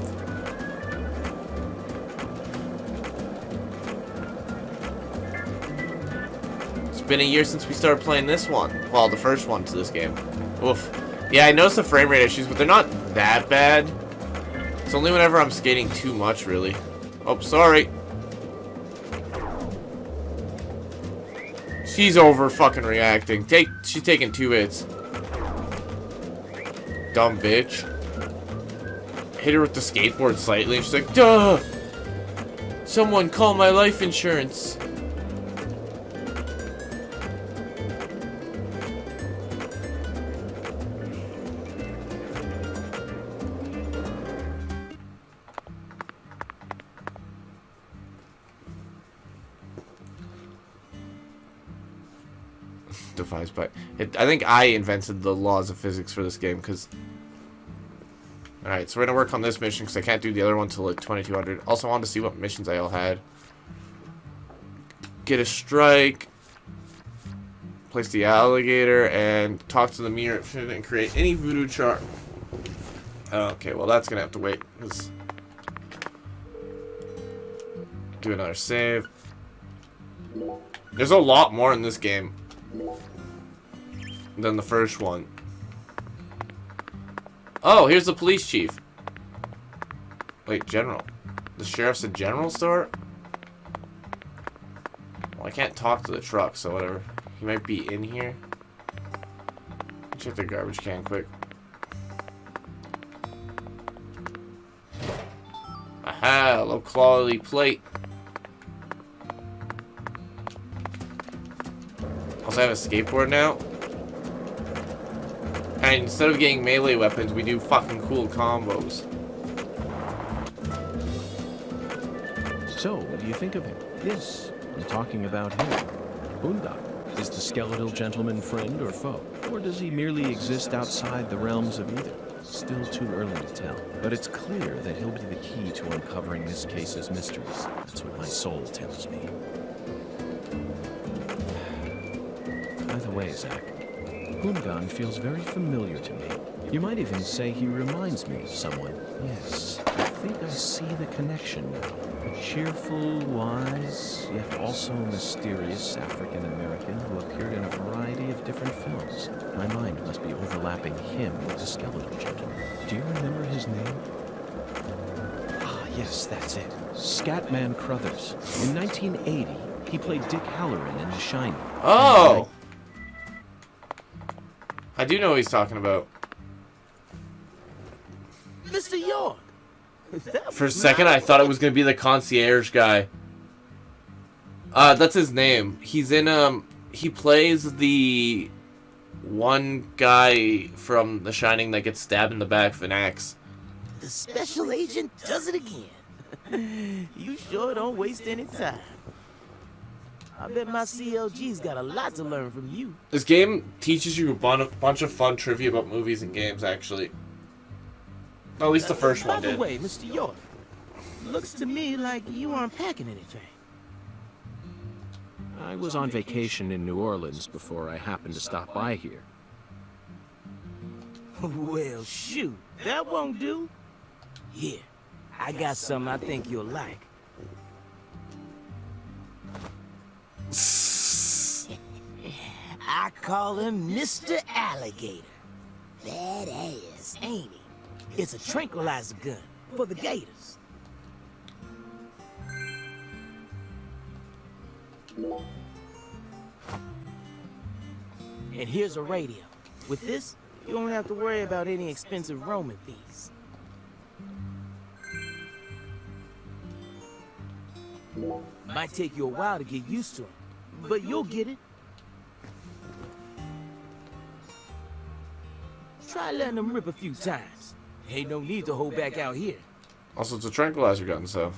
Speaker 1: It's been a year since we started playing this one. Well, the first one to this game. Oof. Yeah, I noticed the frame rate issues, but they're not that bad. It's only whenever I'm skating too much, really. Oh, sorry. She's over fucking reacting. She's taking 2 hits. Dumb bitch. Hit her with the skateboard slightly and she's like, duh! Someone call my life insurance. Defies by I think I invented the laws of physics for this game because alright, so we're gonna work on this mission because I can't do the other one till like 2200. Also I wanted to see what missions I all had. Get a strike, place the alligator, and talk to the mirror and create any voodoo charm. Okay, well that's gonna have to wait because do another save. There's a lot more in this game than the first one. Oh, here's the police chief. Wait, general. The sheriff's a general store? Well, I can't talk to the truck, so whatever. He might be in here. Check the garbage can quick. Aha, low quality plate. Also, I have a skateboard now. And instead of getting melee weapons, we do fucking cool combos.
Speaker 7: So, what do you think of him? Yes, I'm talking about him. Boondock. Is the skeletal gentleman friend or foe? Or does he merely exist outside the realms of either? Still too early to tell. But it's clear that he'll be the key to uncovering this case's mysteries. That's what my soul tells me. By the way, Zach, Hoongan feels very familiar to me. You might even say he reminds me of someone. Yes, I think I see the connection now. A cheerful, wise, yet also mysterious African-American who appeared in a variety of different films. My mind must be overlapping him with the skeletal gentleman. Do you remember his name? Ah, yes, that's it. Scatman Crothers. In 1980, he played Dick Halloran in The Shining.
Speaker 1: Oh! I do know what he's talking about.
Speaker 12: Mr. York!
Speaker 1: For a second, I thought it was going to be the concierge guy. That's his name. He's in, he plays the one guy from The Shining that gets stabbed in the back with an axe.
Speaker 12: The special agent does it again. You sure don't waste any time. I bet my CLG's got a lot to learn from you.
Speaker 1: This game teaches you a bunch of fun trivia about movies and games, actually. At least the first one did.
Speaker 12: By the way, Mr. York, looks to me like you aren't packing anything.
Speaker 7: I was on vacation in New Orleans before I happened to stop by here.
Speaker 12: Well, shoot, that won't do. Here, I got something I think you'll like. I call him Mr. Alligator. Badass, ain't he? It's a tranquilizer gun for the gators. And here's a radio. With this, you don't have to worry about any expensive roaming fees. Might take you a while to get used to him, but you'll get it. Try letting him rip a few times. Ain't no need to hold back out here.
Speaker 1: Also, it's a tranquilizer gun, so.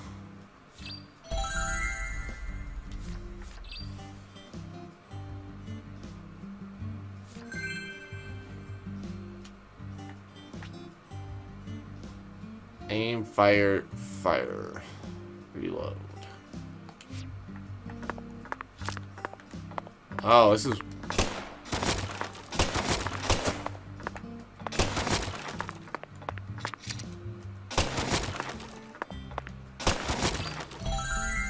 Speaker 1: Aim, fire, fire. Reload. Oh, this is...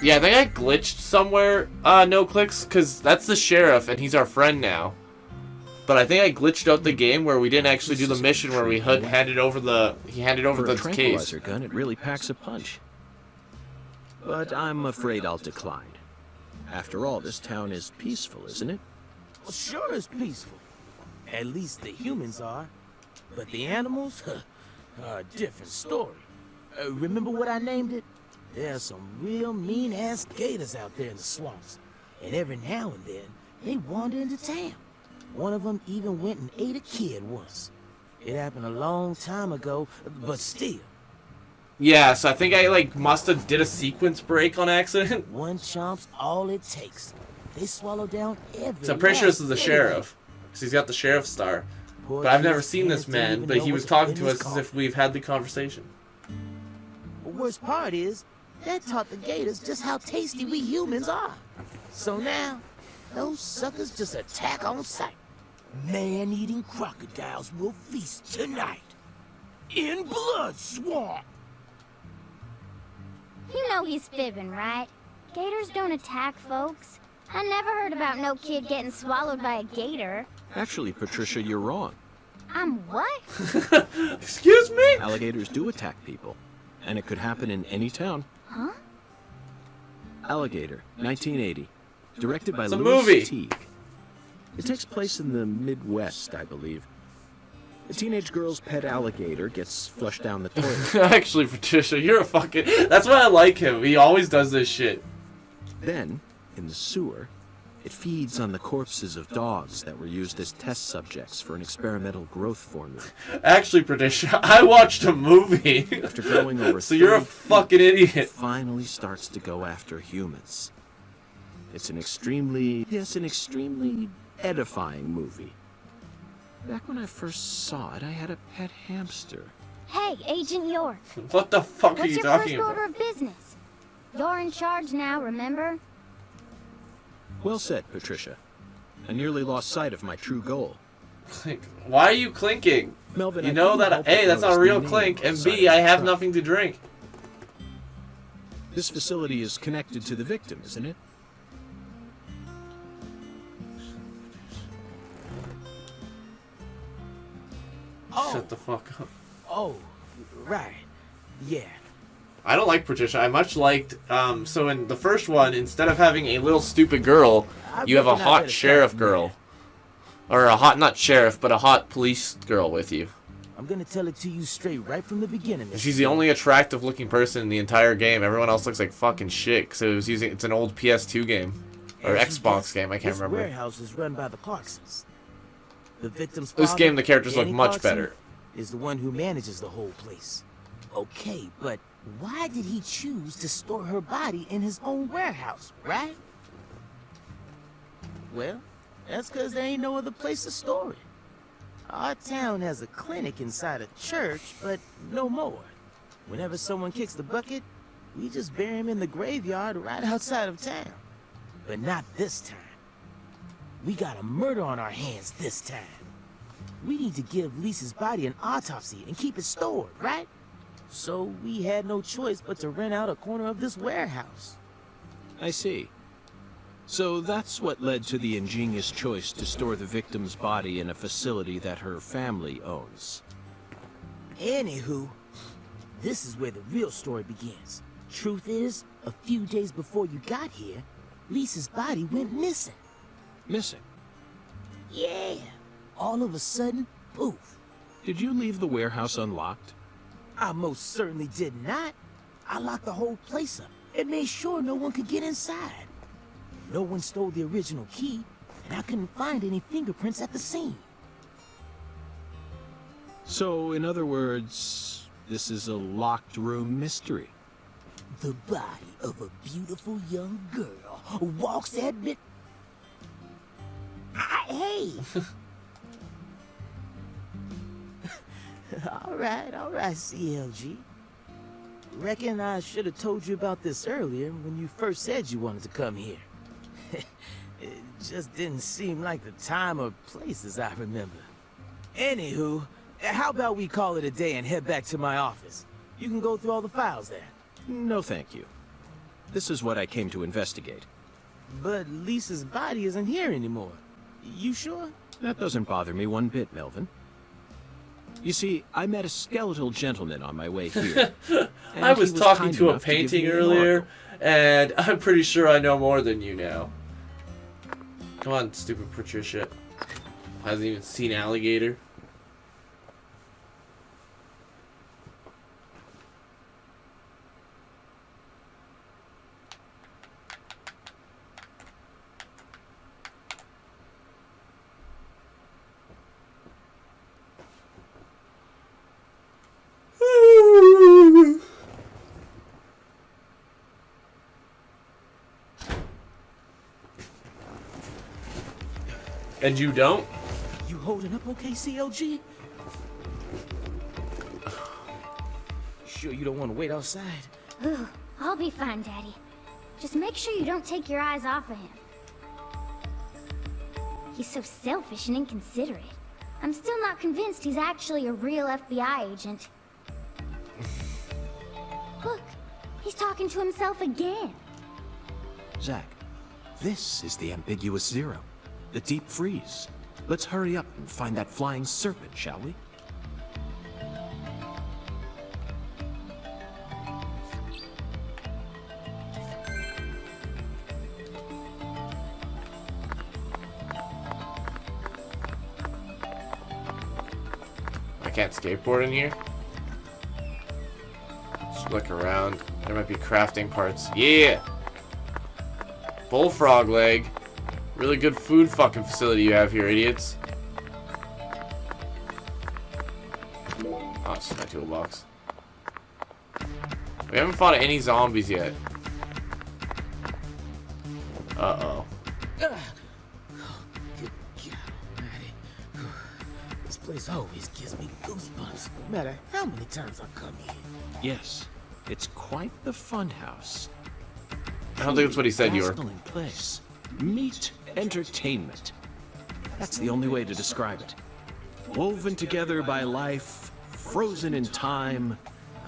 Speaker 1: Yeah, I think I glitched somewhere, no clicks, because that's the sheriff, and he's our friend now. But I think I glitched out the game where we didn't actually do the mission where we handed over the
Speaker 7: tranquilizer
Speaker 1: case.
Speaker 7: gun, it really packs a punch. But I'm afraid I'll decline. After all, this town is peaceful, isn't it?
Speaker 12: Well, sure it's peaceful. At least the humans are. But the animals, are a different story. Remember what I named it? There's some real mean-ass gators out there in the swamps. And every now and then, they wander into town. One of them even went and ate a kid once. It happened a long time ago, but still.
Speaker 1: Yeah, so I think I must have did a sequence break on accident.
Speaker 12: One chomp's all it takes. They swallow down every.
Speaker 1: So I'm pretty sure this is the sheriff, because he's got the sheriff star. But I've never seen this man, but he was talking to us as if we've had the conversation.
Speaker 12: The worst part is, that taught the gators just how tasty we humans are. So now, those suckers just attack on sight. Man-eating crocodiles will feast tonight. In Blood Swamp!
Speaker 8: You know he's fibbing, right? Gators don't attack folks. I never heard about no kid getting swallowed by a gator.
Speaker 7: Actually, Patricia, you're wrong.
Speaker 8: I'm what?
Speaker 1: Excuse me?
Speaker 7: Alligators do attack people, and it could happen in any town.
Speaker 8: Huh?
Speaker 7: Alligator, 1980. Directed by
Speaker 1: It's a
Speaker 7: Louis
Speaker 1: movie.
Speaker 7: Teague. It takes place in the Midwest, I believe. A teenage girl's pet alligator gets flushed down the toilet.
Speaker 1: Actually, Patricia, you're a fucking... That's why I like him. He always does this shit.
Speaker 7: Then, in the sewer, it feeds on the corpses of dogs that were used as test subjects for an experimental growth formula.
Speaker 1: Actually, Patricia, I watched a movie.
Speaker 7: After growing over
Speaker 1: So you're a
Speaker 7: 30 feet,
Speaker 1: fucking idiot.
Speaker 7: it finally starts to go after humans. It's an extremely edifying movie. Back when I first saw it, I had a pet hamster.
Speaker 8: Hey, Agent York.
Speaker 1: What the fuck are
Speaker 8: What's
Speaker 1: you
Speaker 8: your
Speaker 1: talking
Speaker 8: first order
Speaker 1: about?
Speaker 8: of business? You're in charge now, remember?
Speaker 7: Well said, Patricia. I nearly lost sight of my true goal.
Speaker 1: Why are you clinking?
Speaker 7: Melvin,
Speaker 1: You
Speaker 7: I
Speaker 1: know
Speaker 7: couldn't
Speaker 1: that
Speaker 7: help
Speaker 1: A,
Speaker 7: but
Speaker 1: that's not a
Speaker 7: notice
Speaker 1: real
Speaker 7: the
Speaker 1: clink,
Speaker 7: name
Speaker 1: and
Speaker 7: on the
Speaker 1: B,
Speaker 7: side
Speaker 1: I
Speaker 7: of the
Speaker 1: have
Speaker 7: truck.
Speaker 1: nothing to drink.
Speaker 7: This facility is connected to the victim, isn't it?
Speaker 12: Oh,
Speaker 1: Shut the fuck up.
Speaker 12: oh, right. Yeah.
Speaker 1: I don't like Patricia. I much liked, so in the first one, instead of having a little stupid girl, you have a
Speaker 12: reckon I
Speaker 1: hot
Speaker 12: better
Speaker 1: sheriff
Speaker 12: start
Speaker 1: girl. Or a hot, not sheriff, but a hot police girl with you.
Speaker 12: I'm gonna tell it to you straight right from the beginning.
Speaker 1: And she's the only attractive looking person in the entire game. Everyone else looks like fucking shit, because it's an old PS2 game. Or
Speaker 12: As you
Speaker 1: Xbox
Speaker 12: guessed,
Speaker 1: game, I can't
Speaker 12: this
Speaker 1: remember.
Speaker 12: warehouse is run by the Clarksons. The victim's
Speaker 1: This
Speaker 12: father,
Speaker 1: game, the characters look
Speaker 12: Danny
Speaker 1: much
Speaker 12: Clarkson,
Speaker 1: better.
Speaker 12: is the one who manages the whole place. Okay, but why did he choose to store her body in his own warehouse, right? Well, that's because there ain't no other place to store it. Our town has a clinic inside a church, but no more. Whenever someone kicks the bucket, we just bury him in the graveyard right outside of town. But not this time. We got a murder on our hands this time. We need to give Lisa's body an autopsy and keep it stored, right? So we had no choice but to rent out a corner of this warehouse.
Speaker 7: I see. So that's what led to the ingenious choice to store the victim's body in a facility that her family owns.
Speaker 12: Anywho, this is where the real story begins. Truth is, a few days before you got here, Lisa's body went missing.
Speaker 7: Missing?
Speaker 12: Yeah. All of a sudden, poof.
Speaker 7: Did you leave the warehouse unlocked?
Speaker 12: I most certainly did not. I locked the whole place up and made sure no one could get inside. No one stole the original key, and I couldn't find any fingerprints at the scene.
Speaker 7: So, in other words, this is a locked room mystery.
Speaker 12: The body of a beautiful young girl walks that bit. Hey! all right, CLG. Reckon I should have told you about this earlier when you first said you wanted to come here. It just didn't seem like the time or place as I remember. Anywho, how about we call it a day and head back to my office? You can go through all the files there.
Speaker 7: No, thank you. This is what I came to investigate.
Speaker 12: But Lisa's body isn't here anymore. You sure?
Speaker 7: That doesn't bother me one bit, Melvin. You see, I met a skeletal gentleman on my way here.
Speaker 13: I was talking to a
Speaker 7: enough to give
Speaker 13: painting
Speaker 7: me an
Speaker 13: earlier,
Speaker 7: oracle.
Speaker 13: and I'm pretty sure I know more than you now. Come on, stupid Patricia. Hasn't even seen alligator. And you don't?
Speaker 12: You holding up okay, CLG? Sure you don't want to wait outside?
Speaker 8: Ooh, I'll be fine, Daddy. Just make sure you don't take your eyes off of him. He's so selfish and inconsiderate. I'm still not convinced he's actually a real FBI agent. Look, he's talking to himself again.
Speaker 7: Zack, this is the ambiguous zero. The deep freeze. Let's hurry up and find that flying serpent, shall we?
Speaker 1: I can't skateboard in here. Just look around. There might be crafting parts. Yeah! Bullfrog leg. Really good food fucking facility you have here, idiots. Oh, it's my toolbox. We haven't fought any zombies yet. Uh-oh.
Speaker 12: Good God almighty. This place always gives me goosebumps, no matter how many times I come here.
Speaker 7: Yes, it's quite the fun house.
Speaker 1: I don't think that's what he said you were.
Speaker 7: Dazzling place. Meet entertainment. That's the only way to describe it. Woven together by life, frozen in time,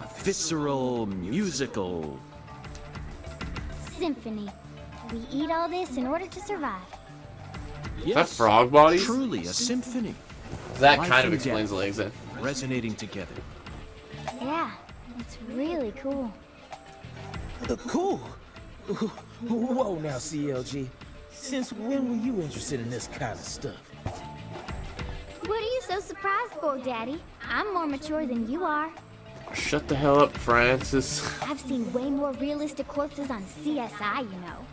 Speaker 7: a visceral, musical...
Speaker 8: Symphony. We eat all this in order to survive.
Speaker 1: Is that frog bodies?
Speaker 7: Truly a symphony.
Speaker 1: That
Speaker 7: Life
Speaker 1: kind of
Speaker 7: and
Speaker 1: explains
Speaker 7: death
Speaker 1: the legs then.
Speaker 7: resonating together.
Speaker 8: Yeah, it's really cool.
Speaker 12: Cool. Whoa now, CLG. Since when were you interested in this kind of stuff?
Speaker 8: What are you so surprised for, Daddy? I'm more mature than you are.
Speaker 1: Shut the hell up, Francis.
Speaker 8: I've seen way more realistic corpses on CSI, you know.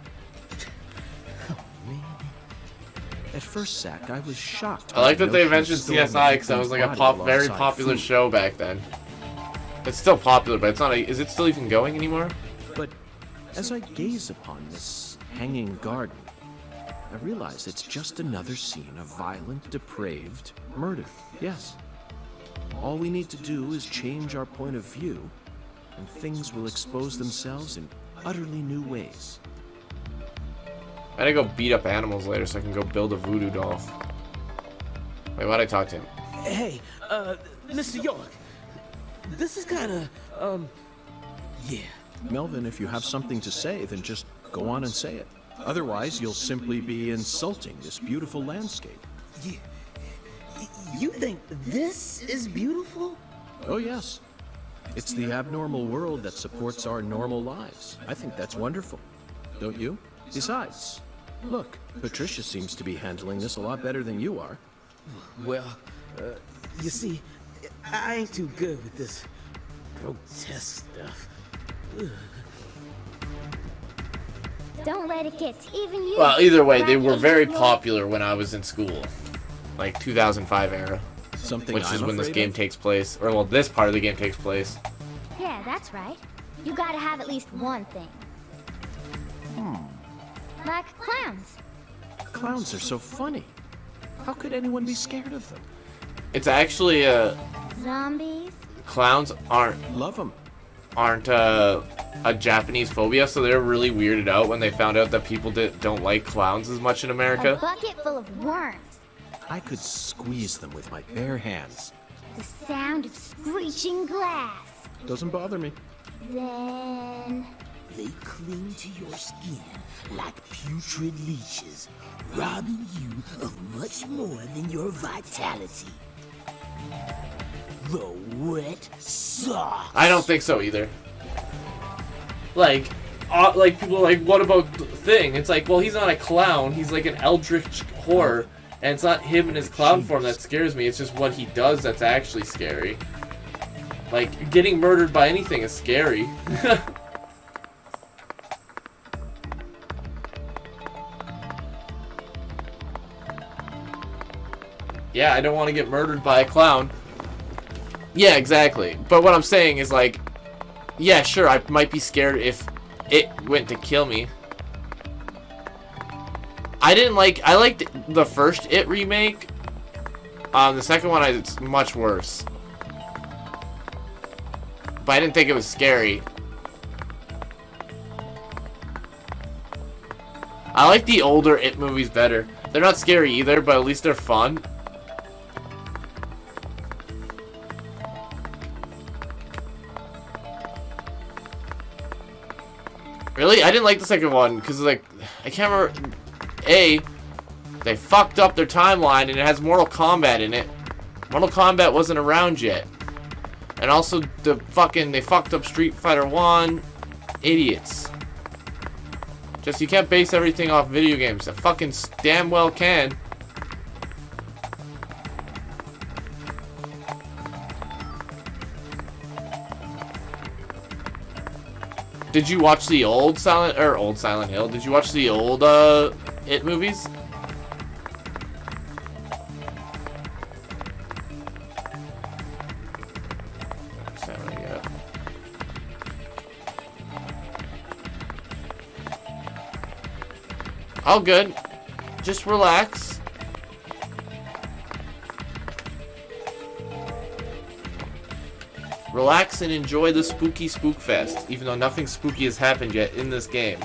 Speaker 7: At first, Zack, I was shocked.
Speaker 1: I like
Speaker 7: by
Speaker 1: that
Speaker 7: the
Speaker 1: they
Speaker 7: notion of
Speaker 1: mentioned
Speaker 7: storing
Speaker 1: CSI because that was like a
Speaker 7: victim's body
Speaker 1: very
Speaker 7: alongside
Speaker 1: popular
Speaker 7: food.
Speaker 1: show back then. It's still popular, but it's not. Is it still even going anymore?
Speaker 7: But as I gaze upon this hanging garden, I realize it's just another scene of violent, depraved murder. Yes. All we need to do is change our point of view, and things will expose themselves in utterly new ways.
Speaker 1: I gotta go beat up animals later so I can go build a voodoo doll. Wait, why'd I talk to him?
Speaker 12: Hey, Mr. York. This is kinda, yeah.
Speaker 7: Melvin, if you have something to say, then just go on and say it. Otherwise, you'll simply be insulting this beautiful landscape.
Speaker 12: You think this is beautiful?
Speaker 7: Oh, yes. It's the abnormal world that supports our normal lives. I think that's wonderful. Don't you? Besides, look, Patricia seems to be handling this a lot better than you are.
Speaker 12: Well, you see, I ain't too good with this grotesque stuff.
Speaker 8: Don't let it get to even you.
Speaker 1: Well, either way, they
Speaker 8: Grab
Speaker 1: were
Speaker 8: it,
Speaker 1: very
Speaker 8: Lord.
Speaker 1: popular when I was in school. Like 2005 era.
Speaker 7: Something
Speaker 1: Which is
Speaker 7: I'm
Speaker 1: when this
Speaker 7: afraid
Speaker 1: game
Speaker 7: of?
Speaker 1: takes place. Or, well, this part of the game takes place.
Speaker 8: Yeah, that's right. You gotta have at least one thing. Like clowns.
Speaker 7: Clowns are so funny. How could anyone be scared of them?
Speaker 1: It's actually,
Speaker 8: Zombies.
Speaker 1: clowns aren't
Speaker 7: Love them.
Speaker 1: a Japanese phobia, so they're really weirded out when they found out that people don't like clowns as much in
Speaker 8: A
Speaker 1: America.
Speaker 8: bucket full of worms.
Speaker 7: I could squeeze them with my bare hands.
Speaker 8: The sound of screeching glass.
Speaker 7: Doesn't bother me.
Speaker 8: Then...
Speaker 12: They cling to your skin like putrid leeches, robbing you of much more than your vitality. The wet sauce.
Speaker 1: I don't think so either. Like people are like, what about the Thing? It's like, well, he's not a clown. He's like an eldritch horror, and it's not him in his clown form that scares me. It's just what he does that's actually scary. Like, getting murdered by anything is scary. Yeah, I don't want to get murdered by a clown. Yeah, exactly. But what I'm saying is, like, yeah, sure, I might be scared if it went to kill me. I liked the first It remake. The second one, it's much worse. But I didn't think it was scary. I like the older It movies better. They're not scary either, but at least they're fun. Really? I didn't like the second one because, like, I can't remember. They fucked up their timeline and it has Mortal Kombat in it. Mortal Kombat wasn't around yet. And also, they fucked up Street Fighter 1. Idiots. Just, you can't base everything off video games. I fucking damn well can. Did you watch the old Silent Hill? Did you watch the old It movies? All good. Just relax. Relax and enjoy the spooky Spook Fest, even though nothing spooky has happened yet in this game.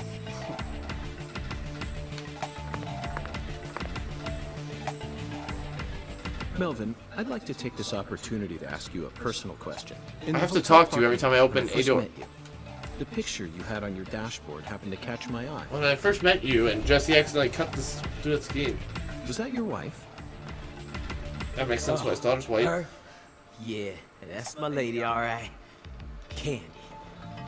Speaker 7: Melvin, I'd like to take this opportunity to ask you a personal question.
Speaker 1: I have to talk to you every time I open a door.
Speaker 7: The picture you had on your dashboard happened to catch my eye.
Speaker 1: When I first met you and Jesse accidentally cut this through the scheme.
Speaker 7: Was that your wife?
Speaker 1: That makes sense why his daughter's white.
Speaker 12: Her? Yeah, that's my lady, alright. Candy.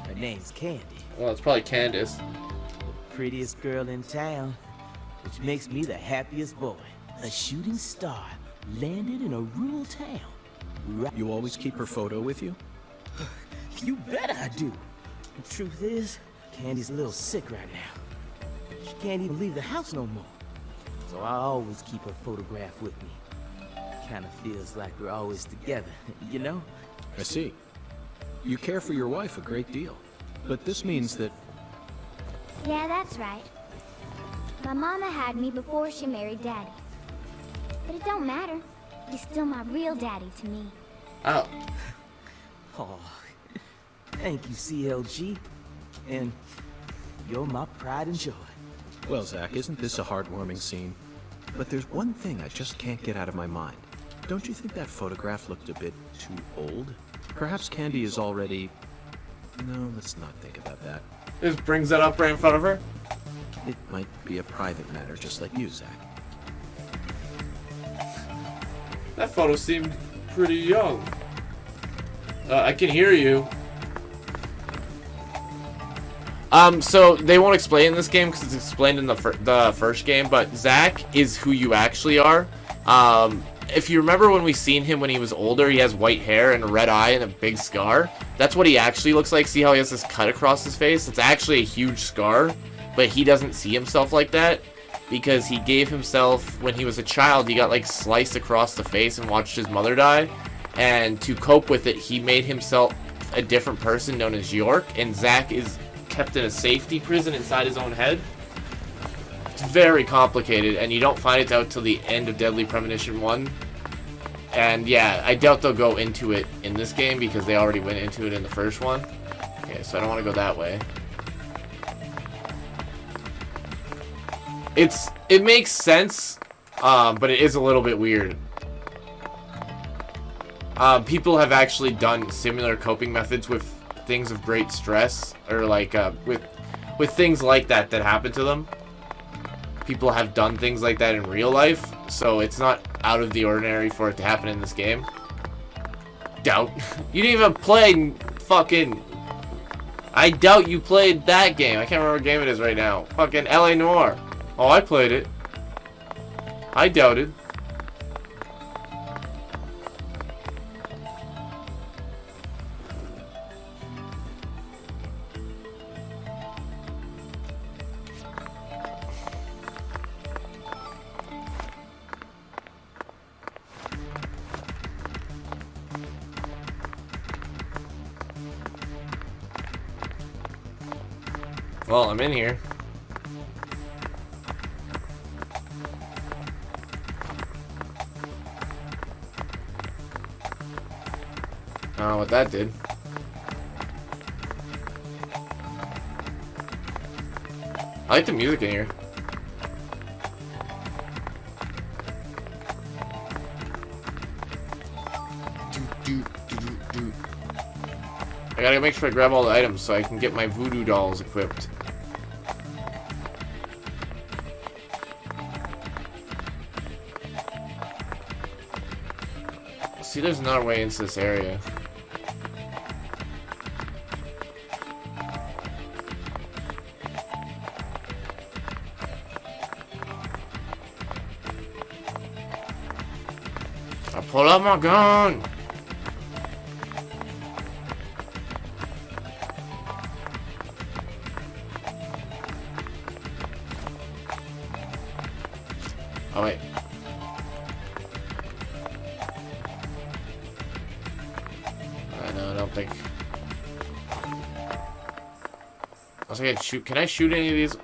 Speaker 12: Her name's Candy.
Speaker 1: Well, it's probably Candace.
Speaker 12: The prettiest girl in town, which makes me the happiest boy. A shooting star landed in a rural town.
Speaker 7: You always keep her photo with you?
Speaker 12: You bet I do. The truth is, Candy's a little sick right now. She can't even leave the house no more. So I always keep her photograph with me. Kind of feels like we're always together, you know?
Speaker 7: I see. You care for your wife a great deal. But this means that...
Speaker 8: Yeah, that's right. My mama had me before she married Daddy. But it don't matter. He's still my real daddy to me.
Speaker 1: Oh.
Speaker 12: Oh, thank you, CLG. And you're my pride and joy.
Speaker 7: Well, Zach, isn't this a heartwarming scene? But there's one thing I just can't get out of my mind. Don't you think that photograph looked a bit too old? Perhaps Candy is already... No, let's not think about that.
Speaker 1: Just brings that up right in front of her?
Speaker 7: It might be a private matter, just like you, Zach.
Speaker 13: That photo seemed pretty young. I can hear you.
Speaker 1: So they won't explain in this game because it's explained in the first game, but Zach is who you actually are. If you remember when we seen him when he was older, he has white hair and a red eye and a big scar. That's what he actually looks like. See how he has this cut across his face? It's actually a huge scar, but he doesn't see himself like that because he gave himself, when he was a child, he got like sliced across the face and watched his mother die. And to cope with it, he made himself a different person known as York, and Zach is kept in a safety prison inside his own head. It's very complicated, and you don't find it out till the end of Deadly Premonition 1. And yeah, I doubt they'll go into it in this game because they already went into it in the first one. Okay, so I don't want to go that way. It makes sense, but it is a little bit weird. People have actually done similar coping methods with things of great stress, or like with things like that happen to them. People have done things like that in real life, so it's not out of the ordinary for it to happen in this game. Doubt. You didn't even play fucking... I doubt you played that game. I can't remember what game it is right now. Fucking LA Noire. Oh, I played it. I doubted. Well, I'm in here. I don't know what that did. I like the music in here. I gotta make sure I grab all the items so I can get my voodoo dolls equipped. See, there's another way into this area. I pull out my gun! Oh, wait. No, I don't think. I was gonna shoot. Can I shoot any of these?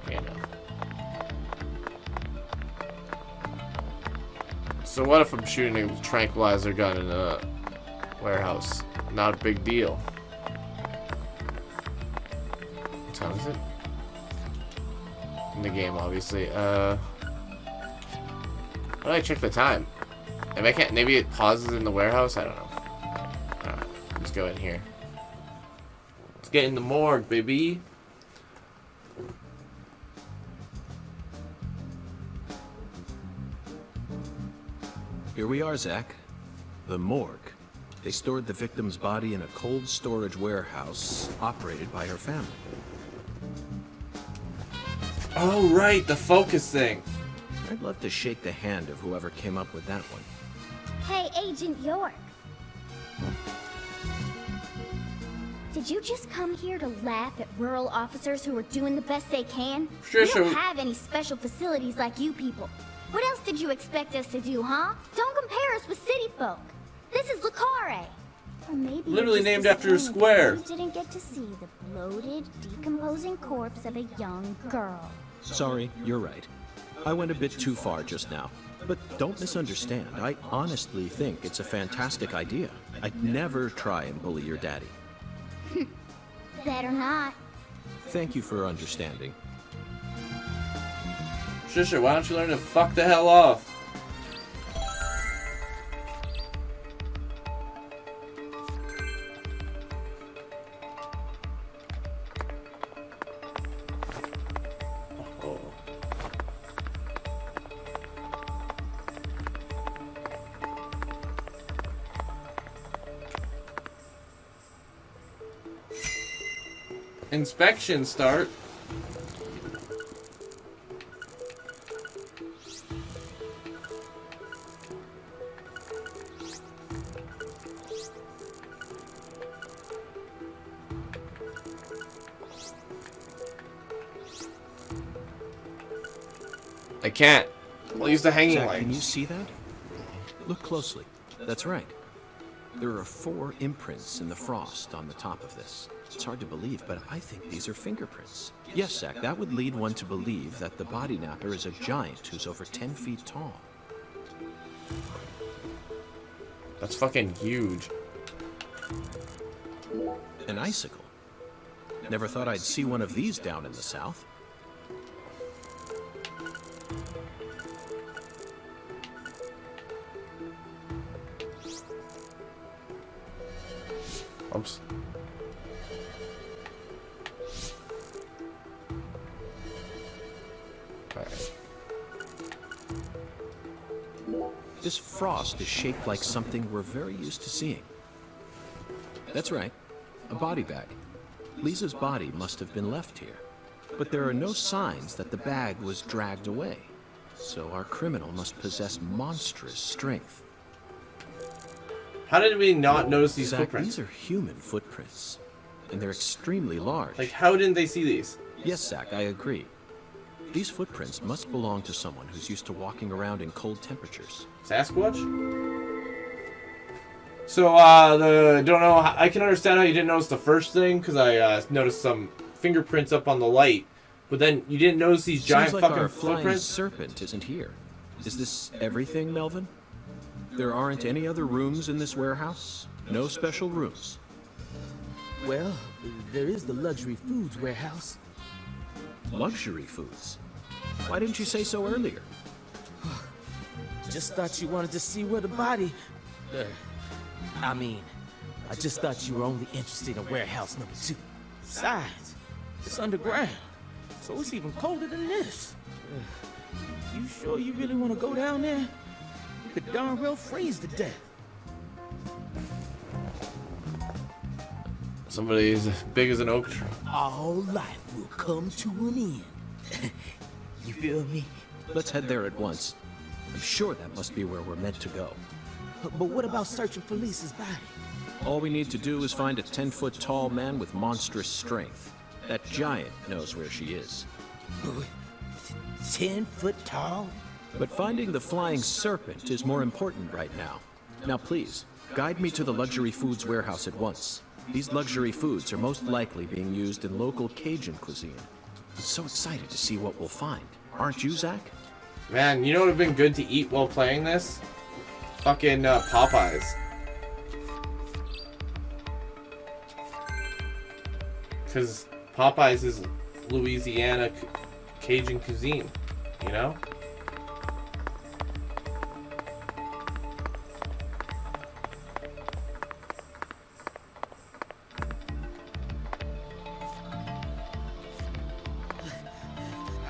Speaker 1: Yeah, no. So what if I'm shooting a tranquilizer gun in a warehouse? Not a big deal. What time is it? In the game, obviously. How do I check the time? If I can't, maybe it pauses in the warehouse? I don't know. Alright, let's go in here. Let's get in the morgue, baby.
Speaker 7: Here we are, Zach. The morgue. They stored the victim's body in a cold storage warehouse operated by her family.
Speaker 13: Oh, right, the focus thing.
Speaker 7: I'd love to shake the hand of whoever came up with that one.
Speaker 8: Hey, Agent York. Did you just come here to laugh at rural officers who are doing the best they can?
Speaker 13: Sure,
Speaker 8: We don't
Speaker 13: sure.
Speaker 8: have any special facilities like you people. What else did you expect us to do, huh? Don't compare us with city folk. This is Lucara. Or maybe you're
Speaker 13: Literally
Speaker 8: just
Speaker 13: named after a
Speaker 8: disappointed
Speaker 13: square.
Speaker 8: that you didn't get to see the bloated, decomposing corpse of a young girl.
Speaker 7: Sorry, you're right. I went a bit too far just now. But don't misunderstand. I honestly think it's a fantastic idea. I'd never try and bully your daddy.
Speaker 8: Better not.
Speaker 7: Thank you for understanding.
Speaker 13: Sure, why don't you learn to fuck the hell off?
Speaker 1: Inspection start. I can't. I'll use the hanging
Speaker 7: Zach,
Speaker 1: light.
Speaker 7: can you see that? Look closely. That's right. There are 4 imprints in the frost on the top of this. It's hard to believe, but I think these are fingerprints. Yes, Zach, that would lead one to believe that the body napper is a giant who's over 10 feet tall.
Speaker 1: That's fucking huge.
Speaker 7: An icicle. Never thought I'd see one of these down in the south.
Speaker 1: Oops. Alright.
Speaker 7: This frost is shaped like something we're very used to seeing. That's right, a body bag. Lisa's body must have been left here, but there are no signs that the bag was dragged away. So our criminal must possess monstrous strength.
Speaker 1: How did we not notice these
Speaker 7: Zach,
Speaker 1: footprints?
Speaker 7: these are human footprints, and they're extremely large.
Speaker 1: Like, how didn't they see these?
Speaker 7: Yes, Zach, I agree. These footprints must belong to someone who's used to walking around in cold temperatures.
Speaker 1: Sasquatch? So, don't know, I can understand how you didn't notice the first thing, because I noticed some fingerprints up on the light, but then you didn't notice these giant
Speaker 7: Seems like
Speaker 1: fucking
Speaker 7: our flying
Speaker 1: footprints?
Speaker 7: serpent isn't here. Is this everything, Melvin? There aren't any other rooms in this warehouse? No special rooms?
Speaker 12: Well, there is the luxury foods warehouse.
Speaker 7: Luxury foods? Why didn't you say so earlier?
Speaker 12: Just thought you wanted to see where the body... I just thought you were only interested in warehouse number 2. Besides, it's underground, so it's even colder than this. You sure you really want to go down there? You could darn well freeze to death.
Speaker 1: Somebody as big as an oak tree.
Speaker 12: All life will come to an end. You feel me?
Speaker 7: Let's head there at once. I'm sure that must be where we're meant to go.
Speaker 12: But what about searching for Lisa's body?
Speaker 7: All we need to do is find a 10-foot tall man with monstrous strength. That giant knows where she is.
Speaker 12: 10 foot tall?
Speaker 7: But finding the flying serpent is more important right now. Now please, guide me to the luxury foods warehouse at once. These luxury foods are most likely being used in local Cajun cuisine. I'm so excited to see what we'll find. Aren't you, Zach?
Speaker 1: Man, you know what would have been good to eat while playing this? Fucking Popeyes. Because Popeyes is Louisiana Cajun cuisine, you know?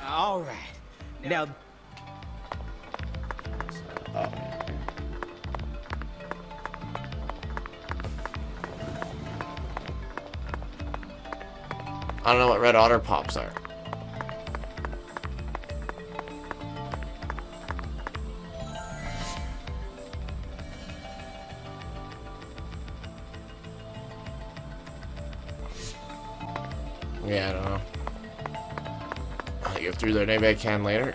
Speaker 12: All right. Now...
Speaker 1: I don't know what Red Otter Pops are. Yeah, I don't know. I'll get through there maybe I can later.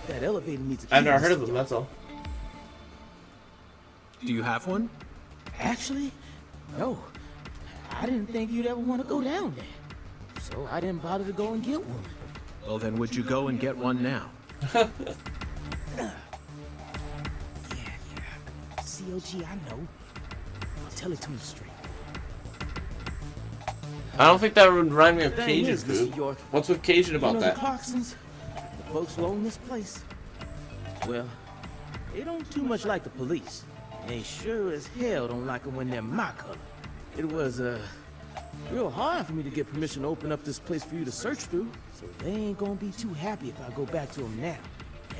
Speaker 12: That elevator needs a
Speaker 1: I've never heard of them, that's all.
Speaker 7: Do you have one?
Speaker 12: Actually, no. I didn't think you'd ever want to go down there. So I didn't bother to go and get one.
Speaker 7: Well, then would you go and get one now?
Speaker 12: Yeah. COG, I know. I'll tell it to him straight.
Speaker 1: I don't think that would remind me of
Speaker 12: The thing
Speaker 1: Cajun
Speaker 12: is,
Speaker 1: food.
Speaker 12: Mr. York,
Speaker 1: What's with Cajun about
Speaker 12: you know
Speaker 1: that?
Speaker 12: the Clarksons, the folks who own this place? Well, they don't too much like the police. They sure as hell don't like them when they're my color. It was, real hard for me to get permission to open up this place for you to search through. So they ain't gonna be too happy if I go back to them now,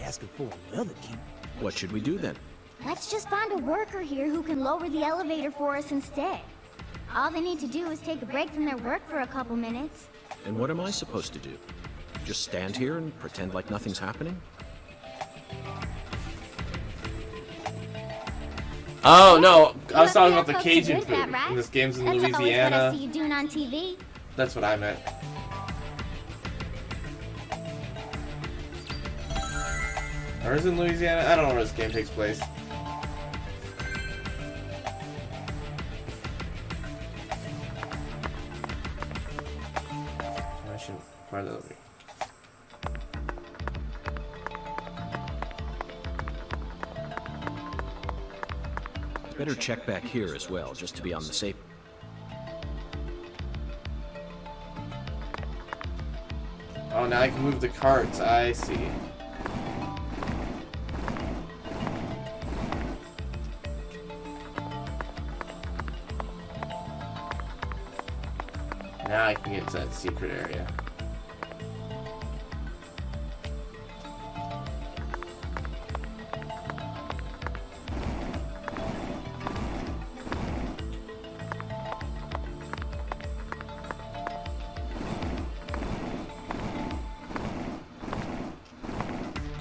Speaker 12: asking for another key.
Speaker 7: What should we do then?
Speaker 8: Let's just find a worker here who can lower the elevator for us instead. All they need to do is take a break from their work for a couple minutes.
Speaker 7: And what am I supposed to do? Just stand here and pretend like nothing's happening?
Speaker 1: Oh no, I was
Speaker 8: You
Speaker 1: talking
Speaker 8: must
Speaker 1: about the
Speaker 8: be how
Speaker 1: Cajun
Speaker 8: folks
Speaker 1: food.
Speaker 8: live that, right?
Speaker 1: And this game's in
Speaker 8: That's always what I
Speaker 1: Louisiana.
Speaker 8: see you doing on TV.
Speaker 1: That's what I meant. Or is it in Louisiana? I don't know where this game takes place. I should find that over.
Speaker 7: Better check back here as well, just to be on the safe.
Speaker 1: Oh, now I can move the carts. I see. Now I can get to that secret area.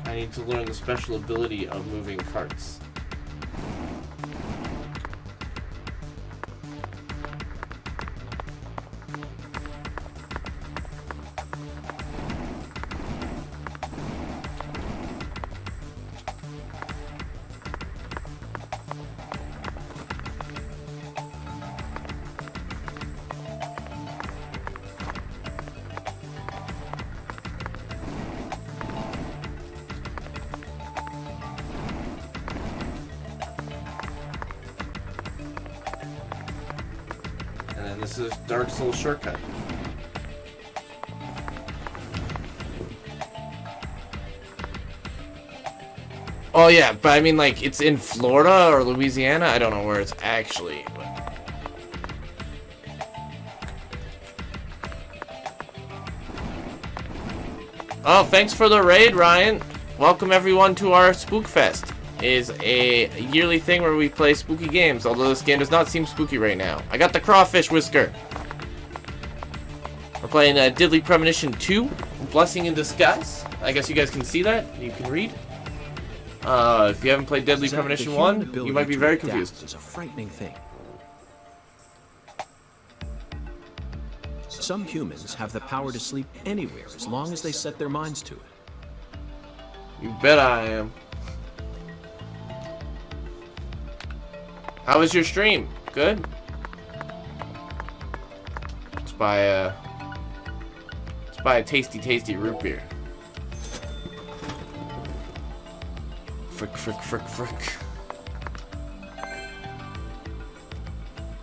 Speaker 1: I need to learn the special ability of moving carts. And this is Dark Souls shortcut. Oh yeah, but I mean like it's in Florida or Louisiana. I don't know where it's actually. Oh, thanks for the raid, Ryan. Welcome everyone to our Spook Fest. Is a yearly thing where we play spooky games, although this game does not seem spooky right now. I got the crawfish whisker. We're playing Deadly Premonition 2, Blessing in Disguise. I guess you guys can see that. You can read. If you haven't played Deadly Premonition 1, you might be very confused.
Speaker 7: It's a frightening thing. Some humans have the power to sleep anywhere as long as they set their minds to it.
Speaker 1: You bet I am. How was your stream? Good? Let's buy a tasty root beer. Frick.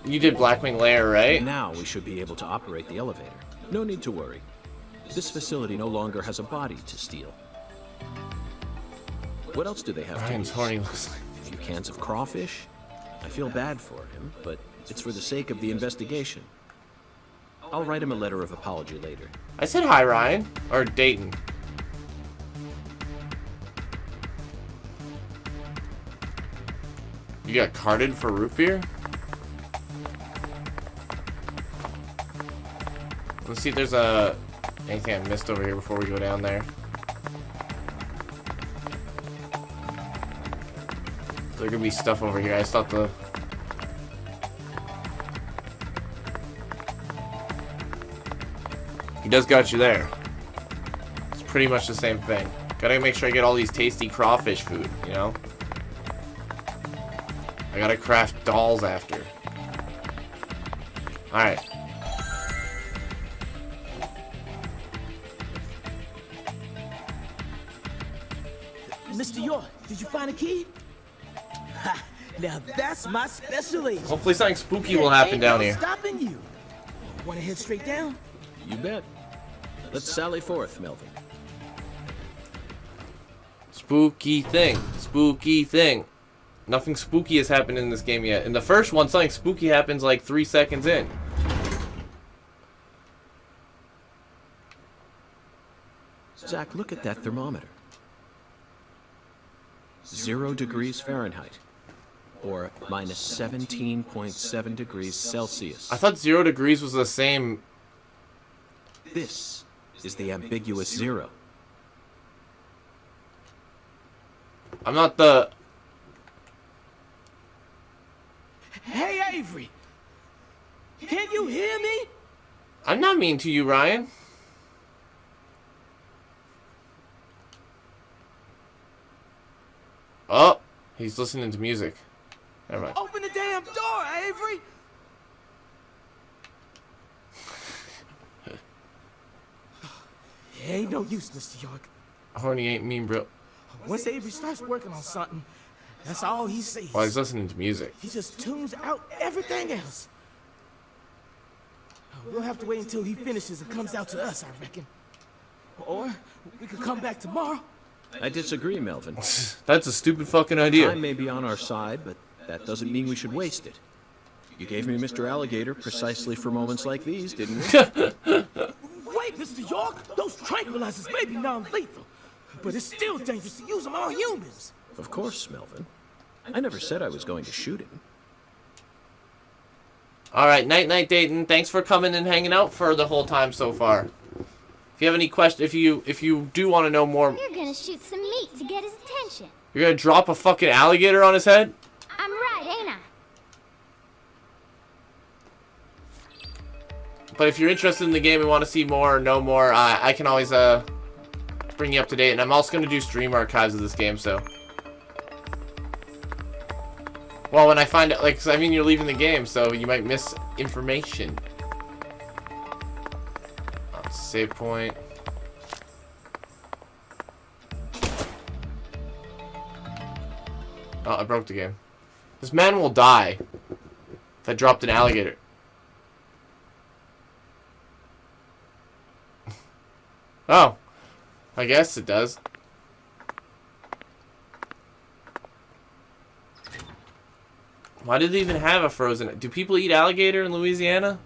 Speaker 1: You did Blackwing Lair, right?
Speaker 7: Now we should be able to operate the elevator. No need to worry. This facility no longer has a body to steal. What else do they have
Speaker 1: Ryan's
Speaker 7: to
Speaker 1: horny
Speaker 7: use?
Speaker 1: looks like.
Speaker 7: A few cans of crawfish? I feel bad for him, but it's for the sake of the investigation. I'll write him a letter of apology later.
Speaker 1: I said hi, Ryan. Or Dayton. You got carded for root beer? Let's see if there's anything I missed over here before we go down there. There could be stuff over here. I just thought the... He does got you there. It's pretty much the same thing. Gotta make sure I get all these tasty crawfish food, you know? I gotta craft dolls after. Alright.
Speaker 12: Mr. York, did you find a key? Ha! Now that's my specialty.
Speaker 1: Hopefully something spooky will happen down here.
Speaker 12: Stopping you. Want to head straight down?
Speaker 7: You bet. Let's sally forth, Melvin.
Speaker 1: Spooky thing. Spooky thing. Nothing spooky has happened in this game yet. In the first one, something spooky happens like 3 seconds in.
Speaker 7: Zach, look at that thermometer. 0 degrees Fahrenheit, or minus 17.7 degrees Celsius.
Speaker 1: I thought 0 degrees was the same.
Speaker 7: This is the ambiguous 0.
Speaker 1: I'm not the...
Speaker 12: Hey, Avery! Can you hear me?
Speaker 1: I'm not mean to you, Ryan. Oh, he's listening to music. Never mind.
Speaker 12: Open the damn door, Avery! It ain't no use, Mr. York.
Speaker 1: Horny ain't mean, bro.
Speaker 12: Once Avery starts working on something, that's all he sees.
Speaker 1: Well, he's listening to music.
Speaker 12: He just tunes out everything else. We'll have to wait until he finishes and comes out to us, I reckon. Or we could come back tomorrow.
Speaker 7: I disagree, Melvin.
Speaker 1: That's a stupid fucking idea.
Speaker 7: Time may be on our side, but that doesn't mean we should waste it. You gave me Mr. Alligator precisely for moments like these, didn't you?
Speaker 12: Wait, Mr. York! Those tranquilizers may be non-lethal, but it's still dangerous to use them on humans.
Speaker 7: Of course, Melvin. I never said I was going to shoot him.
Speaker 1: All right, night, Dayton. Thanks for coming and hanging out for the whole time so far. If you have any questions, if you do want to know more,
Speaker 8: You're gonna shoot some meat to get his attention.
Speaker 1: you're gonna drop a fucking alligator on his head.
Speaker 8: I'm right, ain't I?
Speaker 1: But if you're interested in the game and want to see more or know more, I can always bring you up to date. And I'm also gonna do stream archives of this game. So, well, when I find out, like, 'cause I mean, you're leaving the game, so you might miss information. Save point. Oh, I broke the game. This man will die if I dropped an alligator. Oh, I guess it does. Why did they even have a frozen? Do people eat alligator in Louisiana?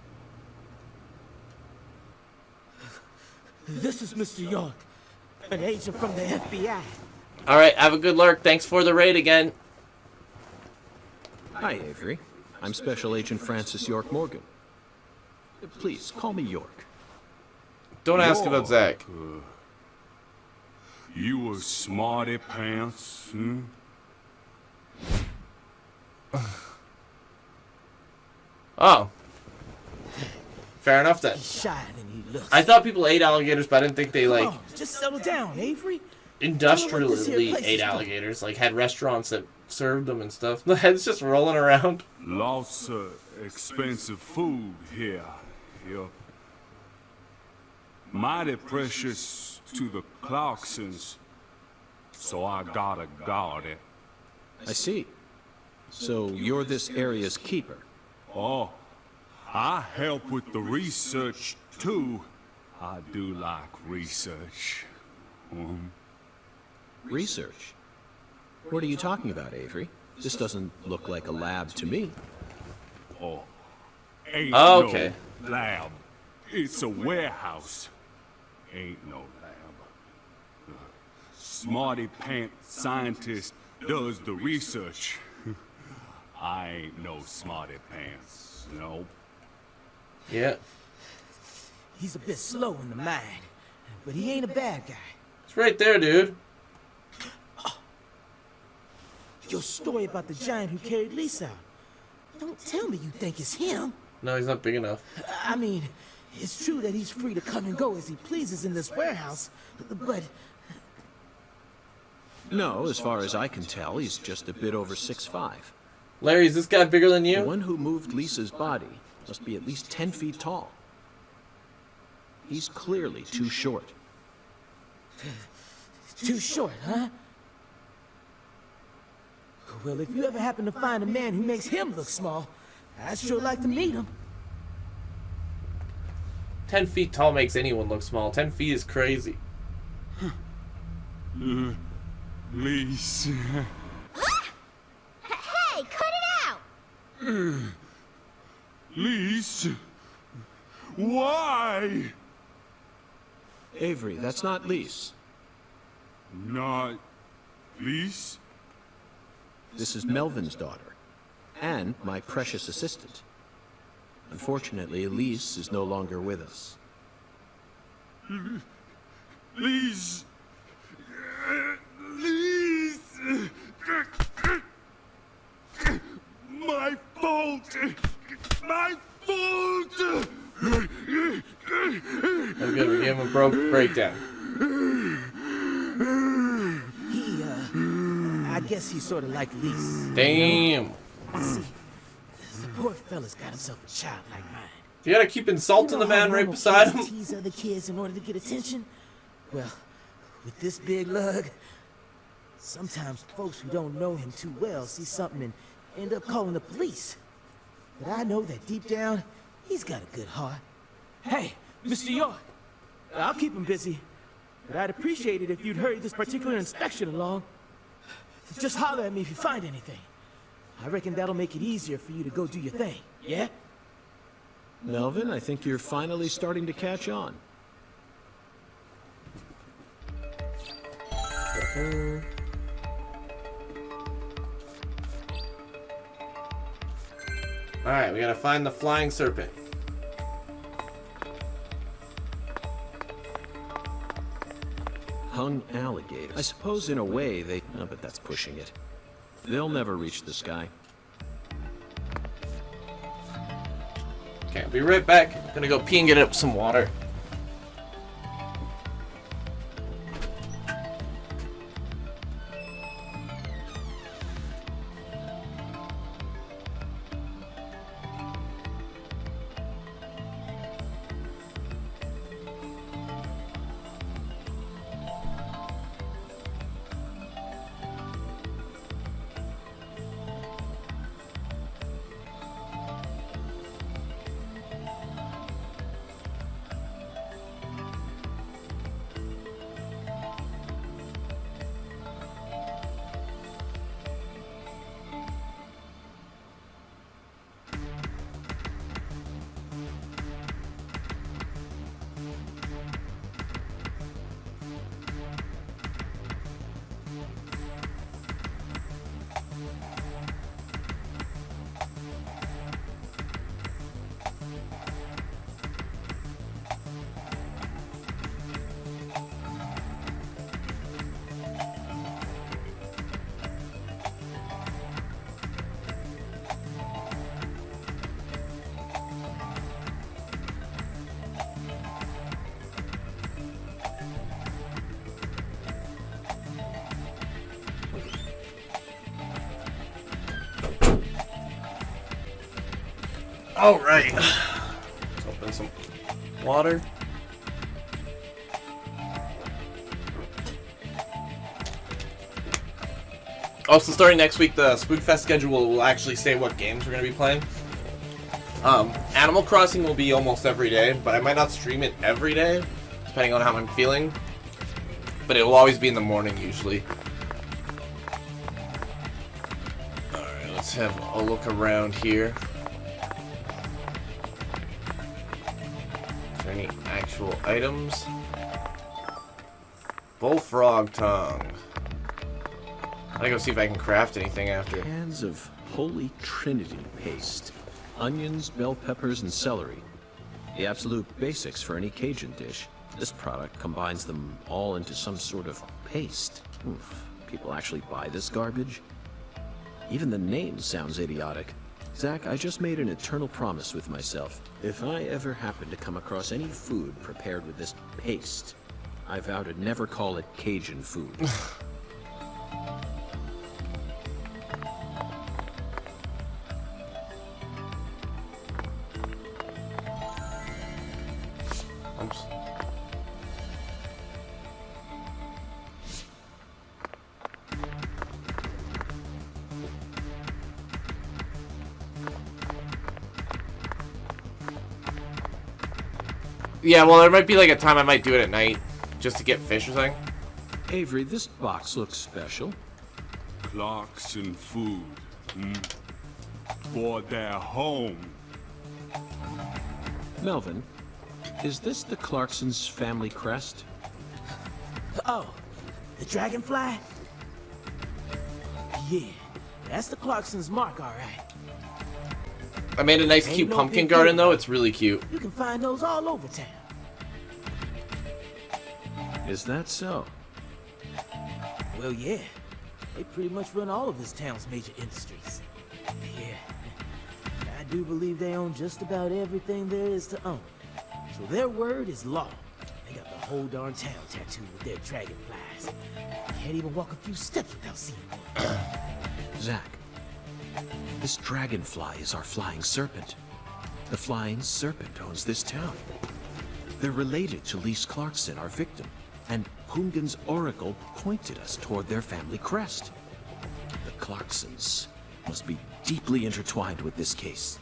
Speaker 12: This is Mr. York, an agent from the FBI.
Speaker 1: Alright, have a good lurk. Thanks for the raid again.
Speaker 7: Hi, Avery. I'm Special Agent Francis York Morgan. Please, call me York.
Speaker 1: Don't ask about Zach.
Speaker 11: You a smarty pants, hmm?
Speaker 1: Oh. Fair enough then.
Speaker 12: He's shy than he looks.
Speaker 1: I thought people ate alligators, but I didn't think they,
Speaker 12: Come
Speaker 1: like,
Speaker 12: on, just settle down, Avery.
Speaker 1: industrially ate alligators. Like, had restaurants that served them and stuff. The head's just rolling around.
Speaker 11: Lots of expensive food here. Yep. Mighty precious to the Clarksons, so I gotta guard it.
Speaker 7: I see. So you're this area's keeper.
Speaker 11: Oh, I help with the research too. I do like research.
Speaker 7: Research? What are you talking about, Avery? This doesn't look like a lab to me.
Speaker 11: Oh, ain't
Speaker 1: okay.
Speaker 11: no lab. It's a warehouse. Ain't no lab. Smarty pants scientist does the research. I ain't no smarty pants, no.
Speaker 1: Yeah.
Speaker 12: He's a bit slow in the mind, but he ain't a bad guy.
Speaker 1: It's right there, dude.
Speaker 12: Your story about the giant who carried Lisa out. Don't tell me you think it's him.
Speaker 1: No, he's not big enough.
Speaker 12: I mean, it's true that he's free to come and go as he pleases in this warehouse, but...
Speaker 7: No, as far as I can tell, he's just a bit over 6'5".
Speaker 1: Larry, is this guy bigger than
Speaker 7: The
Speaker 1: you?
Speaker 7: one who moved Lisa's body must be at least 10 feet tall. He's clearly too short.
Speaker 12: Too short, huh? Well, if you ever happen to find a man who makes him look small, I'd sure like to meet him.
Speaker 1: 10 feet tall makes anyone look small. 10 feet is crazy.
Speaker 11: Lease.
Speaker 8: Hey, cut it out!
Speaker 11: Lease? Why?
Speaker 7: Avery, that's not Lise.
Speaker 11: Not lease?
Speaker 7: This is Melvin's daughter, and my precious assistant. Unfortunately, Elise is no longer with us.
Speaker 11: Please. Please. My fault. My fault.
Speaker 1: I'm gonna give him a breakdown.
Speaker 12: I guess he's sort of like Lise.
Speaker 1: Damn.
Speaker 12: See, the poor fella's got himself a child like mine.
Speaker 1: You gotta keep insulting the man right beside him.
Speaker 12: Tease other kids in order to get attention. Well, with this big lug, sometimes folks who don't know him too well see something and end up calling the police. But I know that deep down, he's got a good heart. Hey, Mr. York, I'll keep him busy, but I'd appreciate it if you'd hurry this particular inspection along. Just holler at me if you find anything. I reckon that'll make it easier for you to go do your thing, yeah?
Speaker 7: Melvin, I think you're finally starting to catch on.
Speaker 1: Alright, we gotta find the flying serpent.
Speaker 7: Hung alligators. I suppose in a way they... Oh, but that's pushing it. They'll never reach the sky.
Speaker 1: Okay, I'll be right back. Gonna go pee and get up some water. All right. Let's open some water. Also, starting next week, the Spookfest schedule will actually say what games we're going to be playing. Animal Crossing will be almost every day, but I might not stream it every day, depending on how I'm feeling. But it will always be in the morning, usually. Alright, let's have a look around here. Is there any actual items? Bullfrog tongue. I gotta go see if I can craft anything after.
Speaker 7: Cans of Holy Trinity paste. Onions, bell peppers, and celery. The absolute basics for any Cajun dish. This product combines them all into some sort of paste. Oof. People actually buy this garbage? Even the name sounds idiotic. Zach, I just made an eternal promise with myself. If I ever happen to come across any food prepared with this paste, I vow to never call it Cajun food.
Speaker 1: Yeah, well, there might be like a time I might do it at night, just to get fish or something.
Speaker 7: Avery, this box looks special.
Speaker 11: Clarkson food. For their home.
Speaker 7: Melvin, is this the Clarkson's family crest?
Speaker 12: Oh, the dragonfly? Yeah, That's the Clarkson's mark, all right.
Speaker 1: I made a nice
Speaker 12: Ain't
Speaker 1: cute
Speaker 12: no
Speaker 1: pumpkin
Speaker 12: big
Speaker 1: garden
Speaker 12: deal.
Speaker 1: though. It's really cute.
Speaker 12: You can find those all over town.
Speaker 7: Is that so?
Speaker 12: Well, yeah. They pretty much run all of this town's major industries. Yeah. I do believe they own just about everything there is to own. So their word is law. They got the whole darn town tattooed with their dragonflies. Can't even walk a few steps without seeing one.
Speaker 7: Zack, this dragonfly is our flying serpent. The flying serpent owns this town. They're related to Lise Clarkson, our victim, and Hungan's oracle pointed us toward their family crest. The Clarksons must be deeply intertwined with this case.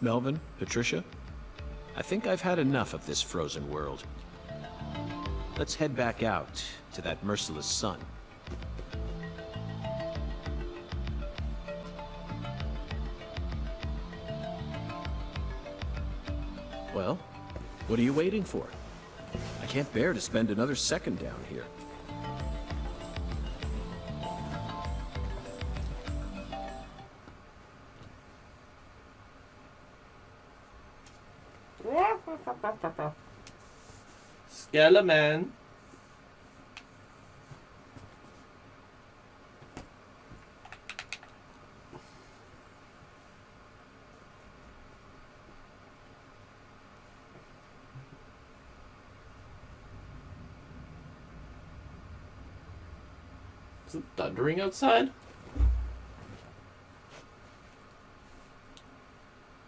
Speaker 7: Melvin, Patricia, I think I've had enough of this frozen world. Let's head back out to that merciless sun. Well, what are you waiting for? I can't bear to spend another second down here.
Speaker 13: Skeleman. Is it thundering outside?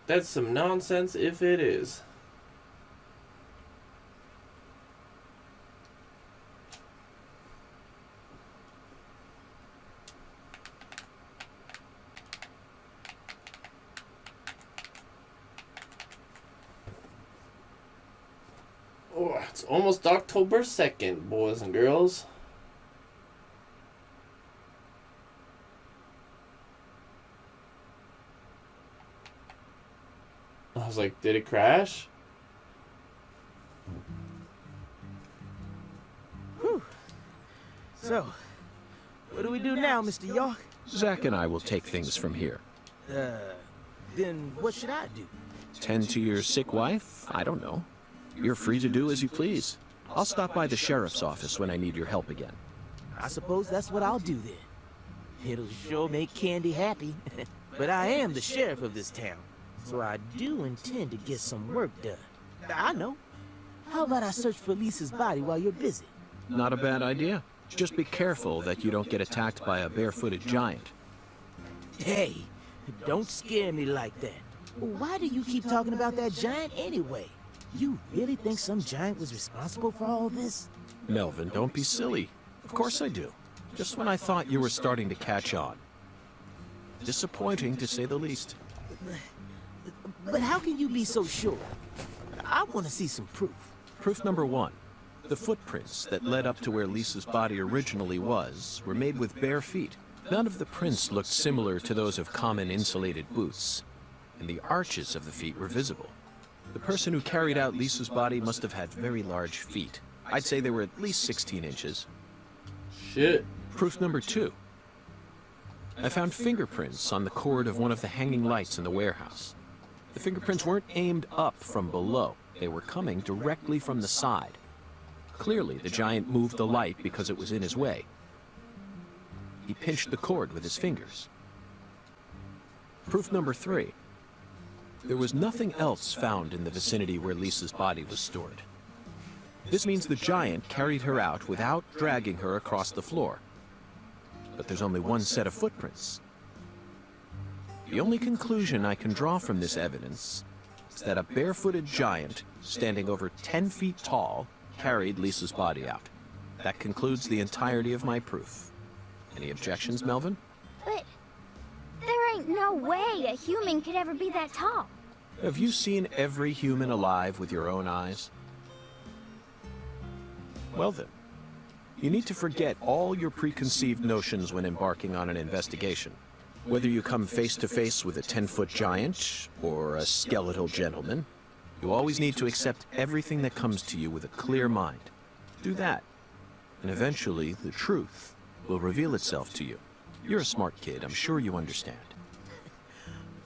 Speaker 13: That's some nonsense if it is. Oh, it's almost October 2nd, boys and girls. I was like, did it crash?
Speaker 12: Whew. So, what do we do now, Mr. York?
Speaker 7: Zack and I will take things from here.
Speaker 12: Then what should I do?
Speaker 7: Tend to your sick wife? I don't know. You're free to do as you please. I'll stop by the sheriff's office when I need your help again.
Speaker 12: I suppose that's what I'll do then. It'll sure make Candy happy. But I am the sheriff of this town, so I do intend to get some work done. I know. How about I search for Lisa's body while you're busy?
Speaker 7: Not a bad idea. Just be careful that you don't get attacked by a barefooted giant.
Speaker 12: Hey, don't scare me like that. Why do you keep talking about that giant anyway? You really think some giant was responsible for all this?
Speaker 7: Melvin, don't be silly. Of course I do. Just when I thought you were starting to catch on. Disappointing, to say the least.
Speaker 12: But how can you be so sure? I want to see some proof.
Speaker 7: Proof number one. The footprints that led up to where Lisa's body originally was were made with bare feet. None of the prints looked similar to those of common insulated boots, and the arches of the feet were visible. The person who carried out Lisa's body must have had very large feet. I'd say they were at least 16 inches.
Speaker 13: Shit.
Speaker 7: Proof number two. I found fingerprints on the cord of one of the hanging lights in the warehouse. The fingerprints weren't aimed up from below. They were coming directly from the side. Clearly, the giant moved the light because it was in his way. He pinched the cord with his fingers. Proof number three. There was nothing else found in the vicinity where Lisa's body was stored. This means the giant carried her out without dragging her across the floor. But there's only one set of footprints. The only conclusion I can draw from this evidence is that a barefooted giant, standing over 10 feet tall, carried Lisa's body out. That concludes the entirety of my proof. Any objections, Melvin?
Speaker 8: But there ain't no way a human could ever be that tall.
Speaker 7: Have you seen every human alive with your own eyes? Well then, you need to forget all your preconceived notions when embarking on an investigation. Whether you come face to face with a 10-foot giant or a skeletal gentleman, you always need to accept everything that comes to you with a clear mind. Do that, and eventually the truth will reveal itself to you. You're a smart kid, I'm sure you understand.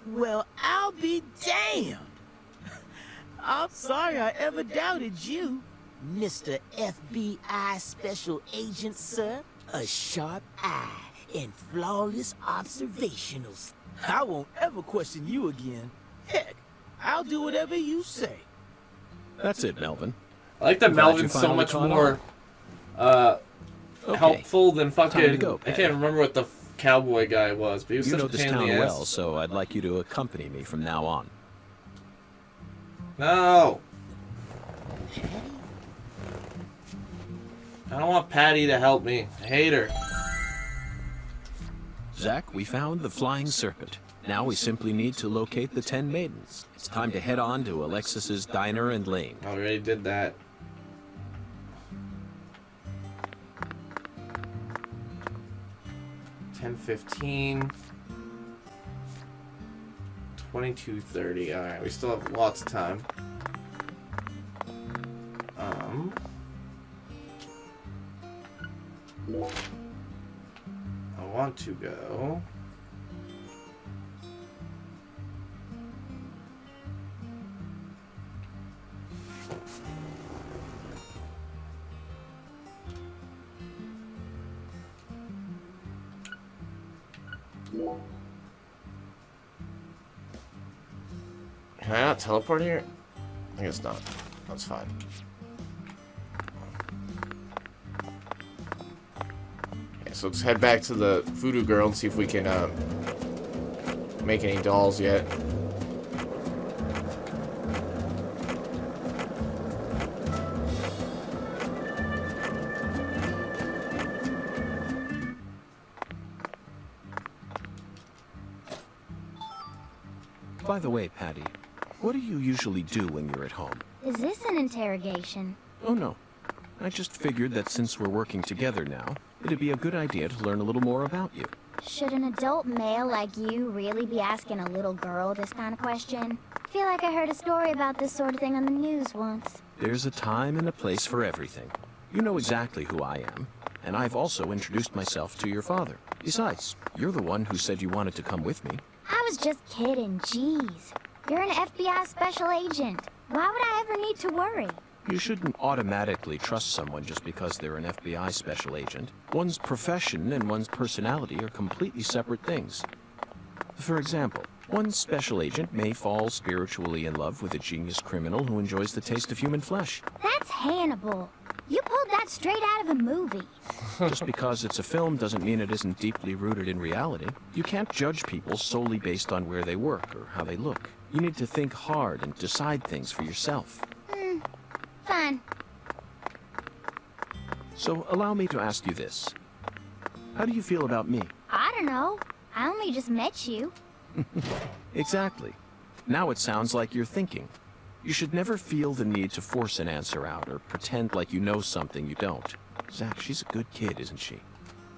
Speaker 12: Well, I'll be damned. I'm sorry I ever doubted you, Mr. FBI Special Agent, sir. A sharp eye and flawless observationals. I won't ever question you again. Heck, I'll do whatever you say.
Speaker 7: That's it, Melvin.
Speaker 13: I like that
Speaker 7: I'm glad you
Speaker 13: Melvin's so
Speaker 7: finally
Speaker 13: much
Speaker 7: caught
Speaker 13: more
Speaker 7: Okay.
Speaker 13: helpful than
Speaker 7: Time to
Speaker 13: fucking.
Speaker 7: go,
Speaker 13: I
Speaker 7: Patty.
Speaker 13: can't remember what the cowboy guy was, but he was
Speaker 7: You
Speaker 13: such
Speaker 7: know
Speaker 13: a
Speaker 7: this
Speaker 13: pain in
Speaker 7: town
Speaker 13: the
Speaker 7: well,
Speaker 13: ass.
Speaker 7: so I'd like you to accompany me from now on.
Speaker 13: No. I don't want Patty to help me. I hate her.
Speaker 7: Zach, we found the flying serpent. Now we simply need to locate the 10 maidens. It's time to head on to Alexis's Diner and Lane.
Speaker 13: I already did that. $10:15. 22:30. All right, we still have lots of time. I want to go. Can I not teleport here? I guess not. That's fine. Okay, so let's head back to the voodoo girl and see if we can make any dolls yet.
Speaker 7: By the way, Patty, what do you usually do when you're at home?
Speaker 8: Is this an interrogation?
Speaker 7: Oh, no. I just figured that since we're working together now, it'd be a good idea to learn a little more about you.
Speaker 8: Should an adult male like you really be asking a little girl this kind of question? I feel like I heard a story about this sort of thing on the news once.
Speaker 7: There's a time and a place for everything. You know exactly who I am, and I've also introduced myself to your father. Besides, you're the one who said you wanted to come with me.
Speaker 8: I was just kidding, jeez. You're an FBI special agent. Why would I ever need to worry?
Speaker 7: You shouldn't automatically trust someone just because they're an FBI special agent. One's profession and one's personality are completely separate things. For example, one special agent may fall spiritually in love with a genius criminal who enjoys the taste of human flesh.
Speaker 8: That's Hannibal. You pulled that straight out of a movie.
Speaker 7: Just because it's a film doesn't mean it isn't deeply rooted in reality. You can't judge people solely based on where they work or how they look. You need to think hard and decide things for yourself.
Speaker 8: Fine.
Speaker 7: So allow me to ask you this. How do you feel about me?
Speaker 8: I don't know. I only just met you.
Speaker 7: Exactly. Now it sounds like you're thinking. You should never feel the need to force an answer out or pretend like you know something you don't. Zach, she's a good kid, isn't she?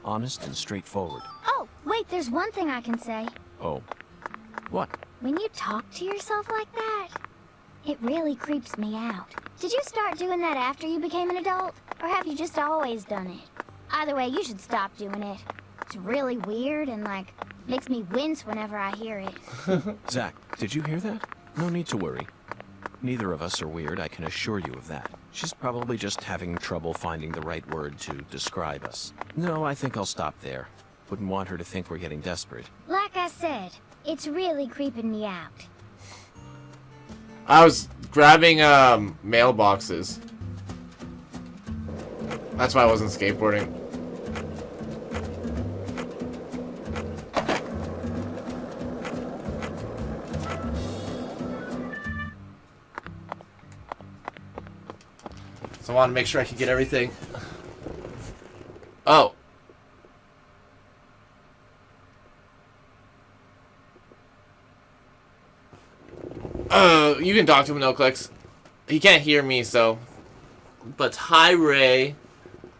Speaker 7: Honest and straightforward.
Speaker 8: Oh, wait, there's one thing I can say.
Speaker 7: Oh. What?
Speaker 8: When you talk to yourself like that, it really creeps me out. Did you start doing that after you became an adult? Or have you just always done it? Either way, you should stop doing it. It's really weird and, like, makes me wince whenever I hear it.
Speaker 7: Zach, did you hear that? No need to worry. Neither of us are weird, I can assure you of that. She's probably just having trouble finding the right word to describe us. No, I think I'll stop there. Wouldn't want her to think we're getting desperate.
Speaker 8: Like I said, it's really creeping me out.
Speaker 1: I was grabbing mailboxes. That's why I wasn't skateboarding. So I wanted to make sure I could get everything. Oh. You can talk to him, no clicks. He can't hear me, so. But hi, Ray.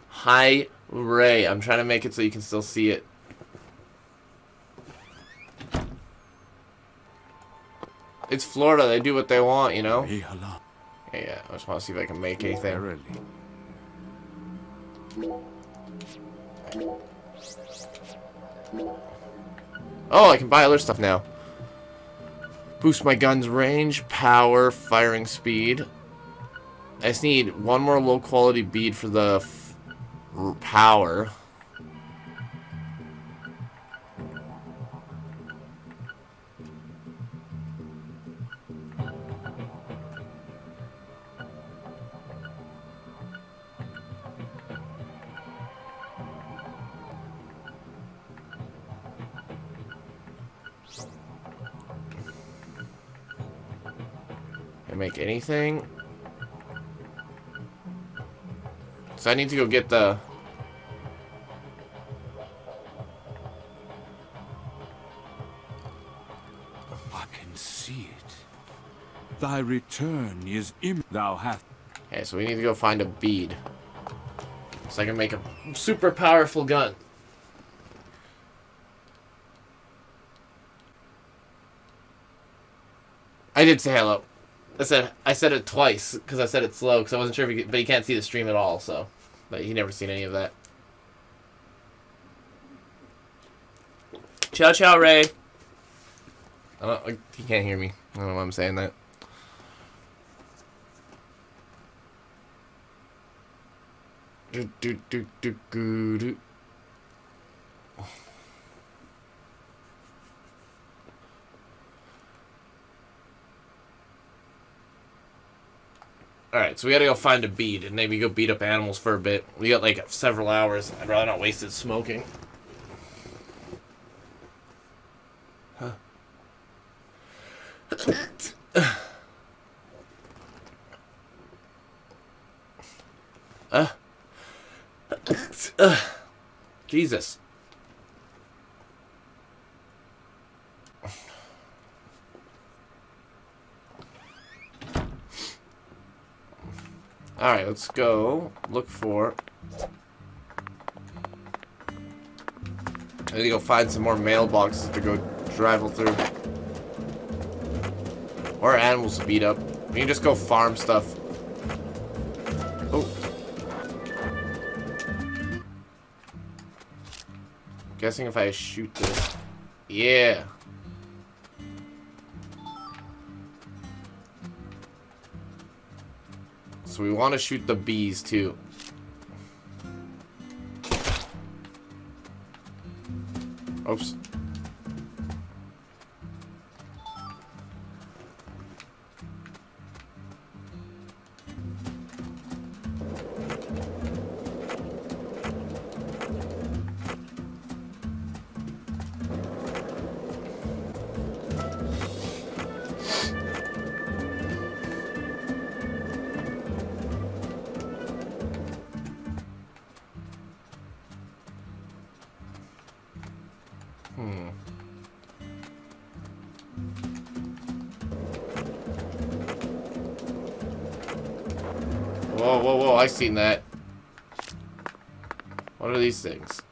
Speaker 1: Hi, Ray. I'm trying to make it so you can still see it. It's Florida. They do what they want, you know?
Speaker 11: Hey, hello.
Speaker 1: Yeah, I just want to see if I can make anything. Oh, I can buy other stuff now. Boost my gun's range, power, firing speed. I just need one more low quality bead for the power. Make anything. So I need to go get the...
Speaker 11: I can see it. Thy return is thou hast.
Speaker 1: Okay, so we need to go find a bead. So I can make a super powerful gun. I did say hello. I said it twice because I said it slow because I wasn't sure if but he can't see the stream at all, so. But he never seen any of that. Ciao, ciao, Ray. He can't hear me. I don't know why I'm saying that. Do. Alright, so we gotta go find a bead and maybe go beat up animals for a bit. We got like several hours. I'd rather not waste it smoking. Huh. Jesus. Alright, let's go look for... I need to go find some more mailboxes to go travel through. Or animals to beat up. We can just go farm stuff. Oh. Guessing if I shoot this. Yeah. So we want to shoot the bees too. Oops. Whoa, I seen that. What are these things?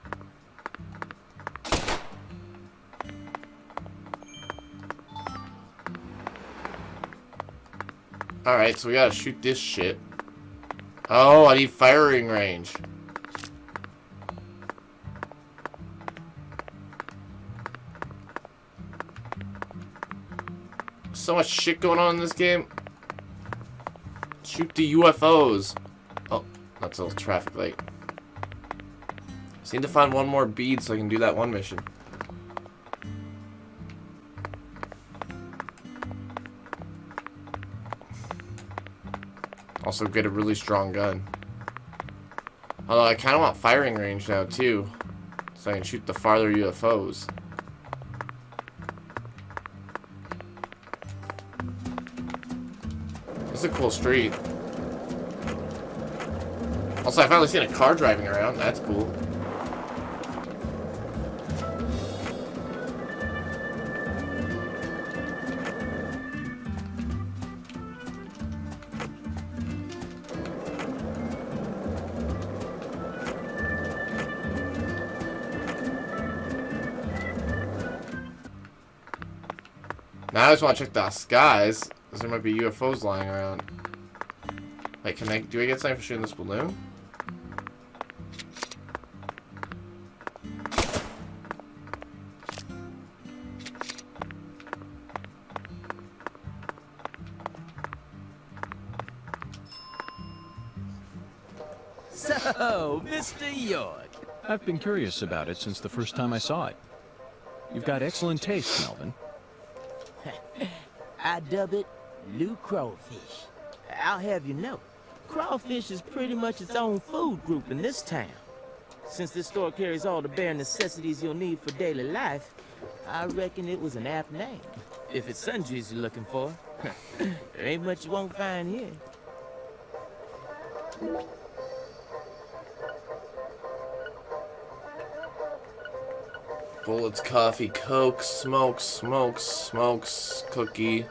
Speaker 1: Alright, so we gotta shoot this shit. Oh, I need firing range. So much shit going on in this game. Shoot the UFOs. Oh, that's a little traffic light. Just need to find one more bead so I can do that one mission. Also get a really strong gun. Although I kind of want firing range now too, so I can shoot the farther UFOs. It's a cool street. Also, I finally seen a car driving around. That's cool. Now I just want to check the skies, because there might be UFOs lying around. Wait, do I get something for shooting this balloon?
Speaker 7: Oh, Mr. York.
Speaker 4: I've been curious about it since the first time I saw it. You've got excellent taste, Melvin.
Speaker 12: I dub it New Crawfish. I'll have you know, crawfish is pretty much its own food group in this town. Since this store carries all the bare necessities you'll need for daily life, I reckon it was an apt name. If it's sundries you're looking for, there ain't much you won't find here.
Speaker 1: Bullets, coffee, Coke, smokes, cookie.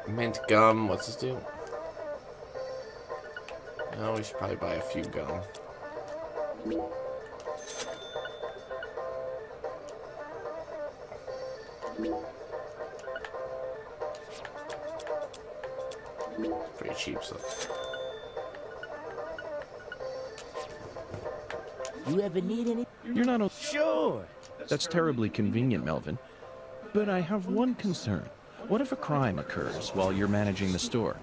Speaker 1: Mint gum, what's this do? Oh, we should probably buy a few gum. Pretty cheap stuff.
Speaker 12: You ever need any?
Speaker 4: You're not a...
Speaker 12: Sure.
Speaker 4: That's terribly convenient, Melvin. But I have one concern. What if a crime occurs while you're managing the store?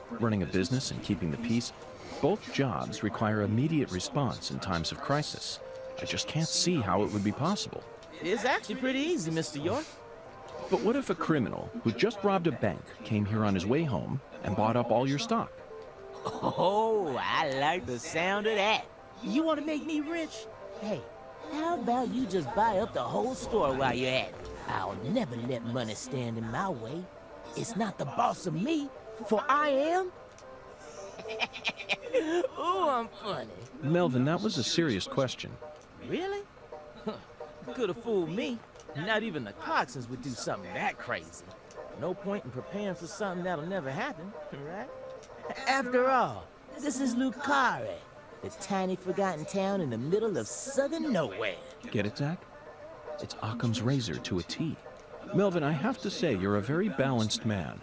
Speaker 4: Running a business and keeping the peace, both jobs require immediate response in times of crisis. I just can't see how it would be possible.
Speaker 12: It's actually pretty easy, Mr. York.
Speaker 4: But what if a criminal who just robbed a bank came here on his way home and bought up all your stock?
Speaker 12: Oh, I like the sound of that. You want to make me rich? Hey, how about you just buy up the whole store while you're at it? I'll never let money stand in my way. It's not the boss of me, for I am... Ooh, I'm funny.
Speaker 4: Melvin, that was a serious question.
Speaker 12: Really? Could have fooled me. Not even the Clarksons would do something that crazy. No point in preparing for something that'll never happen, right? After all, this is Lucare, the tiny forgotten town in the middle of southern nowhere.
Speaker 4: Get it, Zach? It's Occam's razor to a T. Melvin, I have to say, you're a very balanced man.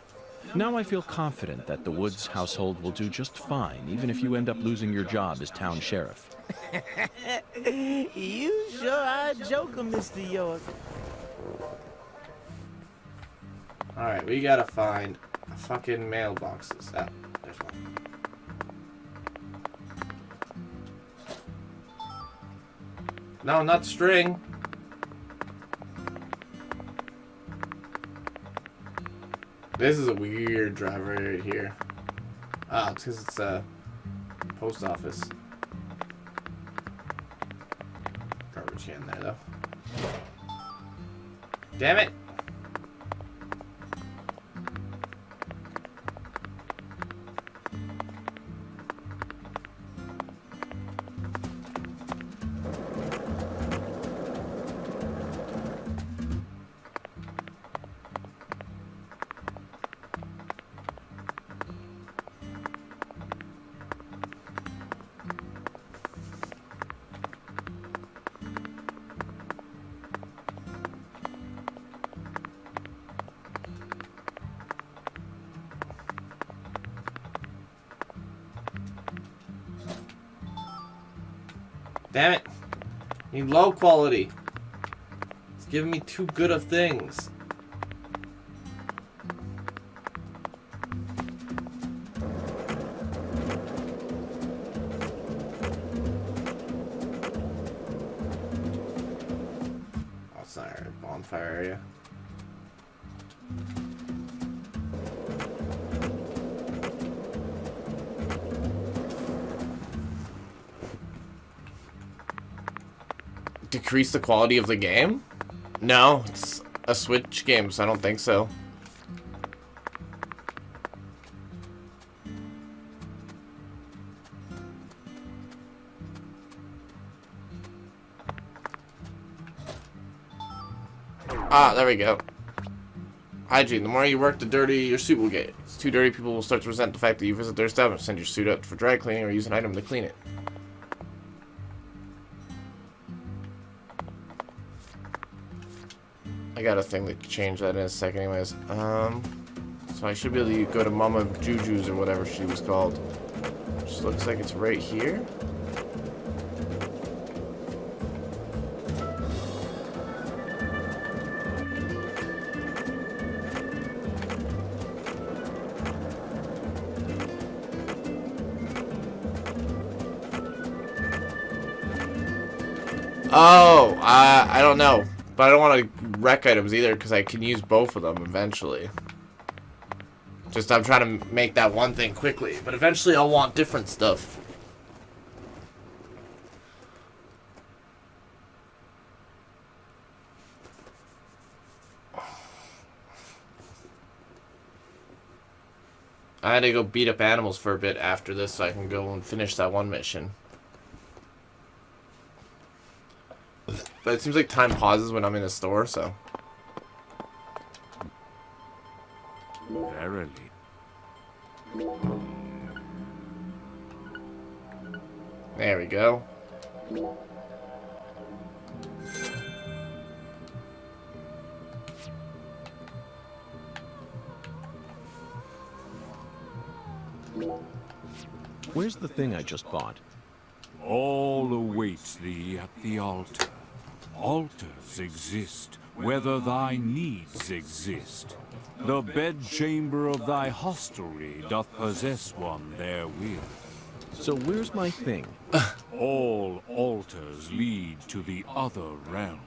Speaker 4: Now I feel confident that the Woods household will do just fine, even if you end up losing your job as town sheriff.
Speaker 12: You sure are a joker, Mr. York.
Speaker 1: Alright, we gotta find fucking mailboxes. Oh, there's one. No, not string. This is a weird driver right here. Oh, it's because it's a post office. Garbage can there, though. Damn it! Damn it. Need low quality. It's giving me too good of things. Oh, it's not our bonfire area. Decrease the quality of the game? No, it's a Switch game, so I don't think so. Ah, there we go. Hygiene. The more you work, the dirtier your suit will get. It's too dirty, people will start to resent the fact that you visit their establishment, send your suit out for dry cleaning, or use an item to clean it. I got a thing that change that in a second anyways. So I should be able to go to Mama Juju's or whatever she was called. Which looks like it's right here. Oh, I don't know. But I don't want to wreck items either because I can use both of them eventually. Just I'm trying to make that one thing quickly. But eventually I'll want different stuff. I had to go beat up animals for a bit after this so I can go and finish that one mission. But it seems like time pauses when I'm in a store, so.
Speaker 11: Verily.
Speaker 1: There we go.
Speaker 7: Where's the thing I just bought?
Speaker 11: All awaits thee at the altar. Altars exist, whether thy needs exist. The bedchamber of thy hostelry doth possess one therewith.
Speaker 7: So where's my thing?
Speaker 11: All altars lead to the other realm.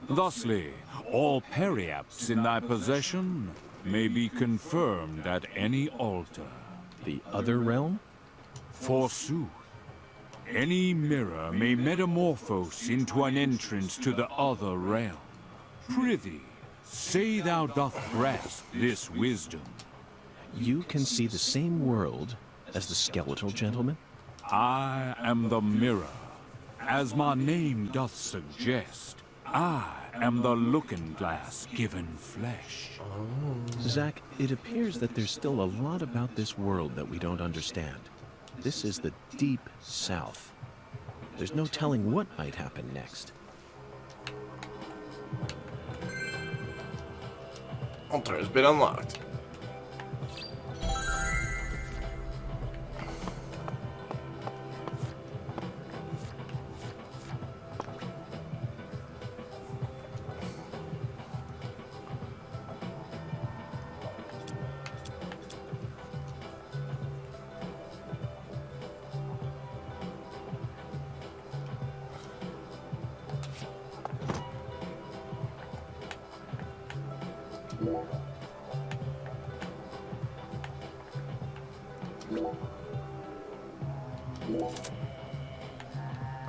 Speaker 11: Thusly, all periapts in thy possession may be confirmed at any altar.
Speaker 7: The other realm?
Speaker 11: Forsooth. Any mirror may metamorphose into an entrance to the other realm. Prithee, say thou doth grasp this wisdom.
Speaker 7: You can see the same world as the skeletal gentleman?
Speaker 11: I am the mirror. As my name doth suggest, I am the looking glass given flesh.
Speaker 7: Zack, it appears that there's still a lot about this world that we don't understand. This is the deep south. There's no telling what might happen next.
Speaker 1: Altar has been unlocked.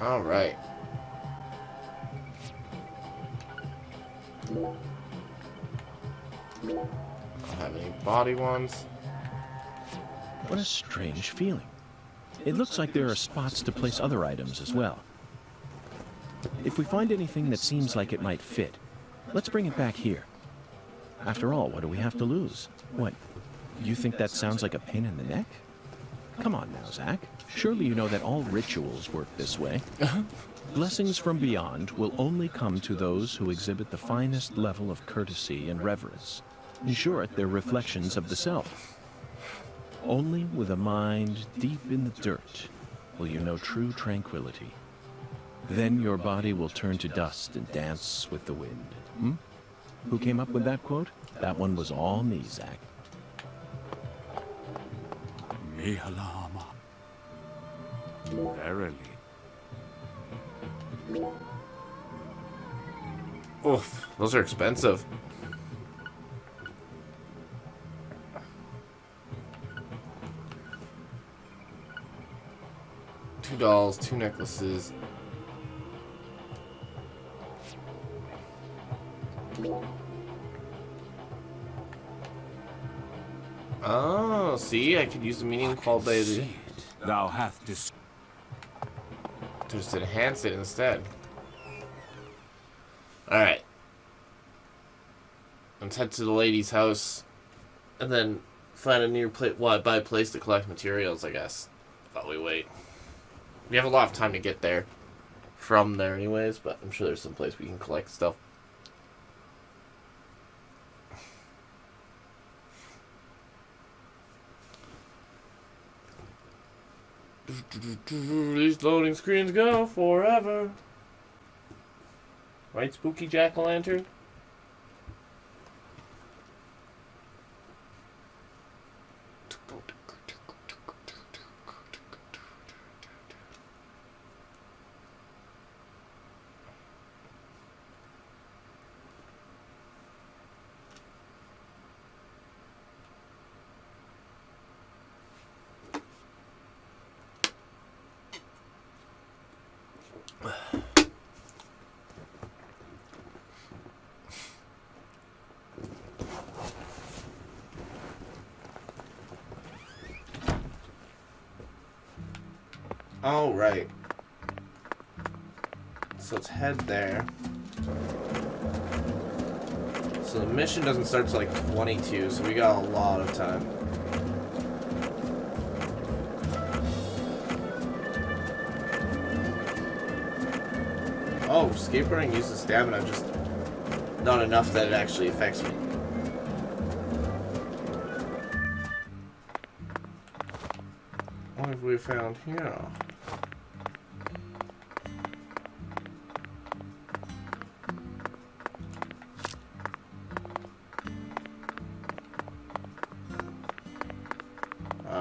Speaker 1: All right. I don't have any body ones.
Speaker 7: What a strange feeling. It looks like there are spots to place other items as well. If we find anything that seems like it might fit, let's bring it back here. After all, what do we have to lose? What, you think that sounds like a pain in the neck? Come on now, Zack. Surely you know that all rituals work this way. Blessings from beyond will only come to those who exhibit the finest level of courtesy and reverence. In short, they're reflections of the self. Only with a mind deep in the dirt will you know true tranquility. Then your body will turn to dust and dance with the wind. Hmm? Who came up with that quote? That one was all me, Zack.
Speaker 11: Mihalama. Verily.
Speaker 1: Oof, those are expensive. $2, 2 necklaces. Oh, see, I could use the meaning quality.
Speaker 11: Thou hath dis.
Speaker 1: Just enhance it instead. Alright. Let's head to the lady's house. And then find a nearby place to collect materials, I guess. While we wait. We have a lot of time to get there. From there anyways, but I'm sure there's some place we can collect stuff. These loading screens go forever. Right, spooky jack-o'-lantern? Oh, right. So let's head there. So the mission doesn't start till like 22, so we got a lot of time. Oh, skateboarding uses stamina, just not enough that it actually affects me. What have we found here?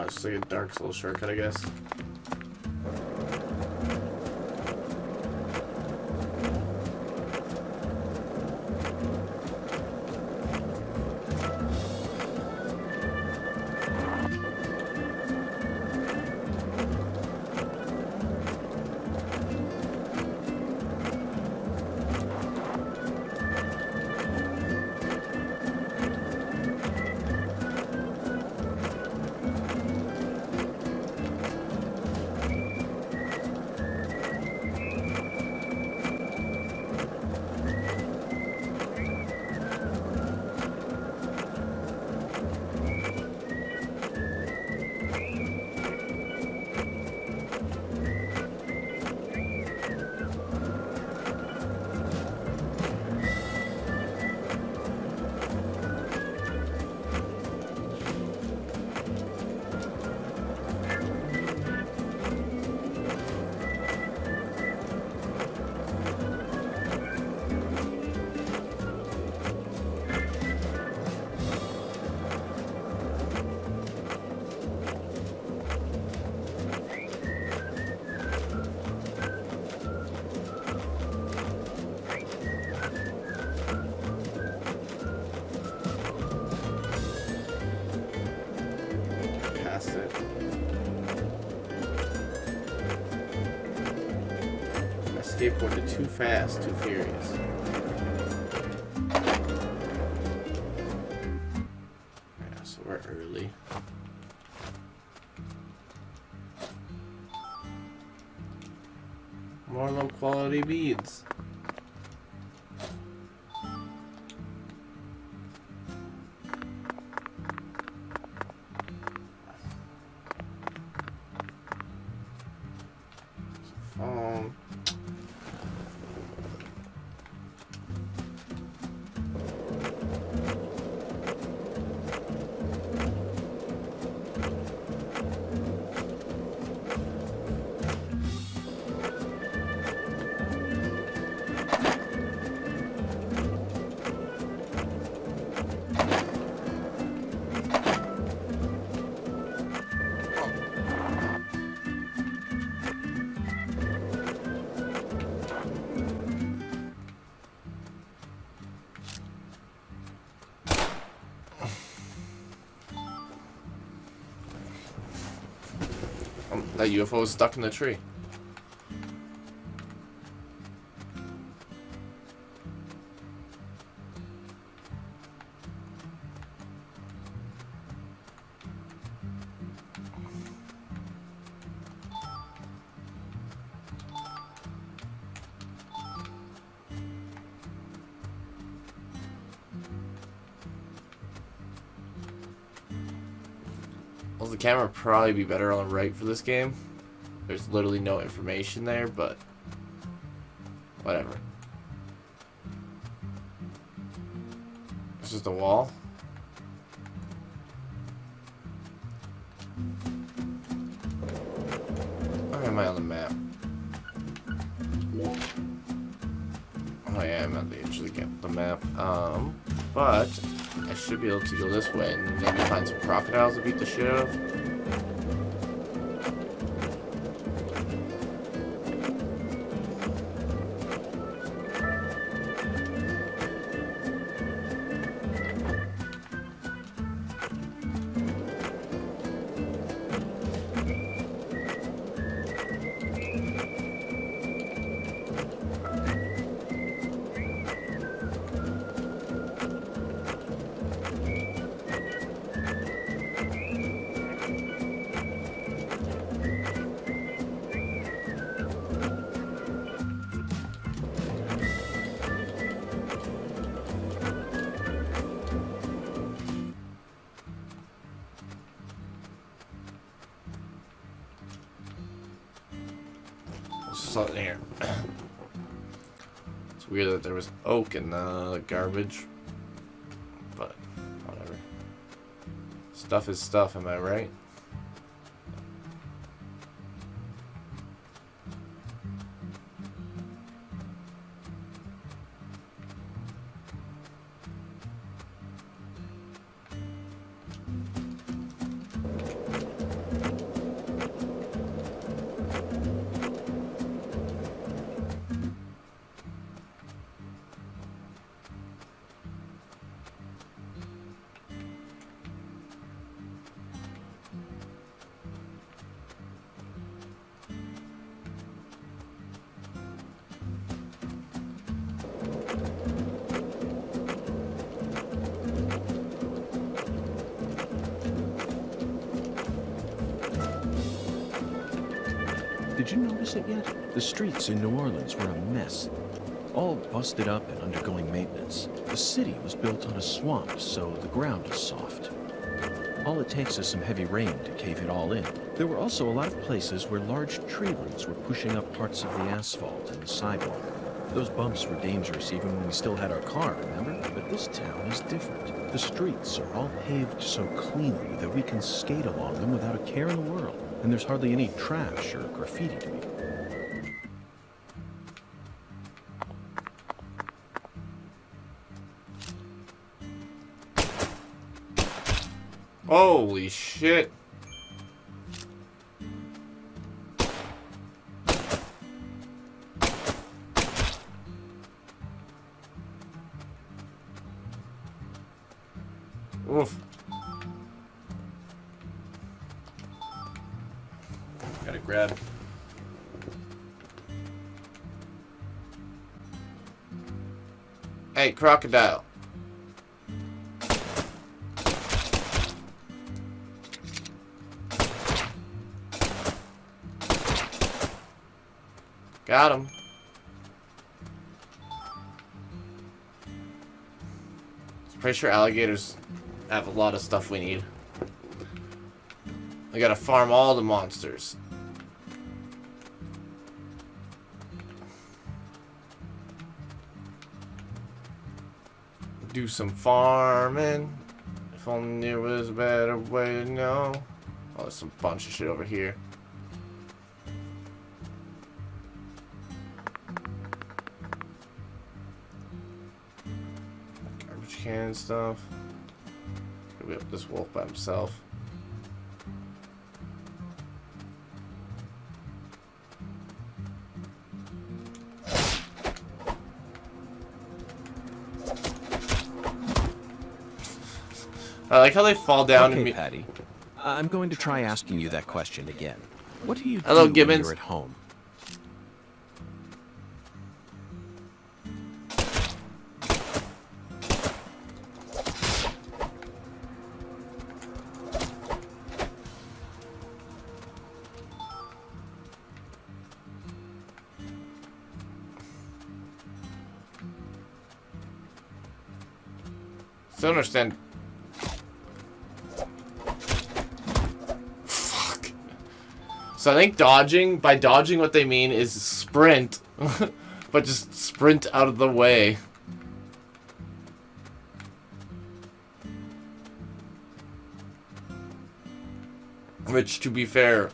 Speaker 1: It's like a Dark Souls shortcut, I guess. Skateboarded too fast, too furious. Yeah, so we're early. More low quality beads. That UFO is stuck in the tree. Well, the camera would probably be better on the right for this game. There's literally no information there, but whatever. It's just a wall. Where am I on the map? Oh yeah, I'm at the edge of the map. But I should be able to go this way and maybe find some crocodiles to beat the shit out of. something here. It's weird that there was oak in the garbage. But, whatever. Stuff is stuff, am I right?
Speaker 7: Did you notice it yet? The streets in New Orleans were a mess. All busted up and undergoing maintenance. The city was built on a swamp, so the ground is soft. All it takes is some heavy rain to cave it all in. There were also a lot of places where large tree roots were pushing up parts of the asphalt and the sidewalk. Those bumps were dangerous even when we still had our car, remember? But this town is different. The streets are all paved so cleanly that we can skate along them without a care in the world. And there's hardly any trash or graffiti to be.
Speaker 1: Holy shit. Oof. Gotta grab. Hey, crocodile. Got him. Pretty sure alligators have a lot of stuff we need. We gotta farm all the monsters. Do some farming. If only there was a better way to know. Oh, there's some bunch of shit over here. Garbage can stuff. Could be up this wolf by himself. I like how they fall down.
Speaker 7: Okay, Patty. I'm going to try asking you that question again. What do you
Speaker 1: Hello,
Speaker 7: do
Speaker 1: Gibbons.
Speaker 7: when you're at home?
Speaker 1: Still don't understand. So I think by dodging what they mean is sprint, but just sprint out of the way. Which, to be fair,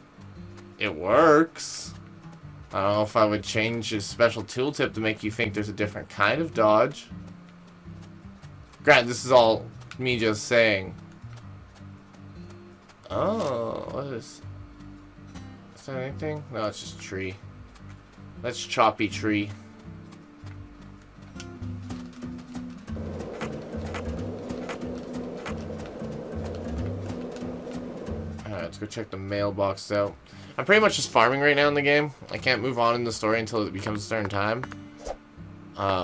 Speaker 1: it works. I don't know if I would change his special tooltip to make you think there's a different kind of dodge. Granted, this is all me just saying. Oh, what is... Is that anything? No, it's just a tree. That's choppy tree. Alright, let's go check the mailbox out. I'm pretty much just farming right now in the game. I can't move on in the story until it becomes a certain time.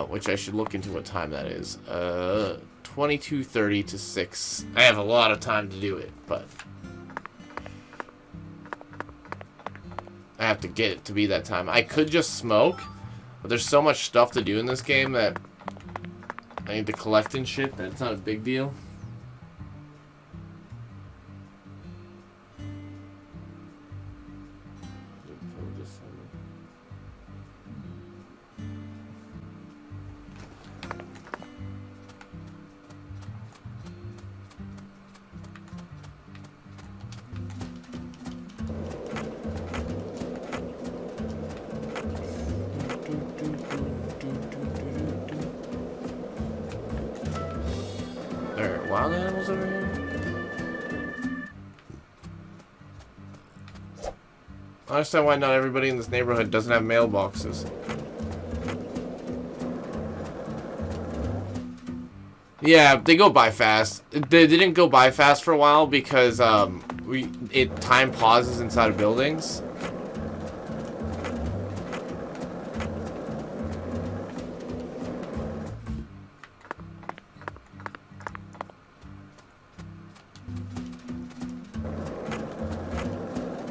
Speaker 1: Which I should look into what time that is. 22:30 to 6. I have a lot of time to do it, but... I have to get it to be that time. I could just smoke, but there's so much stuff to do in this game that I need to collect and shit that it's not a big deal. mailboxes over here? I understand why not everybody in this neighborhood doesn't have mailboxes. Yeah, they go by fast. They didn't go by fast for a while because time pauses inside of buildings.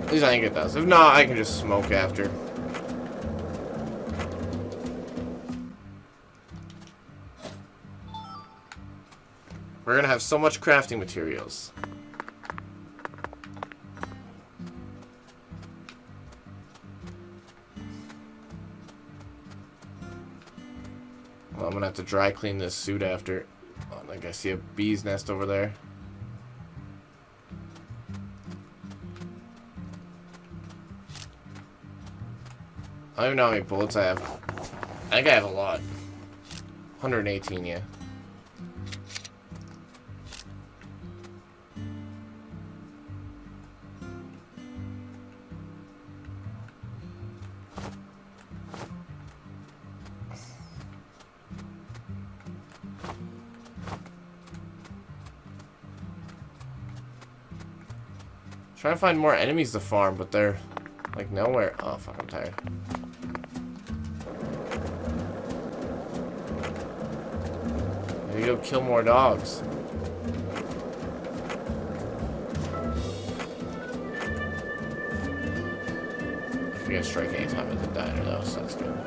Speaker 1: At least I think it does. If not, I can just smoke after. We're gonna have so much crafting materials. Well, I'm gonna have to dry clean this suit after. Oh, I think I see a bee's nest over there. I don't even know how many bullets I have. I think I have a lot. 118, yeah. Trying to find more enemies to farm, but they're like nowhere. Oh fuck, I'm tired. Maybe go kill more dogs. I can strike anytime at the diner though, so that's good.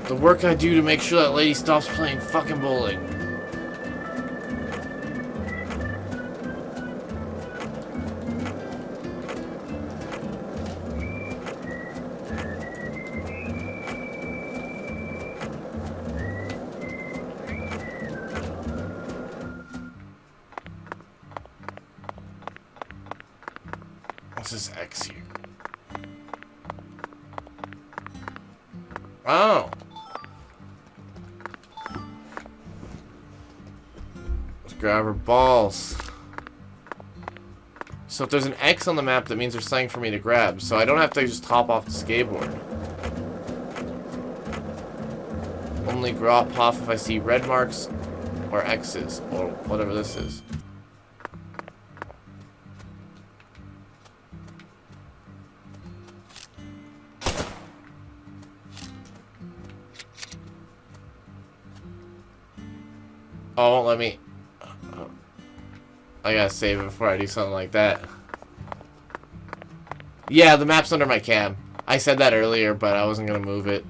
Speaker 1: The work I do to make sure that lady stops playing fucking bowling. What's this X here? Oh. Let's grab her balls. So if there's an X on the map, that means there's something for me to grab. So I don't have to just hop off the skateboard. Only hop off if I see red marks or X's or whatever this is. Oh, it won't let me. I gotta save it before I do something like that. Yeah, the map's under my cam. I said that earlier, but I wasn't gonna move it.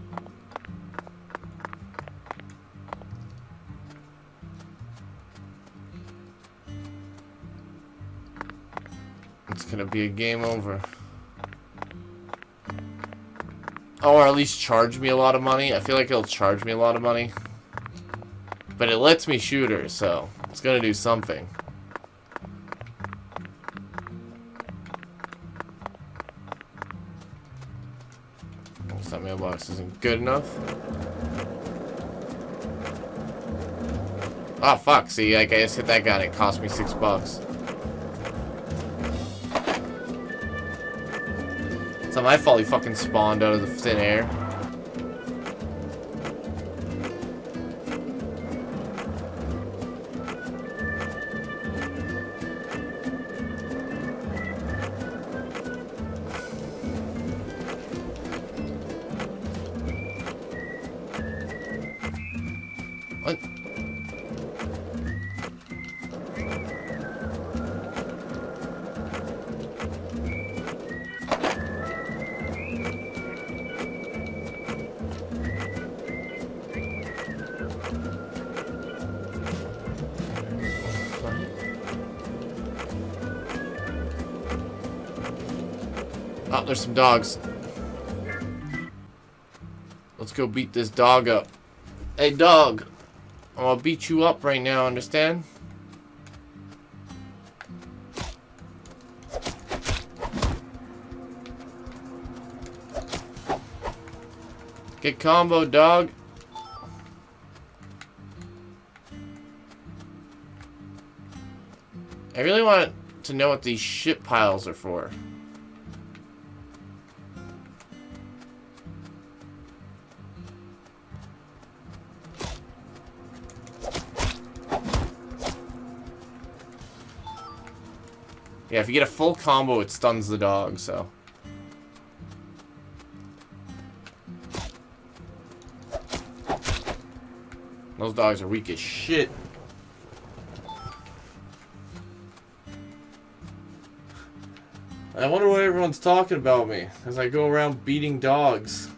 Speaker 1: It's gonna be a game over. Oh, or at least charge me a lot of money. I feel like it'll charge me a lot of money. But it lets me shoot her, so it's gonna do something. That mailbox isn't good enough. Oh fuck, see, I just hit that guy and it cost me $6. It's not my fault he fucking spawned out of the thin air. Oh, there's some dogs. Let's go beat this dog up. Hey, dog. I'm gonna beat you up right now, understand? Get combo, dog. I really want to know what these shit piles are for. Yeah, if you get a full combo, it stuns the dog, so. Those dogs are weak as shit. I wonder what everyone's talking about me as I go around beating dogs.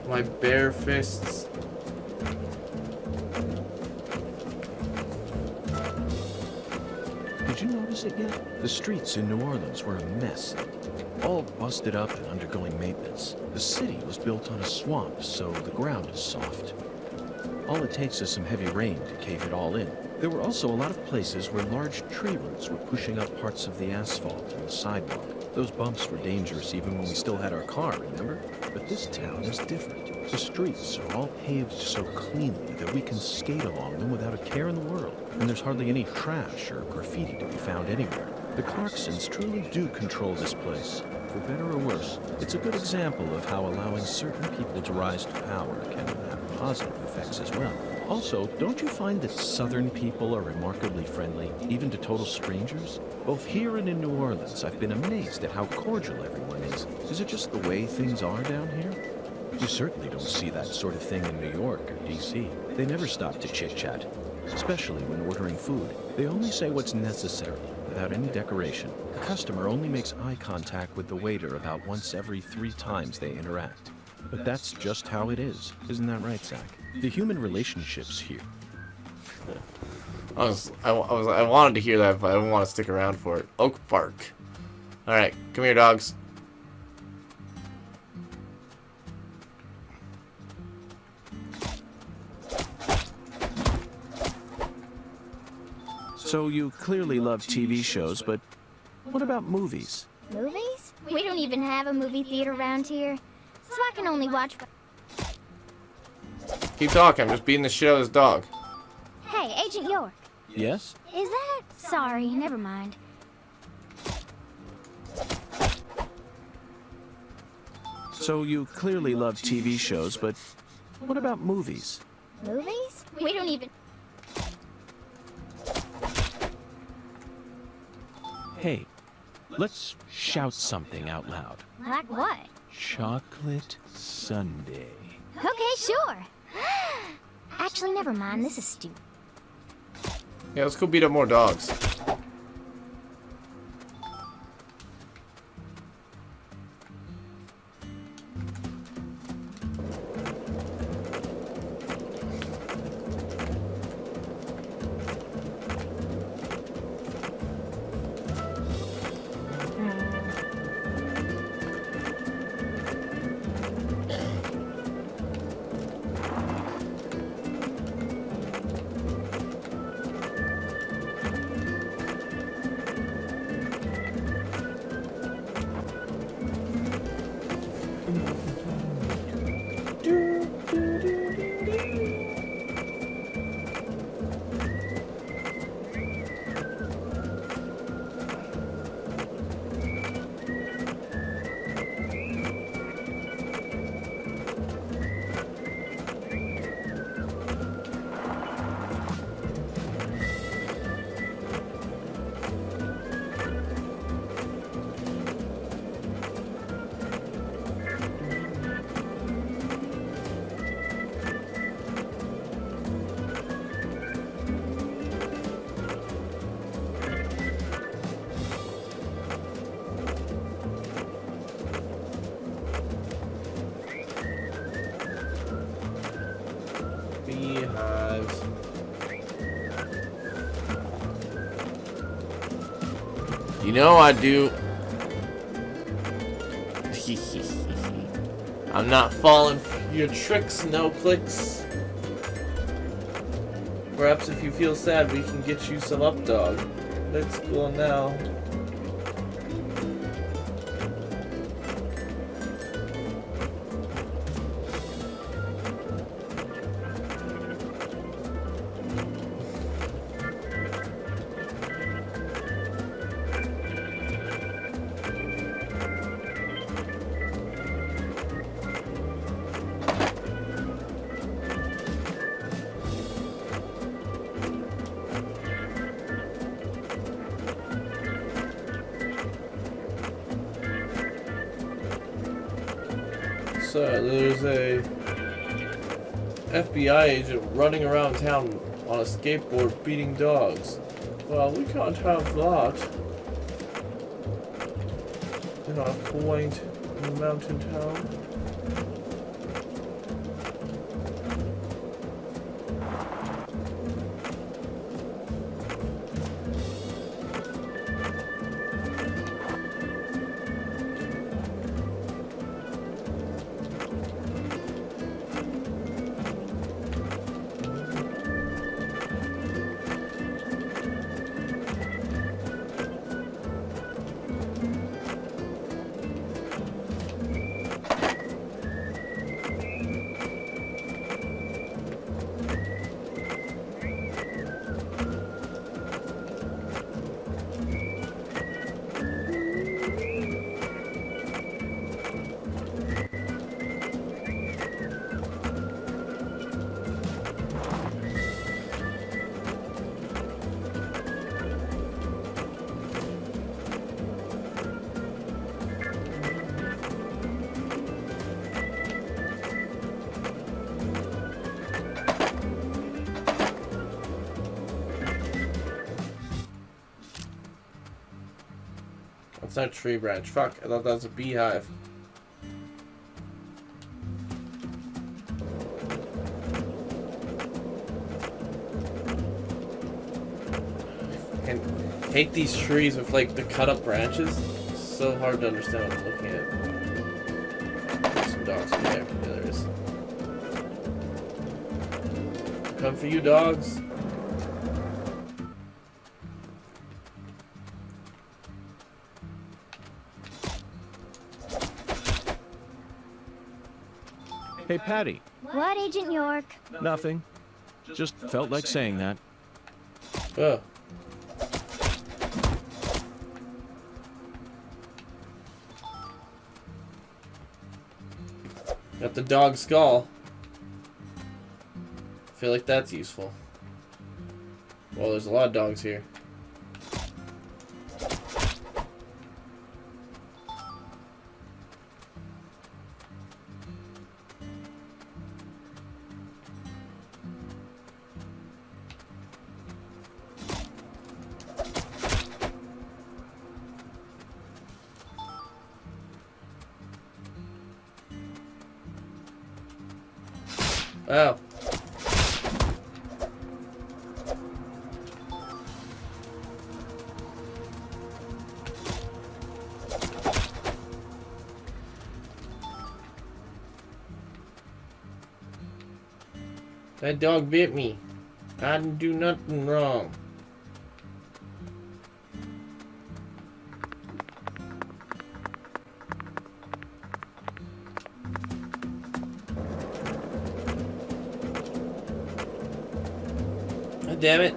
Speaker 1: My bare fists.
Speaker 7: Did you notice it yet? The streets in New Orleans were a mess. All busted up and undergoing maintenance. The city was built on a swamp, so the ground is soft. All it takes is some heavy rain to cave it all in. There were also a lot of places where large tree roots were pushing up parts of the asphalt and the sidewalk. Those bumps were dangerous even when we still had our car, remember? But this town is different. The streets are all paved so cleanly that we can skate along them without a care in the world. And there's hardly any trash or graffiti to be found anywhere. The Clarksons truly do control this place. For better or worse, it's a good example of how allowing certain people to rise to power can have positive effects as well. Also, don't you find that Southern people are remarkably friendly, even to total strangers? Both here and in New Orleans, I've been amazed at how cordial everyone is. Is it just the way things are down here? You certainly don't see that sort of thing in New York or D.C. They never stop to chit-chat, especially when ordering food. They only say what's necessary, without any decoration. The customer only makes eye contact with the waiter about once every 3 times they interact. But that's just how it is. Isn't that right, Zach? The human relationships here.
Speaker 1: I wanted to hear that, but I don't want to stick around for it. Oak Park. Alright, come here, dogs.
Speaker 7: So you clearly love TV shows, but what about movies?
Speaker 8: Movies? We don't even have a movie theater around here, so I can only watch...
Speaker 1: Keep talking, I'm just beating the shit out of this dog.
Speaker 8: Hey, Agent York.
Speaker 7: Yes?
Speaker 8: Is that... Sorry, never mind.
Speaker 7: So you clearly love TV shows, but what about movies?
Speaker 8: Movies? We don't even...
Speaker 7: Hey, let's shout something out loud.
Speaker 8: Like what?
Speaker 7: Chocolate Sundae.
Speaker 8: Okay, sure. Actually, never mind. This is stupid.
Speaker 1: Yeah, let's go beat up more dogs. Beehives. You know I do. I'm not falling for your tricks, no clicks. Perhaps if you feel sad, we can get you some up dog. Let's go now.
Speaker 13: outside. There's a FBI agent running around town on a skateboard beating dogs. Well, we can't have that in our quaint mountain town. That's not a tree branch. Fuck, I thought that was a beehive. I hate these trees with like the cut up branches. It's so hard to understand what I'm looking at. There's some dogs in there. Yeah, there is. Come for you, dogs.
Speaker 7: Hey, Patty.
Speaker 8: What, Agent York?
Speaker 7: Nothing. Just felt like saying that.
Speaker 13: Oh. Got the dog skull. Feel like that's useful. Well, there's a lot of dogs here. Wow. That dog bit me. I didn't do nothing wrong. God damn it.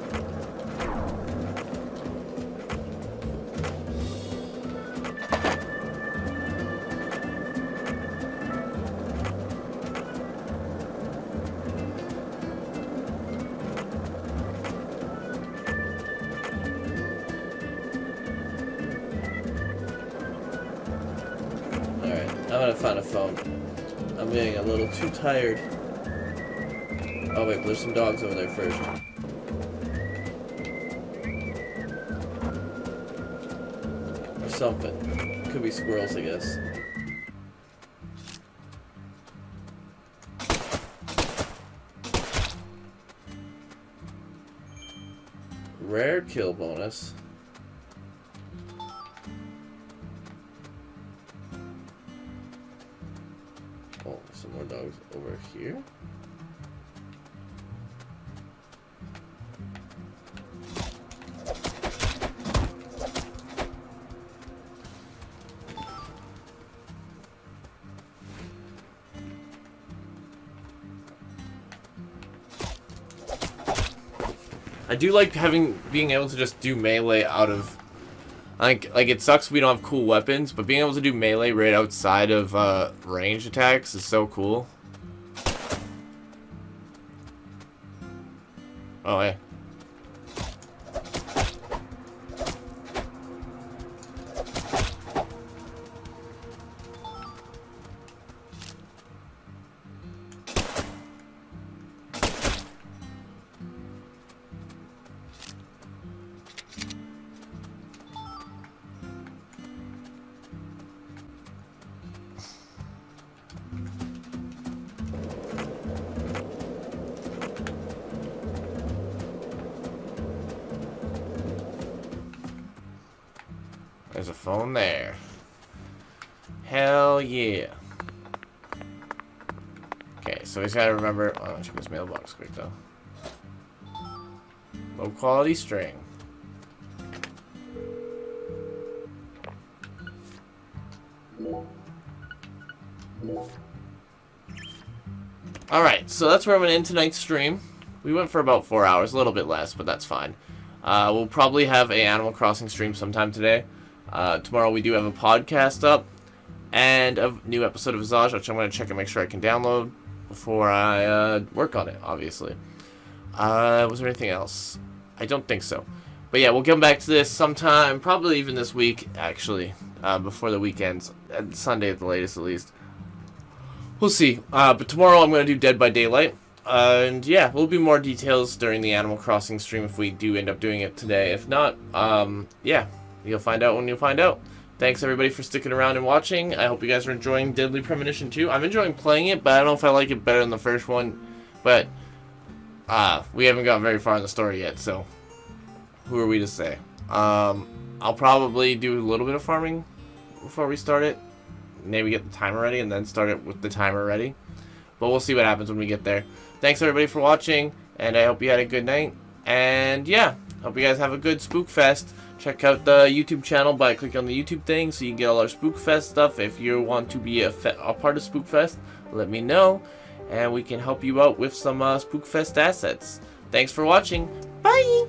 Speaker 13: Alright, I'm gonna find a phone. I'm getting a little too tired. Oh wait, but there's some dogs over there first. Or something. Could be squirrels, I guess. Rare kill bonus. Oh, some more dogs over here. I do like being able to just do melee out of like it sucks we don't have cool weapons, but being able to do melee right outside of ranged attacks is so cool. Oh hey.
Speaker 1: There's a phone there. Hell yeah. Okay, so he's gotta remember. Oh, I'll check his mailbox quick though. Low quality string. Alright, so that's where I'm gonna end tonight's stream. We went for about 4 hours, a little bit less, but that's fine. We'll probably have a Animal Crossing stream sometime today. Tomorrow we do have a podcast up and a new episode of Visage, which I'm going to check and make sure I can download before I work on it, obviously. Was there anything else? I don't think so. But yeah, we'll come back to this sometime, probably even this week, actually, before the weekends, Sunday at the latest, at least. We'll see. But tomorrow I'm going to do Dead by Daylight. And yeah, there'll be more details during the Animal Crossing stream if we do end up doing it today. If not, yeah, you'll find out when you find out. Thanks everybody for sticking around and watching. I hope you guys are enjoying Deadly Premonition 2. I'm enjoying playing it, but I don't know if I like it better than the first one. But we haven't got very far in the story yet, so who are we to say? I'll probably do a little bit of farming before we start it. Maybe get the timer ready and then start it with the timer ready. But we'll see what happens when we get there. Thanks everybody for watching, and I hope you had a good night. And yeah, hope you guys have a good Spook Fest. Check out the YouTube channel by clicking on the YouTube thing so you can get all our Spook Fest stuff. If you want to be a part of Spook Fest, let me know, and we can help you out with some Spook Fest assets. Thanks for watching. Bye!